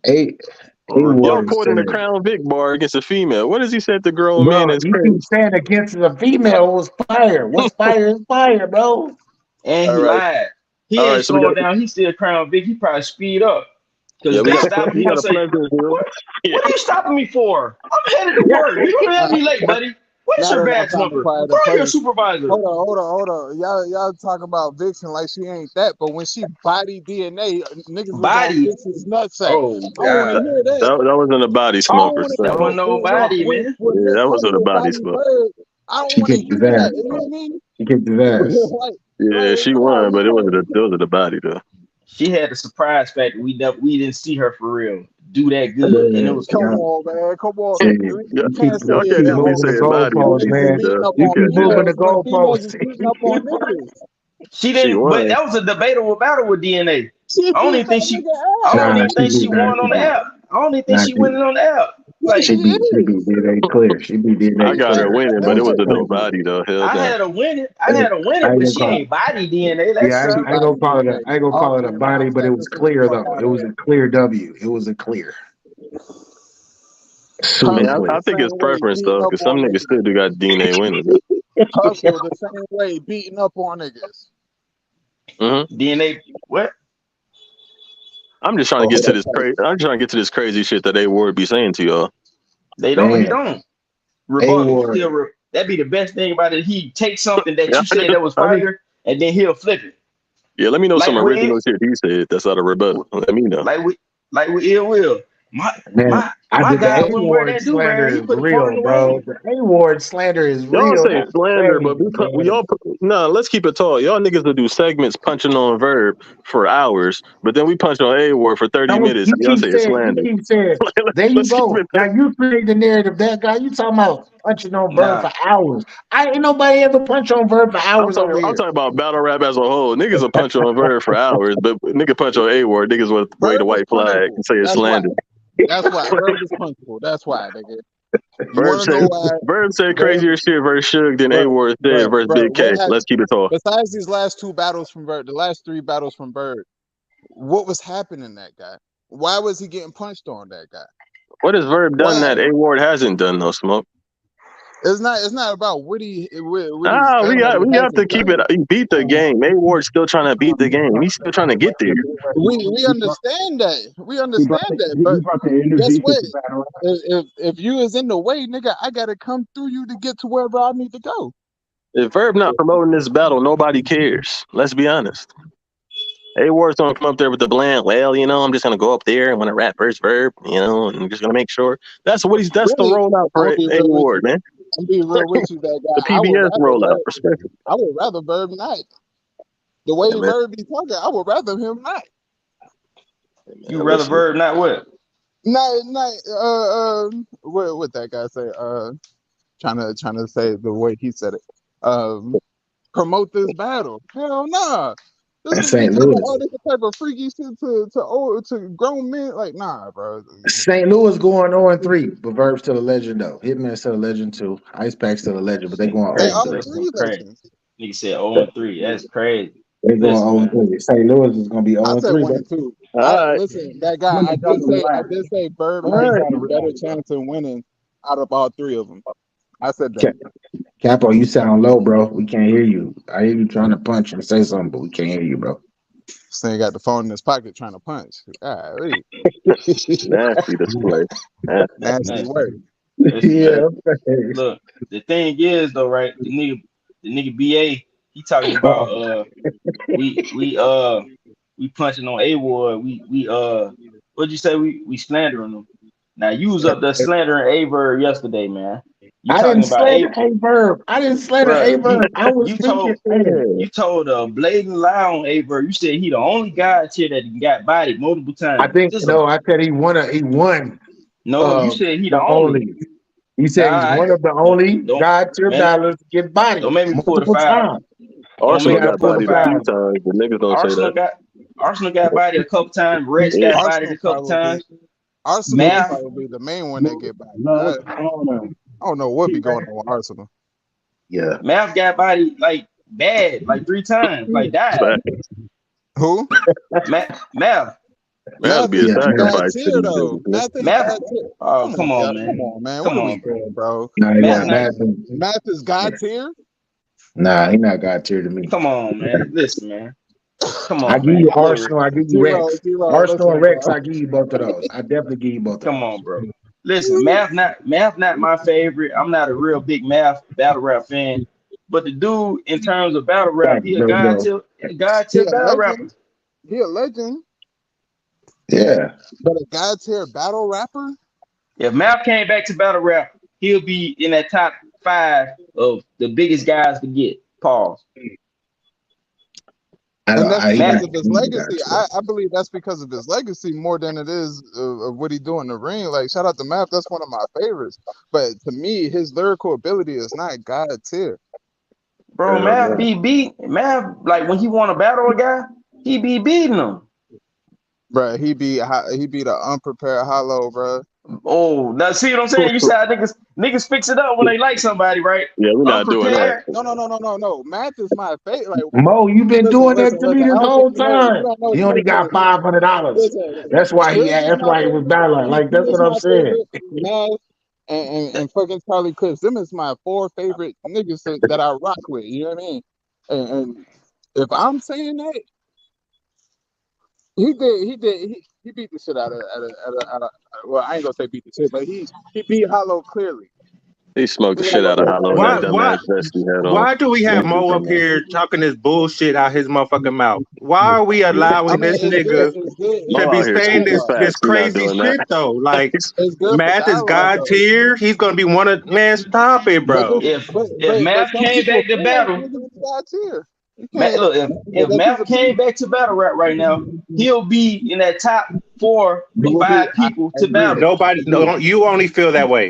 Y'all quoting the Crown Vic bar against a female. What does he say to grown men that's crazy? Keep saying against a female was fire. What's fire is fire, bro. And he lied. He ain't slowing down. He still Crown Vic. He probably speed up. Because they stopped me. What are you stopping me for? I'm headed to work. You don't have me late, buddy. Where's Now her they're not badge trying to number? apply the Call your players. supervisor. Hold on. Y'all talk about Vixen like she ain't that, but when she body DNA, niggas was on Body. Vixen's nutsack. Oh I don't want to God. hear that. That wasn't a body I don't smoker. want to That hear So wasn't that. nobody, man. When yeah, Miss that wasn't a Hustle body body smoke. bird, I don't She want to kicked his hear that. ass. You know what I mean? She kicked his ass. Yeah, she won, but it wasn't a body though. She had the surprise factor. We didn't see her for real do that good, and it Yeah, was Come yeah. on, man. Come on. Hey, Yeah, You can't say y'all you it keep can't have me though. moving the saying body When goalposts, when niggas man. she beating up You you on keep can't do moving that. the females, when females is goalposts. beating up on niggas, she She didn't. But won. that was a debatable battle with DNA. she I don't beat even think that she. nigga I don't Nah, even ass. she think she beat nah, won on the app. I don't even think nah, she won it on the app. Yes, Like she she is. beat DNA clear. She beat I DNA got her clear. winning, That but it was a wasn't no clear. body though. Hell I down. had a winning. I Hey, had a I winning, ain't but gonna she call. ain't body DNA. That's Yeah, She I ain't body gonna call it. DNA. I ain't gonna All call it a three body, rounds but it that was pussy the clear fuck though. out It of was her. a clear W. It was a clear, I super mean, Hustle clear. I the think same it's way preference beating though, up because some on niggas niggas. still do got DNA winners. Hustle the same way beating up on niggas. DNA. What? I'm just trying to Oh, get to this crazy. I'm trying to get to this crazy shit that A Ward be saying to y'all. They don't. He man, don't A rebuttal. Ward. That'd be the best thing about it. He takes something that Yeah, you said that was fire, and then he'll flip it. yeah. Let me know some Like original with shit he said that's out of rebuttal. Let me know. like with Ill Will. My Man, my I my did the guy A wouldn't wear Ward that do rag. slander He is put the phone real, away. bro. The A Ward slander is Y'all real. say That's slander, but crazy, we man. all no. Let's keep it tall. Y'all niggas will do segments punching on Verb for hours, but then we punch on A Ward for 30 Don't minutes. you And y'all keep say it's saying? You slander. keep saying. There you Let's keep go. it. Now you create the narrative. That guy you talking about punching on Verb Nah, for hours. I ain't nobody ever punch on Verb for hours over I'm here. talking about battle rap as a whole. Niggas will punch on Verb for hours, but nigga punch on A Ward. Niggas will wave the Verb is white flag punchable. and say it's That's why. slander. That's why. Verb is punchable. That's why, nigga. You Verb want to know said why? Verb said Verb, crazier shit versus Suge than A Ward said versus Big K. What has, Let's keep it tall. besides these last two battles from Bird, the last three battles from Bird, what was happening that guy? Why was he getting punched on that guy? What has Verb done Why? that A Ward hasn't done though, Smoke? It's not about what he's Ah, done that he we have to hasn't keep it. done. He beat the game. A Ward's still trying to beat the game. He's still trying to get there. We understand that. We He brought understand the, that. he But brought the guess energy to what? the battle. If you is in the way, nigga, I gotta come through you to get to wherever I need to go. If Verb not promoting this battle, nobody cares. Let's be honest. A Ward's gonna come up there with the bland. Well, I'm just gonna go up there and want to rap verse Verb, and I'm just gonna make sure. That's the Really, rollout I'm for gonna be A real with Ward, you. man. I'm being real with you, that The guy. PBS rollout. Respect it. I would rather Verb not. The way Yeah, man. Verb be talking, I would rather him not. you Man, rather listen. Verb not what? Not what that guy say? Trying to say the way he said it. Promote this battle. Hell nah. This That's is the St. type of Louis. all this type of freaky shit to grown men. Like, nah, bro. St. Louis going 0-3, but Verb's still a legend though. Hitman's still a legend too. Ice Pack's still a legend, but they going They 0-3. all That's three crazy. legends. Nigga said 0-3. That's crazy. They Listen, going man. 0-3. St. Louis is gonna be I said 0-3. 1 and 2. All I right. listen, that guy. I did say Verb has got a better chance of winning out of all three of them. I said that. Capo, you sound low, bro. We can't hear you. I hear you trying to punch and say something, but we can't hear you, bro. This thing got the phone in his pocket trying to punch. Wait. Nasty display. Nasty Man, work. listen, Yeah. man. Look, the thing is though, right? The nigga BA, he talking about we punching on A Ward. What'd you say? We slandering them. Now you was up there slandering A Verb yesterday, man. You I didn't talking about slander A Verb. I didn't slander bruh, A Verb. I was you speaking. told you told a blatant lie on A Verb. You said he the only guy here that got bodied multiple I times. think I said he won. He won. No, you said he the The only. only. He said he's Nah, one of the only don't God tier man, battlers to get bodied don't make me pull the multiple file. times. Don't Arsenal make me got pull the bodied a file. few times, but niggas don't say that. Arsenal got bodied a couple times. Rex Yeah. got bodied a couple times. Arsenal will Math, probably be the main one that get back. No, I don't know what be going on with Arsenal. yeah. Math got bodied like bad, like 3 times, like died. Who? Math. That'd be a Math is God sacrifice to tier these though. niggas, man. Math is Math. God tier. Oh, come on, Come man. on, man. Come What are we on. doing, bro? No, he Math not. not. Math is God tier. Nah, he not God tier to me. Come on, man. Listen, man. Come I on, give man. you Look, Arsenal. I give you Zero, Rex. zero. Arsenal and Listen, Rex. bro. I give you both of those. I definitely give you both of come those. on, bro. Listen, math not my favorite. I'm not a real big math battle rap fan. But the dude, in terms of battle rap, he a god tier battle rapper. He a legend. Yeah. But a god tier battle rapper? If Math came back to battle rap, he'll be in that top 5 of the biggest guys to get. Pause. And that's because of his legacy. I believe that's because of his legacy more than it is of what he do in the ring. Like, shout out to Math, that's one of my favorites. But to me, his lyrical ability is not god tier. Bro, Math like when he want to battle a guy, he be beating him. Bro, he be the unprepared hollow, bro. Oh, now see what I'm saying? You said niggas fix it up when they like somebody, right? Yeah, we're not doing that. No. Math is my favorite. Like, Mo, you've been doing that to me this whole time. He only got $500. That's why he was battling. Like, that's what I'm saying. Math and fucking Charlie Clips, them is my 4 favorite niggas that I rock with. You know what I mean? And if I'm saying that, he beat the shit out of well, I ain't gonna say beat the shit, but he beat Hollow clearly. He smoked the shit out of Hollow. Why do we have Mo up here talking this bullshit out his motherfucking mouth? Why are we allowing this nigga to be saying this crazy shit though? Like, Math is god tier. He's gonna be one of stop it, bro. If Math came back to battle, if Math came back to battle rap right now, he'll be in that top 4 or 5 people to battle. You only feel that way.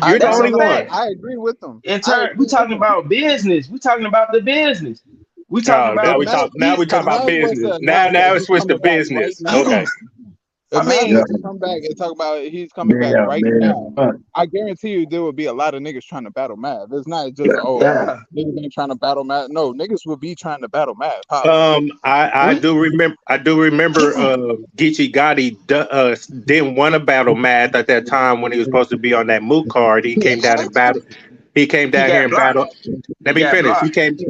You're the only one. I agree with them. In turn, we talking about business. We talking about the business. We talking about now we talking about business. Now it's switched to business. Okay. If Math come back and talk about he's coming back right now, I guarantee you there will be a lot of niggas trying to battle Math. It's not just niggas ain't trying to battle Math. No, niggas will be trying to battle Math. I do remember Geechee Gotti didn't want to battle Math at that time when he was supposed to be on that Moot card. He came down and battled. He came down here and battled. Let me finish.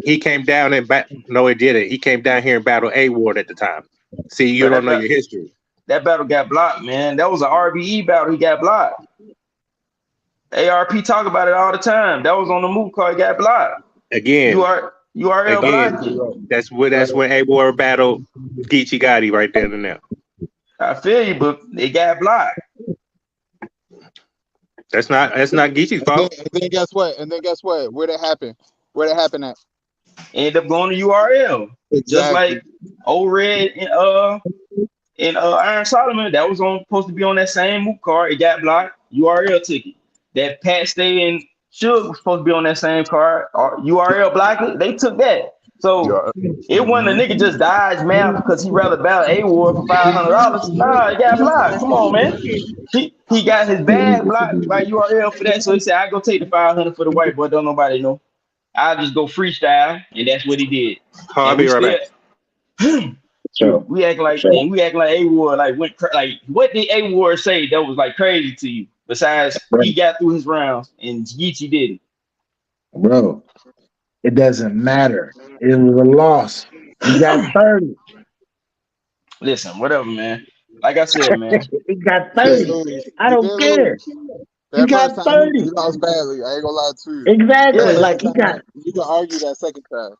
He came down and no, he didn't. He came down here and battled A-Ward at the time. See, you don't know your history. That battle got blocked, man. That was an RBE battle. He got blocked. ARP talk about it all the time. That was on the move card. He got blocked. Again, URL blocked. That's when A-Ward battled Geechee Gotti right there and now. I feel you, but it got blocked. That's not Geechee's fault. And then guess what? Where'd it happen? Where'd it happen at? Ended up going to URL. Exactly. Just like O-Red and Iron Solomon, that was supposed to be on that same move card. It got blocked. URL ticket. That Pat Stay and Suge was supposed to be on that same card. URL blocked it. They took that. So it wasn't a nigga just dodged Math because he rather battle A-Ward for $500. Nah, it got blocked. Come on, man. He got his bag blocked by URL for that. So he said, I go take the $500 for the white boy. Don't nobody know. I'll just go freestyle, and that's what he did. I'll be right back. So we act like A-Ward went like what did A-Ward say that was like crazy to you? Besides he got through his rounds and Geechee didn't. Bro, it doesn't matter. It was a loss. He got 30. Listen, whatever, man. Like I said, man. He got 30. I don't care. He got 30. He lost badly. I ain't gonna lie to you. Exactly. Like he got. You can argue that second time.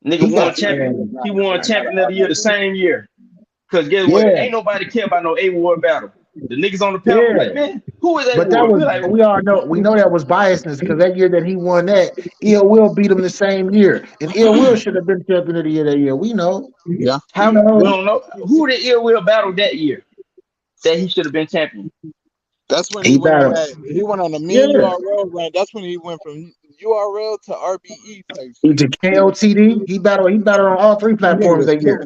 Nigga won champion. He won champion of the year the same year. Cause guess what? Ain't nobody care about no A-Ward battle. The niggas on the panel like, man, who is A-Ward? But that was we all know. We know that was biasness because that year that he won that, Ill Will beat him the same year, and Ill Will should have been champion of the year that year. We know. Yeah. We don't know who did Ill Will battle that year that he should have been champion. That's when he went on a mean URL run. That's when he went from URL to RBE type. To KOTD. He battled on all 3 platforms that year.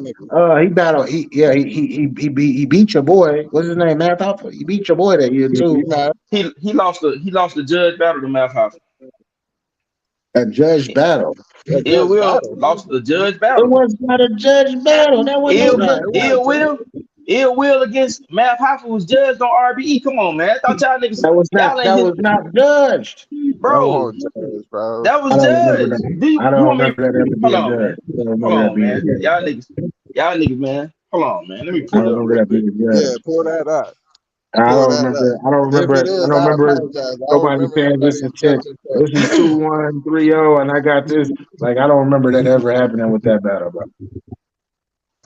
He beat your boy. What's his name? Math Hoffa. He beat your boy that year too. He lost the judge battle to Math Hoffa. A judge battle. Ill Will lost the judge battle. It was not a judge battle. That was Ill Will against Math Hoffa was judged on RBE. Come on, man. I thought y'all niggas that was not judged. Bro. That was judged. I don't remember that ever being judged. Hold on, man. Y'all niggas, man. Hold on, man. Let me pull that. Yeah, pull that out. I pull don't that remember. up. I don't If remember. it I is, don't I remember apologize. I don't nobody remember saying this anybody is touching shit. that. This is 2-1, 3-0, and I got this. Like I don't remember that ever happening with that battle, bro.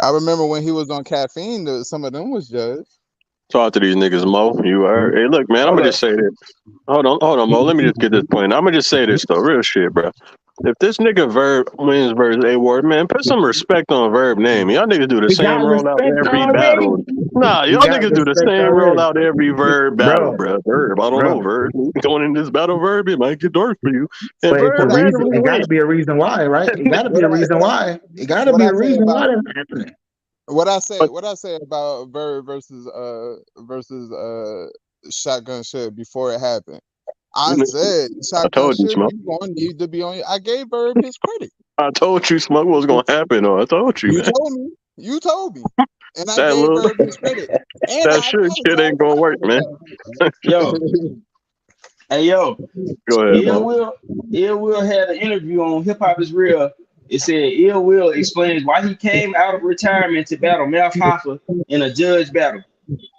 I remember when he was on caffeine, some of them was judged. Talk to these niggas, Mo. You are. Hey, look, man. I'm Hold gonna up. just say this. Hold on, Mo. Let me just get this point. I'm gonna just say this though, real shit, bro. If this nigga Verb wins versus A Ward, man, put some respect on Verb name. Y'all niggas do the He same got rollout respect every already. battle. Nah, He y'all got niggas do the respect same already, rollout every Verb battle, bro. bro. Verb, I don't know, Bro, Verb. Going in this battle, Verb, it might get dark for you. And but it's a Verb What I reason. randomly It got to wins. be a reason why, right? It got to be what a I reason why. It got to what be I a say reason why about that's happening. what I say But what I say about Bird versus Shotgun Shit before it happened. I said I Shotgun told you, Shit, Smoke. you gonna need to be on. I gave Verb his credit. I told you, Smoke, what was gonna happen. Though. I told you, You man. told me. You told me. And I That gave little, Verb his credit. And that I shit ain't apologized gonna work, after man. the Yo, fact. hey yo, Go ahead, Mo. Ill Will had an interview on Hip Hop Is Real. It said Ill Will explains why he came out of retirement to battle Mel Hoffa in a judge battle.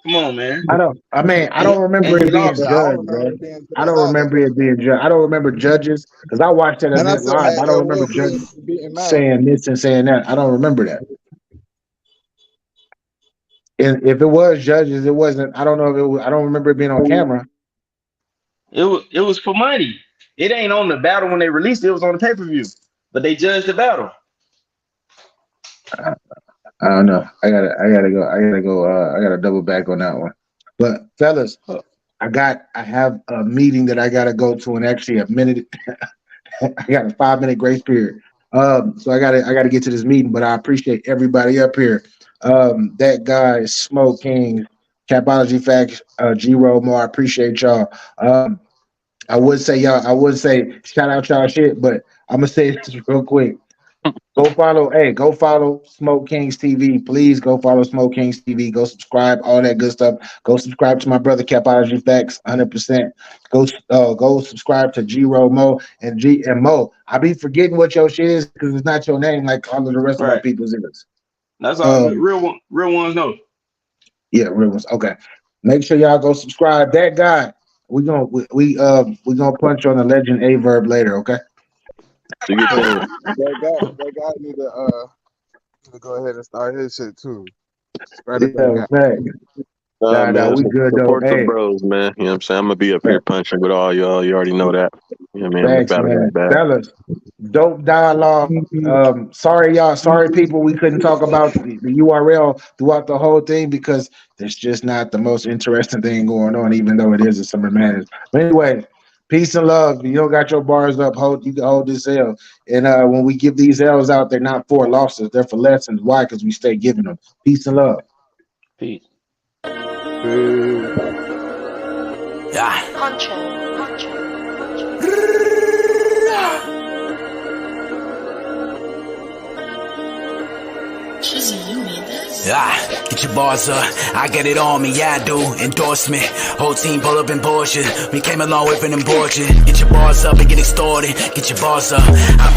Come on, man. I don't. I mean, I And don't remember and he it being lost. Yeah, I don't judged, bro. remember it being I judged don't either. remember it being judged. I don't remember judges because I watched that And I event still live. had I don't Ill remember Will judges beating Mac. saying this and saying that. I don't remember that. And if it was judges, it wasn't. I don't know if it was. I don't remember it being on camera. It was for money. It ain't on the battle when they released it. It was on the pay-per-view. But they judged the battle. I don't know. I gotta go. I gotta double back on that one. But fellas, I have a meeting that I gotta go to in actually a minute. I got a 5-minute grace period. So I gotta get to this meeting, but I appreciate everybody up here. That guy, Smok3 Kingz, Capology Factz, G-Roll More, I appreciate y'all. I would say shout out y'all shit, but I'm gonna say this real quick. Go follow Smok3 Kingz TV. Please go follow Smok3 Kingz TV. Go subscribe, all that good stuff. Go subscribe to my brother Capology Factz, 100%. Go subscribe to G-Roll Mo and Mo. I be forgetting what your shit is because it's not your name like all of the rest of my Right. people's is. That's all good. Real ones know. Yeah, real ones. Okay. Make sure y'all go subscribe. That guy, we gonna punch on the legend A Verb later, okay? Do your thing. That guy need to go ahead and start his shit too. Right at that Yeah, guy. fact. Nah, Man, we good though. support the Hey, bros, man. You know what I'm saying? I'm gonna be up here punching with all y'all. You already know that. You know what I mean? I'm the thanks, battle man. rap bad. Fellas, dope dialogue. Sorry, y'all. Sorry, people. We couldn't talk about the URL throughout the whole thing because it's just not the most interesting thing going on, even though it is a Summer Madness. But anyway, peace and love. You don't got your bars up. You can hold this L. And when we give these L's out, they're not for losses. They're for lessons. Why? Because we stay giving them. Peace and love. Peace. Get your bars up, I get it on me, yeah I do. Endorsement, whole team pull up in Porsche. We came a long way from them Porsche. Get your bars up and get extorted. Get your bars up.